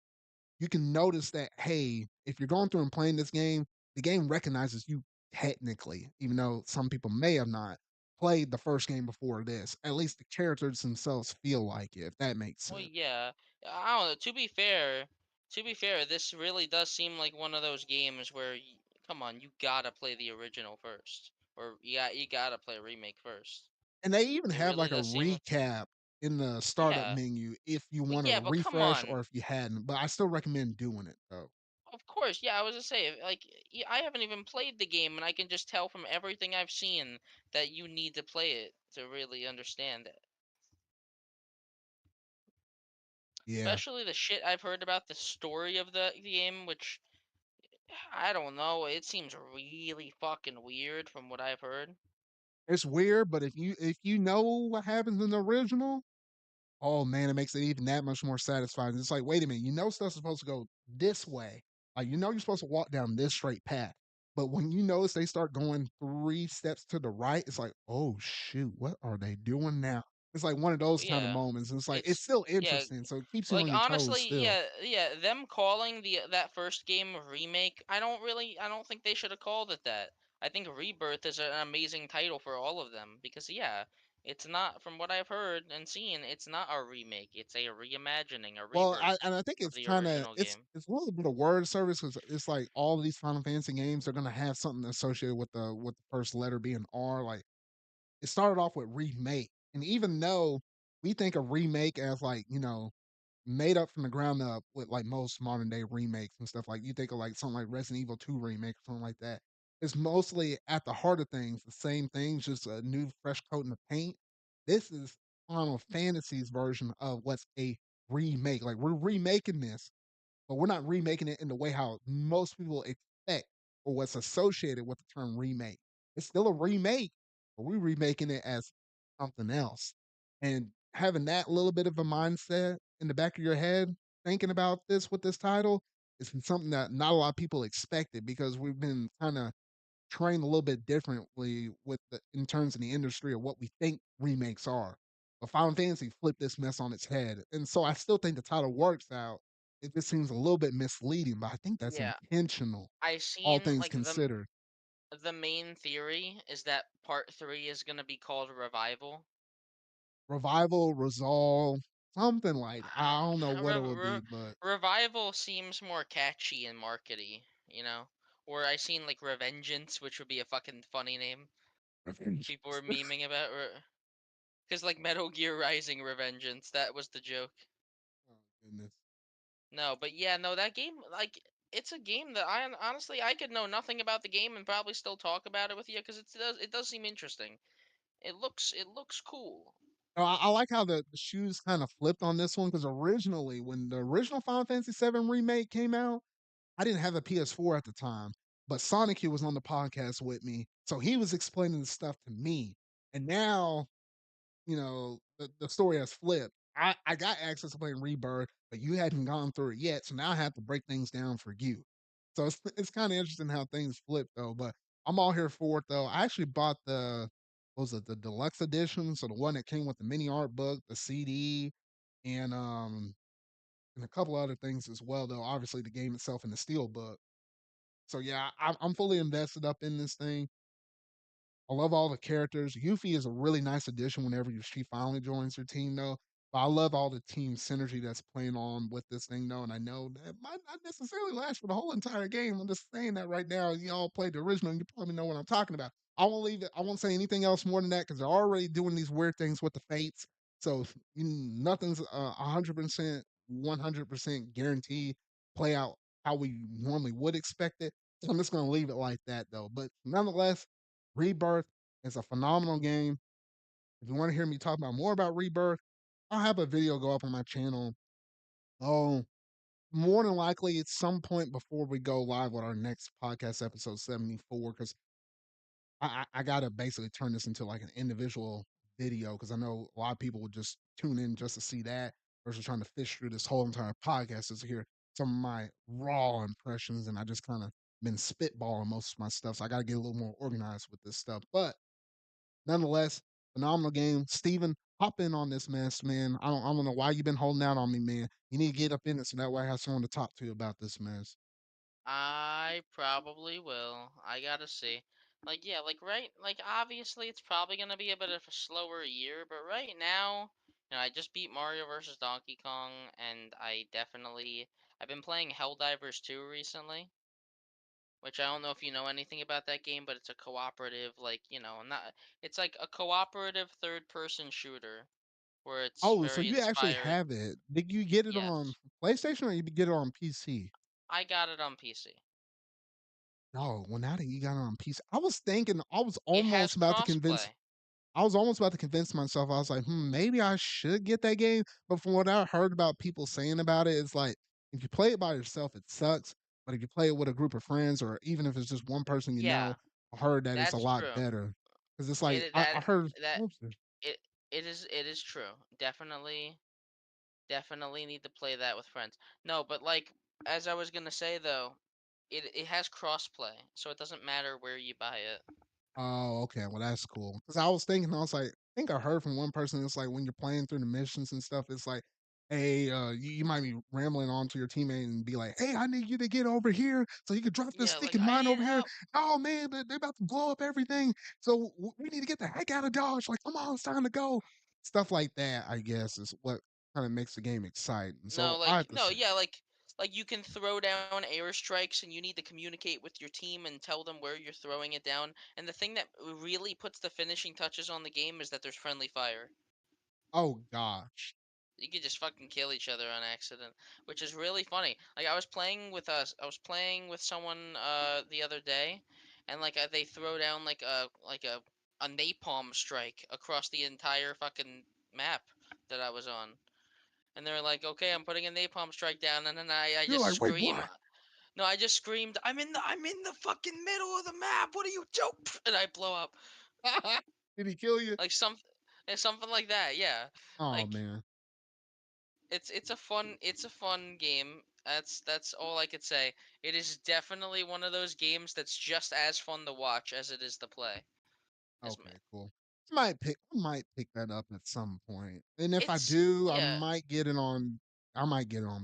you can notice that, hey, if you're going through and playing this game, the game recognizes you technically, even though some people may have not played the first game before this. At least the characters themselves feel like it, if that makes Well sense. yeah. I don't know. To be fair, this really does seem like one of those games where come on, you gotta play the original first. Or you gotta play remake first. And they even It have really like a does seem recap in the startup yeah. menu if you But wanted yeah, to but come refresh on. or if you hadn't. But I still recommend doing it though. Of course, yeah, I was gonna say, like, I haven't even played the game, and I can just tell from everything I've seen that you need to play it to really understand it. Yeah. Especially the shit I've heard about the story of the game, which I don't know, it seems really fucking weird from what I've heard. It's weird, but if you know what happens in the original, oh man, it makes it even that much more satisfying. It's like, wait a minute, you know stuff's supposed to go this way. Like you know you're supposed to walk down this straight path. But when you notice they start going 3 steps to the right, it's like, oh shoot, what are they doing now? It's like one of those kind of Yeah, moments. And it's like it's it's still yeah, interesting, so it keeps you like on your toes honestly, still. yeah, them calling the that first game a remake, I don't think they should have called it that. I think Rebirth is an amazing title for all of them because yeah, it's not from what I've heard and seen, it's not a remake, it's a reimagining, a Well, rebirth I think of it's the kinda original game. it's a little bit of word service because it's like all of these Final Fantasy games are gonna have something associated with the first letter being R. Like it started off with remake, and even though we think of remake as like, made up from the ground up with like most modern day remakes and stuff, like you think of like something like Resident Evil 2 remake or something like that. It's mostly at the heart of things, the same things, just a new fresh coating of paint. This is Final Fantasy's version of what's a remake. Like we're remaking this, but we're not remaking it in the way how most people expect or what's associated with the term remake. It's still a remake, but we're remaking it as something else. And having that little bit of a mindset in the back of your head, thinking about this with this title, is something that not a lot of people expected because we've been kind of trained a little bit differently with the in terms of the industry of what we think remakes are. But Final Fantasy flipped this mess on its head. And so I still think the title works out. It just seems a little bit misleading, but I think that's Yeah, intentional, I all seen things like considered. the main theory is that part 3 is going to be called Revival. Revival, resolve, something like I don't know what it would be, Re- but Revival seems more catchy and markety, you know? Or I seen like Revengeance, which would be a fucking funny name. revenge. People were memeing about because like Metal Gear Rising Revengeance, that was the joke. Oh goodness. No, but yeah, no, that game like it's a game that honestly I could know nothing about the game and probably still talk about it with you because it does seem interesting. It looks cool. I like how the shoes kind of flipped on this one because originally, when the original Final Fantasy VII remake came out, I didn't have a PS4 at the time, but Sonic here was on the podcast with me, so he was explaining the stuff to me. And now, the story has flipped. I got access to playing Rebirth, but you hadn't gone through it yet, so now I have to break things down for you. So it's kind of interesting how things flip though. But I'm all here for it though. I actually bought the what was it the deluxe edition, so the one that came with the mini art book, the CD, and and a couple other things as well. Though obviously the game itself and the steel book. So yeah, I'm fully invested up in this thing. I love all the characters. Yuffie is a really nice addition whenever she finally joins her team, though. But I love all the team synergy that's playing on with this thing, though. And I know that might not necessarily last for the whole entire game. I'm just saying that right now. You all played the original, and you probably know what I'm talking about. I won't leave it. I won't say anything else more than that because they're already doing these weird things with the fates. So nothing's 100%, 100% guaranteed play out how we normally would expect it. So I'm just going to leave it like that, though. But nonetheless, Rebirth is a phenomenal game. If you want to hear me talk about more about Rebirth, I'll have a video go up on my channel. Oh, more than likely at some point before we go live with our next podcast episode 74, because I gotta basically turn this into like an individual video because I know a lot of people would just tune in just to see that versus trying to fish through this whole entire podcast just to hear some of my raw impressions. And I just kind of been spitballing most of my stuff. So I gotta get a little more organized with this stuff. But nonetheless, phenomenal game. Steven, hop in on this mess, man. I don't know why you've been holding out on me, man. You need to get up in it so that way I have someone to talk to about this mess. I probably will. I gotta see. Like, yeah, like like obviously it's probably gonna be a bit of a slower year, but right now, I just beat Mario versus Donkey Kong, and I've been playing Helldivers 2 recently, which I don't know if you know anything about that game, but it's a cooperative, like, not it's like a cooperative third-person shooter where it's Oh, so very you actually inspired. have it. Did you get it on Yes. PlayStation or you get it on PC? I got it on PC. No, well, now that you got it on PC, I was thinking It has crossplay. I was almost about to convince myself. I was like, maybe I should get that game. But from what I heard about people saying about it, it's like if you play it by yourself, it sucks. But if you play it with a group of friends, or even if it's just one person you know, Yeah, I heard that it's a that's lot true. better. Because it's like It I that heard. that Oops. it is true. Definitely need to play that with friends. No, but like as I was gonna say though, it has crossplay, so it doesn't matter where you buy it. Oh, okay. Well, that's cool. Because I was thinking, I was like, I think I heard from one person. It's like when you're playing through the missions and stuff. It's like, hey, you might be rambling on to your teammate and be like, hey, I need you to get over here so you can drop this Yeah, stick like in I mine need over here. help. Oh man, they're about to blow up everything. So we need to get the heck out of Dodge. Like, come on, it's time to go. Stuff like that, I guess, is what kind of makes the game exciting. So No, I have like to no, say, yeah, like you can throw down airstrikes and you need to communicate with your team and tell them where you're throwing it down. And the thing that really puts the finishing touches on the game is that there's friendly fire. oh gosh, You could just fucking kill each other on accident, which is really funny. Like I was playing with someone the other day, and like they throw down like a napalm strike across the entire fucking map that I was on. And they're like, "Okay, I'm putting a napalm strike down," and then I you're just like, wait, scream. what? No, I just screamed, I'm in the fucking middle of the map. What are you doing?" And I blow up Did he kill you? like something like that. Yeah, Oh like man. it's a fun game. That's all I could say. It is definitely one of those games that's just as fun to watch as it is to play. Is Okay, cool. I might pick that up at some point. And if I it's do, yeah. I might get it on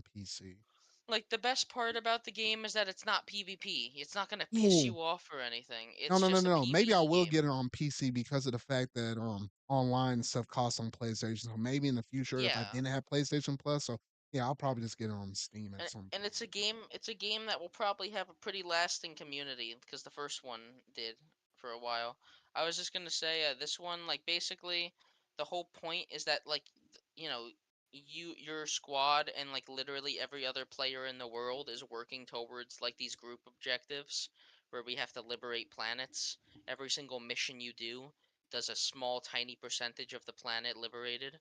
PC. Like the best part about the game is that it's not PvP. It's not gonna piss Oh, you off or anything. no, It's no, no, just a no, no. Maybe I PvE will game. get it on PC because of the fact that online stuff costs on PlayStation. So maybe in the future if I Yeah. didn't have PlayStation Plus, so yeah, I'll probably just get it on Steam at some And point. it's a game that will probably have a pretty lasting community because the first one did for a while. I was just gonna say this one like basically the whole point is that like you know your squad and like literally every other player in the world is working towards like these group objectives where we have to liberate planets. Every single mission you do does a small tiny percentage of the planet liberated.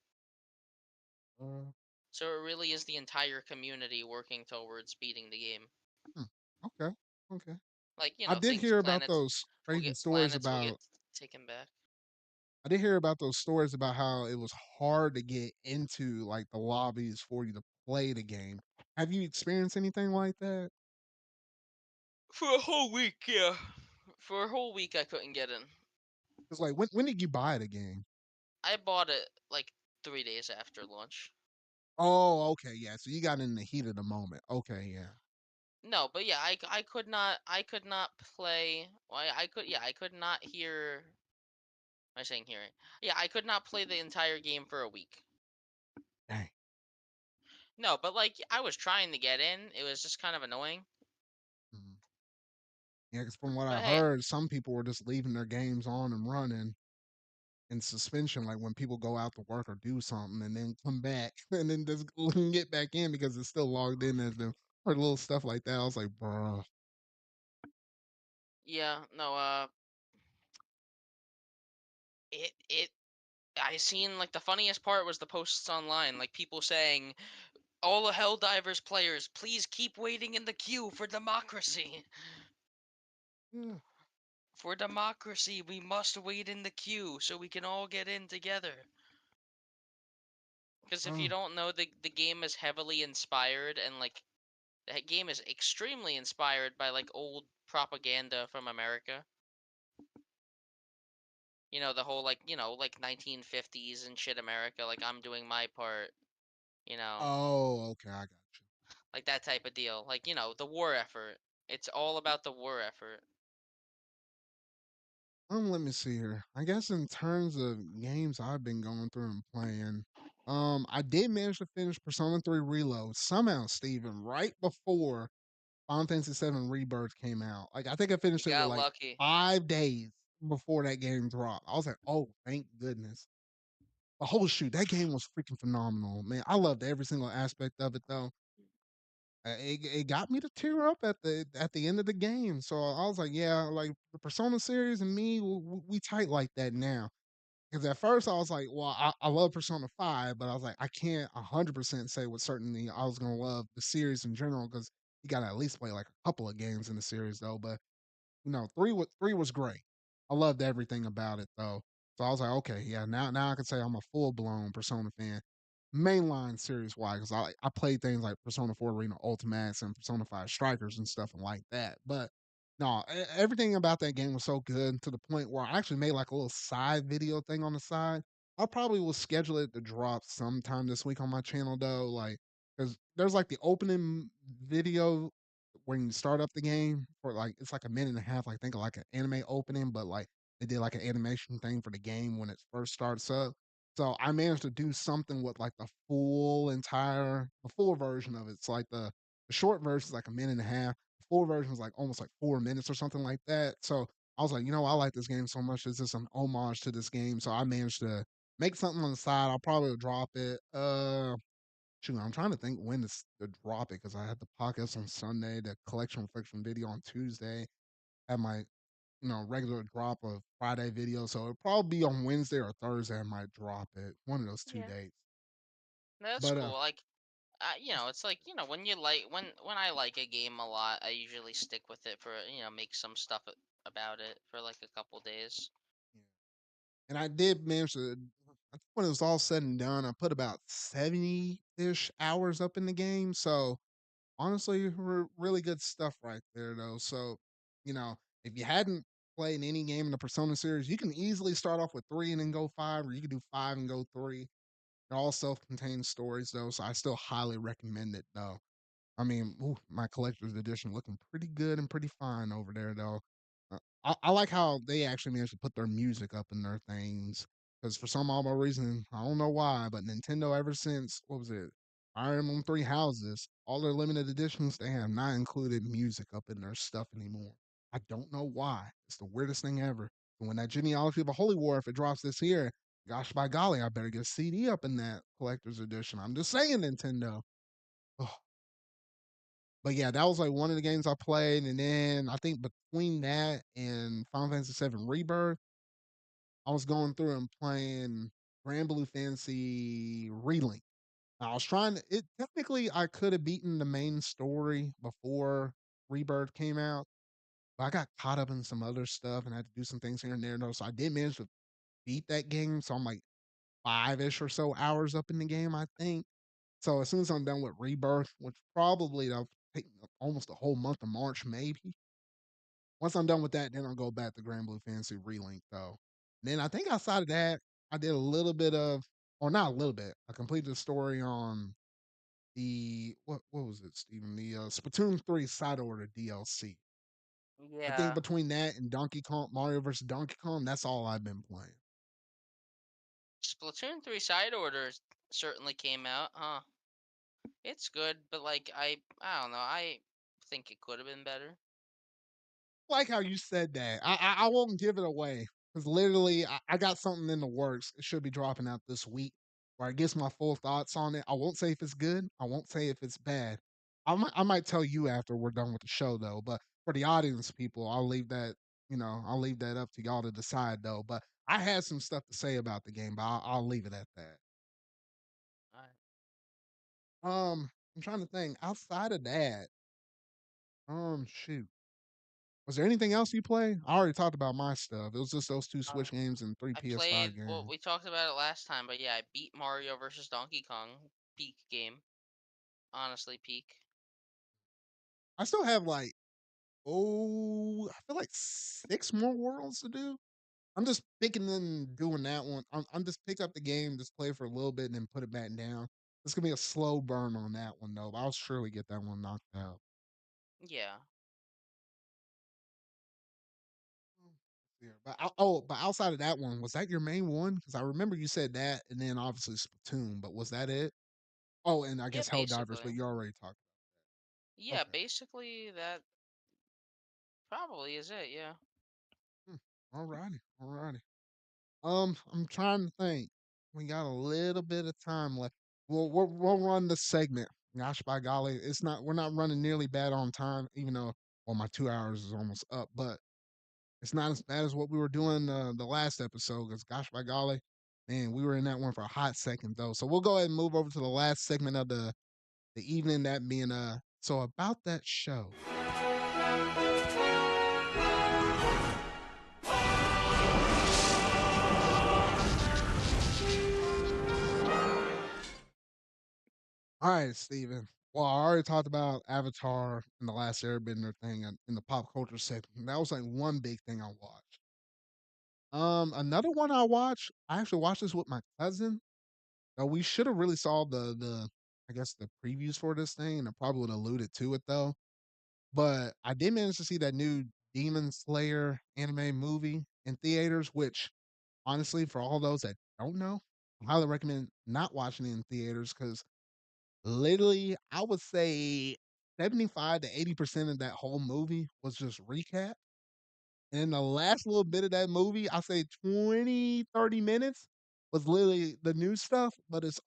Uh, So it really is the entire community working towards beating the game. hmm, okay, okay. Like, I did things hear about those crazy stories planets will get about taken back. I did hear about those stories about how it was hard to get into like the lobbies for you to play the game. Have you experienced anything like that? For a whole week, yeah. For a whole week I couldn't get in. It's like when did you buy the game? I bought it like 3 days after launch. Oh, okay, yeah. So you got in the heat of the moment. Okay, yeah. No, but yeah, I could not play. Well, I could not hear. Am I saying hearing? Yeah, I could not play the entire game for a week. Dang. No, but like I was trying to get in. It was just kind of annoying. Mhm. Yeah, because from what I But hey, heard, some people were just leaving their games on and running in suspension, like when people go out to work or do something and then come back and then just get back in because it's still logged in as them or little stuff like that. I was like, bro. yeah, no, it I seen like the funniest part was the posts online, like people saying, "All the Helldivers players, please keep waiting in the queue for democracy. Yeah. For democracy, we must wait in the queue so we can all get in together." Because if you Oh. don't know, the game is heavily inspired and like that game is extremely inspired by like old propaganda from America. The whole like 1950s and shit America, like I'm doing my part, you know. Oh, okay, I got you. Like that type of deal. Like, the war effort. It's all about the war effort. Let me see here. I guess in terms of games I've been going through and playing, I did manage to finish Persona 3 Reload somehow, Steven, right before Final Fantasy 7 Rebirth came out. Like I think I You finished it with got like lucky. 5 days before that game dropped. I was like, oh, thank goodness. The whole shoot, that game was freaking phenomenal, man. I loved every single aspect of it though. It got me to tear up at the end of the game. So I was like, yeah, like the Persona series and me, we tight like that now. Because at first I was like, well, I love Persona 5, but I was like, I can't 100% say with certainty I was going to love the series in general because you got to at least play like a couple of games in the series, though. But three was great. I loved everything about it though. So I was like, okay, yeah, now I can say I'm a full blown Persona fan. Mainline series wise, because I played things like Persona 4 Arena Ultimates and Persona 5 Strikers and stuff and like that. But no, everything about that game was so good to the point where I actually made like a little side video thing on the side. I probably will schedule it to drop sometime this week on my channel though, like because there's like the opening video when you start up the game for like it's like a minute and a half, like think of like an anime opening, but like they did like an animation thing for the game when it first starts up. So I managed to do something with like the full version of it. It's like the short version is like a minute and a half. The full version is like almost like 4 minutes or something like that. So I was like, I like this game so much. This is an homage to this game. So I managed to make something on the side. I'll probably drop it. Shoot, I'm trying to think when to drop it because I had the podcast on Sunday, the collection reflection video on Tuesday, had my regular drop of Friday video. So it'll probably be on Wednesday or Thursday. I might drop it, one of those two Yeah, dates. that's But cool. Like, it's like when you like when I like a game a lot, I usually stick with it for make some stuff about it for like a couple days. yeah. And I did manage to. I think when it was all said and done, I put about 70-ish hours up in the game. So honestly, really good stuff right there, though. So, you know, if you hadn't played any game in the Persona series, you can easily start off with three and then go five, or you can do five and go three. They're all self-contained stories, though, so I still highly recommend it, though. I mean, ooh, my collector's edition looking pretty good and pretty fine over there, though. I like how they actually managed to put their music up in their things. Because for some odd reason, I don't know why, but Nintendo, ever since, what was it? Fire Emblem Three Houses, all their limited editions, they have not included music up in their stuff anymore. I don't know why. It's the weirdest thing ever. And when that genealogy of a Holy War, if it drops this year, gosh, by golly, I better get a CD up in that collector's edition. I'm just saying, Nintendo. Ugh. But yeah, that was like one of the games I played, and then I think between that and Final Fantasy VII Rebirth, I was going through and playing Grand Blue Fantasy Relink. I was trying to it technically I could have beaten the main story before Rebirth came out, but I got caught up in some other stuff and had to do some things here and there though. So I did manage to beat that game. So I'm like 5-ish or so hours up in the game, I think. So as soon as I'm done with Rebirth, which probably will take almost a whole month of March, maybe. Once I'm done with that, then I'll go back to Grand Blue Fantasy Relink though. Then I think outside of that, I did a little bit of, or not a little bit. I completed the story on the what was it, Steven? The Splatoon 3 side order DLC. I think Yeah, between that and Donkey Kong, Mario versus Donkey Kong, that's all I've been playing. Splatoon 3 side orders certainly came out, huh? It's good, but like I don't know. I think it could have been better. Like how you said that. I won't give it away because literally I got something in the works. It should be dropping out this week where I guess my full thoughts on it. I won't say if it's good. I won't say if it's bad. I might tell you after we're done with the show though. But for the audience people, I'll leave that up to y'all to decide though. But I had some stuff to say about the game, but I'll leave it at that. Alright. I'm trying to think. Outside of that, shoot. Was there anything else you played? I already talked about my stuff. It was just those two Uh, Switch games and three I PS5 played. Well, games. we talked about it last time, but yeah, I beat Mario versus Donkey Kong. Peak game, honestly, peak. I still have like, I feel like 6 more worlds to do. I'm just picking and doing that one. I'm just pick up the game, just play for a little bit, and then put it back down. It's gonna be a slow burn on that one though. But I'll surely get that one knocked out. Yeah. Yeah, but outside of that one, was that your main one? Because I remember you said that, and then obviously Splatoon. But was that it? Oh, and I Yeah, guess Helldivers, but basically. you already talked. Yeah, Okay. basically that probably is it. Yeah. Hmm. All righty. All righty. I'm trying to think. We got a little bit of time left. We'll run the segment. Gosh, by golly, it's not. We're not running nearly bad on time, even though well, my 2 hours is almost up, but it's not as bad as what we were doing the last episode. Because gosh, by golly, man, we were in that one for a hot second though. So we'll go ahead and move over to the last segment of the evening. That being so about that show. All right, Steven. Well, I already talked about Avatar and the last Airbender thing in the pop culture segment. That was like one big thing I watched. Another one I watched. I actually watched this with my cousin. We should have really saw the I guess the previews for this thing, and I probably would have alluded to it though. But I did manage to see that new Demon Slayer anime movie in theaters, which honestly, for all those that don't know, I highly recommend not watching it in theaters because literally, I would say 75 to 80% of that whole movie was just recap. And the last little bit of that movie, I'll say 20, 30 minutes was literally the new stuff, but it's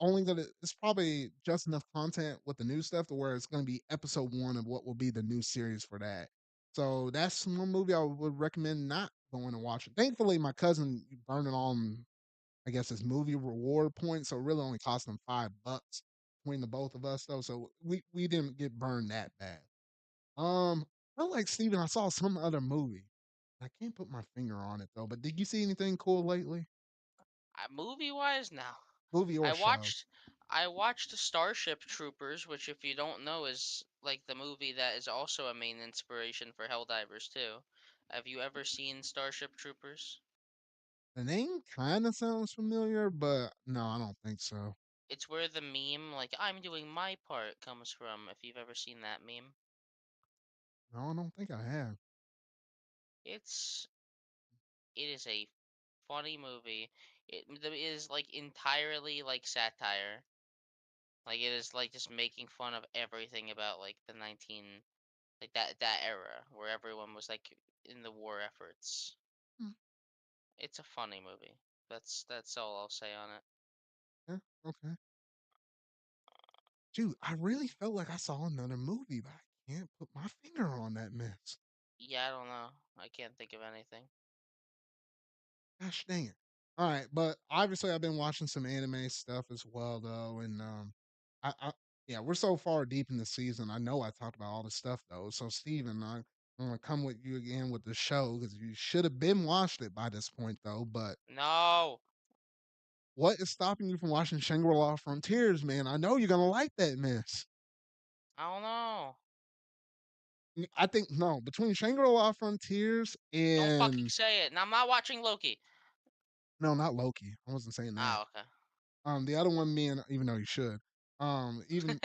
probably just enough content with the new stuff to where it's gonna be episode one of what will be the new series for that. So that's one movie I would recommend not going and watching. Thankfully, my cousin burned it on I guess his movie reward points, so it really only cost him $5 between the both of us though. So we didn't get burned that bad. I felt like Steven, I saw some other movie. I can't put my finger on it though. But did you see anything cool lately? Movie wise, no. Movie or I show? watched I watched Starship Troopers, which if you don't know is like the movie that is also a main inspiration for Helldivers too. Have you ever seen Starship Troopers? The name kind of sounds familiar, but no, I don't think so. It's where the meme like I'm doing my part comes from, if you've ever seen that meme. No, I don't think I have. It's it is a funny movie. It is like entirely like satire. Like it is like just making fun of everything about like the 19 like that era where everyone was like in the war efforts. Hmm, It's a funny movie. That's all I'll say on it. yeah, okay. Dude, I really felt like I saw another movie, but I can't put my finger on that mess. Yeah, I don't know. I can't think of anything. Gosh dang it. All right, but obviously I've been watching some anime stuff as well though, and I yeah, we're so far deep in the season. I know I talked about all this stuff though. So Steven, I'm gonna come with you again with the show because you should have been watched it by this point though. But No, what is stopping you from watching Shangri-La Frontiers, man? I know you're gonna like that mess. I don't know. I think no, between Shangri-La Frontiers Don't fucking and say it. Now I'm not watching Loki. no, not Loki. I wasn't saying that. Oh, okay. The other one being, even though you should, even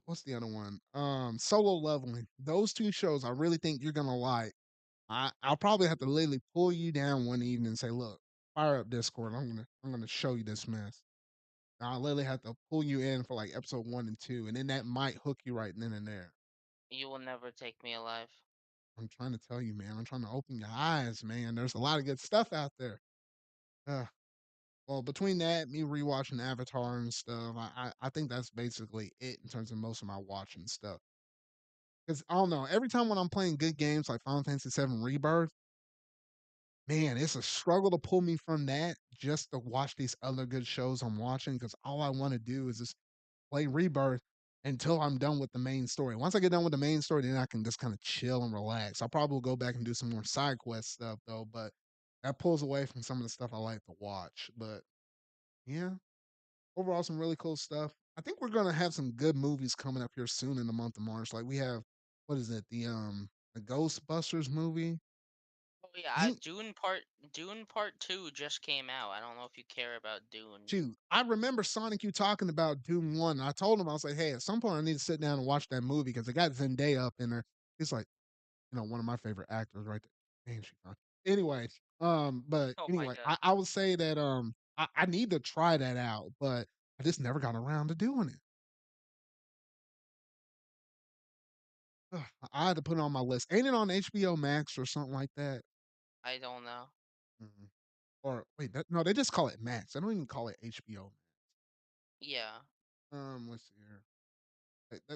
what's the other one? Solo Leveling. Those two shows, I really think you're gonna like. I'll probably have to literally pull you down one evening and say, "Look, fire up Discord. I'm gonna show you this mess." And I'll literally have to pull you in for like episode one and two, and then that might hook you right then and there. You will never take me alive. I'm trying to tell you, man. I'm trying to open your eyes, man. There's a lot of good stuff out there. Uh, well, between that, me rewatching Avatar and stuff, I think that's basically it in terms of most of my watching stuff. Because I don't know, every time when I'm playing good games like Final Fantasy VII Rebirth, man, it's a struggle to pull me from that just to watch these other good shows I'm watching. Because all I want to do is just play Rebirth until I'm done with the main story. Once I get done with the main story, then I can just kind of chill and relax. I'll probably go back and do some more side quest stuff though, but that pulls away from some of the stuff I like to watch. But yeah, overall, some really cool stuff. I think we're gonna have some good movies coming up here soon in the month of March. Like we have, what is it? The Ghostbusters movie. Oh yeah, Ain't Dune Part 2 just came out. I don't know if you care about Dune. shoot. I remember Sonic you talking about Doom One. And I told him I was like, hey, at some point I need to sit down and watch that movie because it got Zendaya up in there. He's like, one of my favorite actors right there. Man, she fine. Anyway, but Oh my anyway, god. I would say that I need to try that out, but I just never got around to doing it. Ugh, I had to put it on my list. Ain't it on HBO Max or something like that? I don't know. Mhm. Or wait, no, they just call it Max. They don't even call it HBO. Yeah. Let's see here.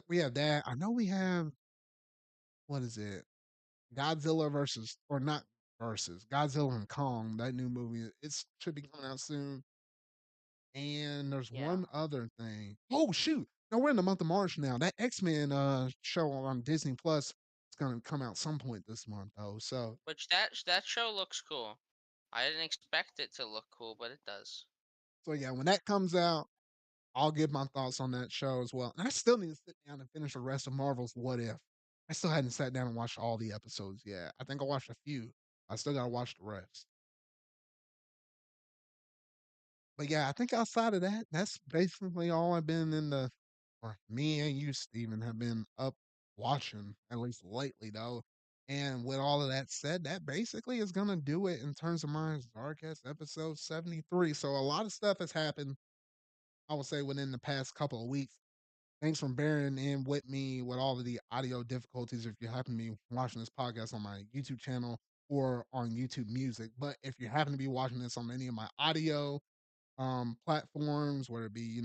We have that. I know we have, what is it? Godzilla versus, or not versus, Godzilla and Kong, that new movie. It should be coming out soon. And there's Yeah. one other thing. Oh shoot. No, we're in the month of March now. That X-Men show on Disney Plus is gonna come out some point this month though. Which that show looks cool. I didn't expect it to look cool, but it does. So yeah, when that comes out, I'll give my thoughts on that show as well. And I still need to sit down and finish the rest of Marvel's What If. I still hadn't sat down and watched all the episodes yet. I think I watched a few. I still gotta watch the rest. But yeah, I think outside of that, that's basically all I've been in the, or me and you, Steven, have been up watching, at least lately though. And with all of that said, that basically is gonna do it in terms of my ZardCast episode 73. So a lot of stuff has happened, I would say, within the past couple of weeks. Thanks for bearing in with me with all of the audio difficulties if you happen to be watching this podcast on my YouTube channel or on YouTube Music. But if you happen to be watching this on any of my audio platforms, whether it be,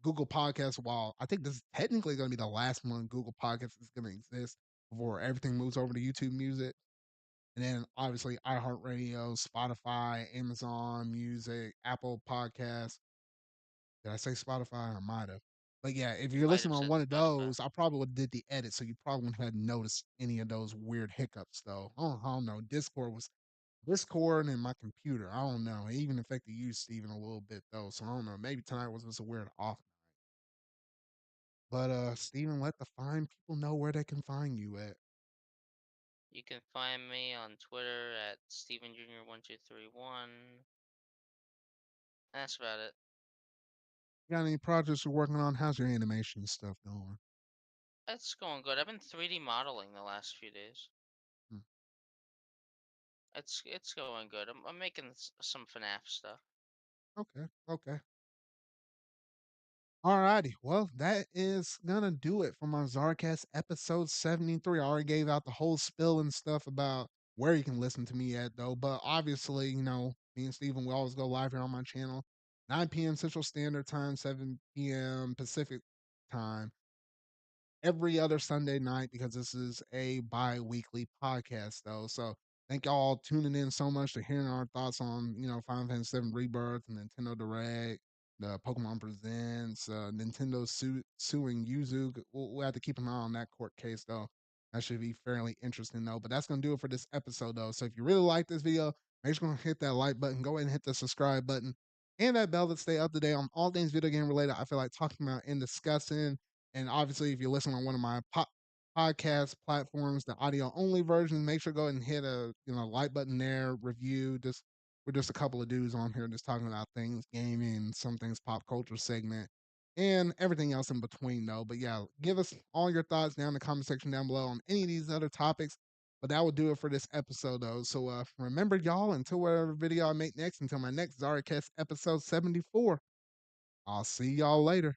Google Podcasts, while I think this is technically going to be the last one Google Podcasts is going to exist before everything moves over to YouTube Music. And then obviously iHeartRadio, Spotify, Amazon Music, Apple Podcasts. Did I say Spotify? I might have. But yeah, if You you're might have listening on said one of Spotify. those, I probably would have did the edit, so you probably wouldn't have noticed any of those weird hiccups though. I don't know. Discord and my computer. I don't know. It even affected you, Steven, a little bit though. So I don't know. Maybe tonight was just a weird off. But Steven, let the fine people know where they can find you at. You can find me on Twitter at Steven Jr. 1231. That's about it. You got any projects you're working on? How's your animation stuff going? That's going good. I've been 3D modeling the last few days. Hmm. It's going good. I'm making some FNAF stuff. Okay, okay. Alrighty. Well, that is gonna do it for my Zarcast episode 73. I already gave out the whole spill and stuff about where you can listen to me at though. But obviously, me and Steven, we always go live here on my channel. 9 p.m. Central Standard Time, 7 p.m. Pacific time, every other Sunday night, because this is a bi-weekly podcast though. So thank y'all tuning in so much to hearing our thoughts on, Final Fantasy VII Rebirth and Nintendo Direct, the Pokemon Presents, Nintendo suing Yuzu. We'll have to keep an eye on that court case though. That should be fairly interesting though. But that's gonna do it for this episode though. So if you really like this video, make sure to hit that like button, go ahead and hit the subscribe button and that bell to stay up to date on all things video game related. I feel like talking about and discussing. And obviously, if you listen on one of my podcast platforms, the audio only version, make sure to go ahead and hit a like button there, review. Just we're just a couple of dudes on here just talking about things, gaming, some things pop culture segment, and everything else in between though. But yeah, give us all your thoughts down in the comment section down below on any of these other topics. But that will do it for this episode though. So remember y'all, until whatever video I make next, until my next ZaraCast episode 74, I'll see y'all later.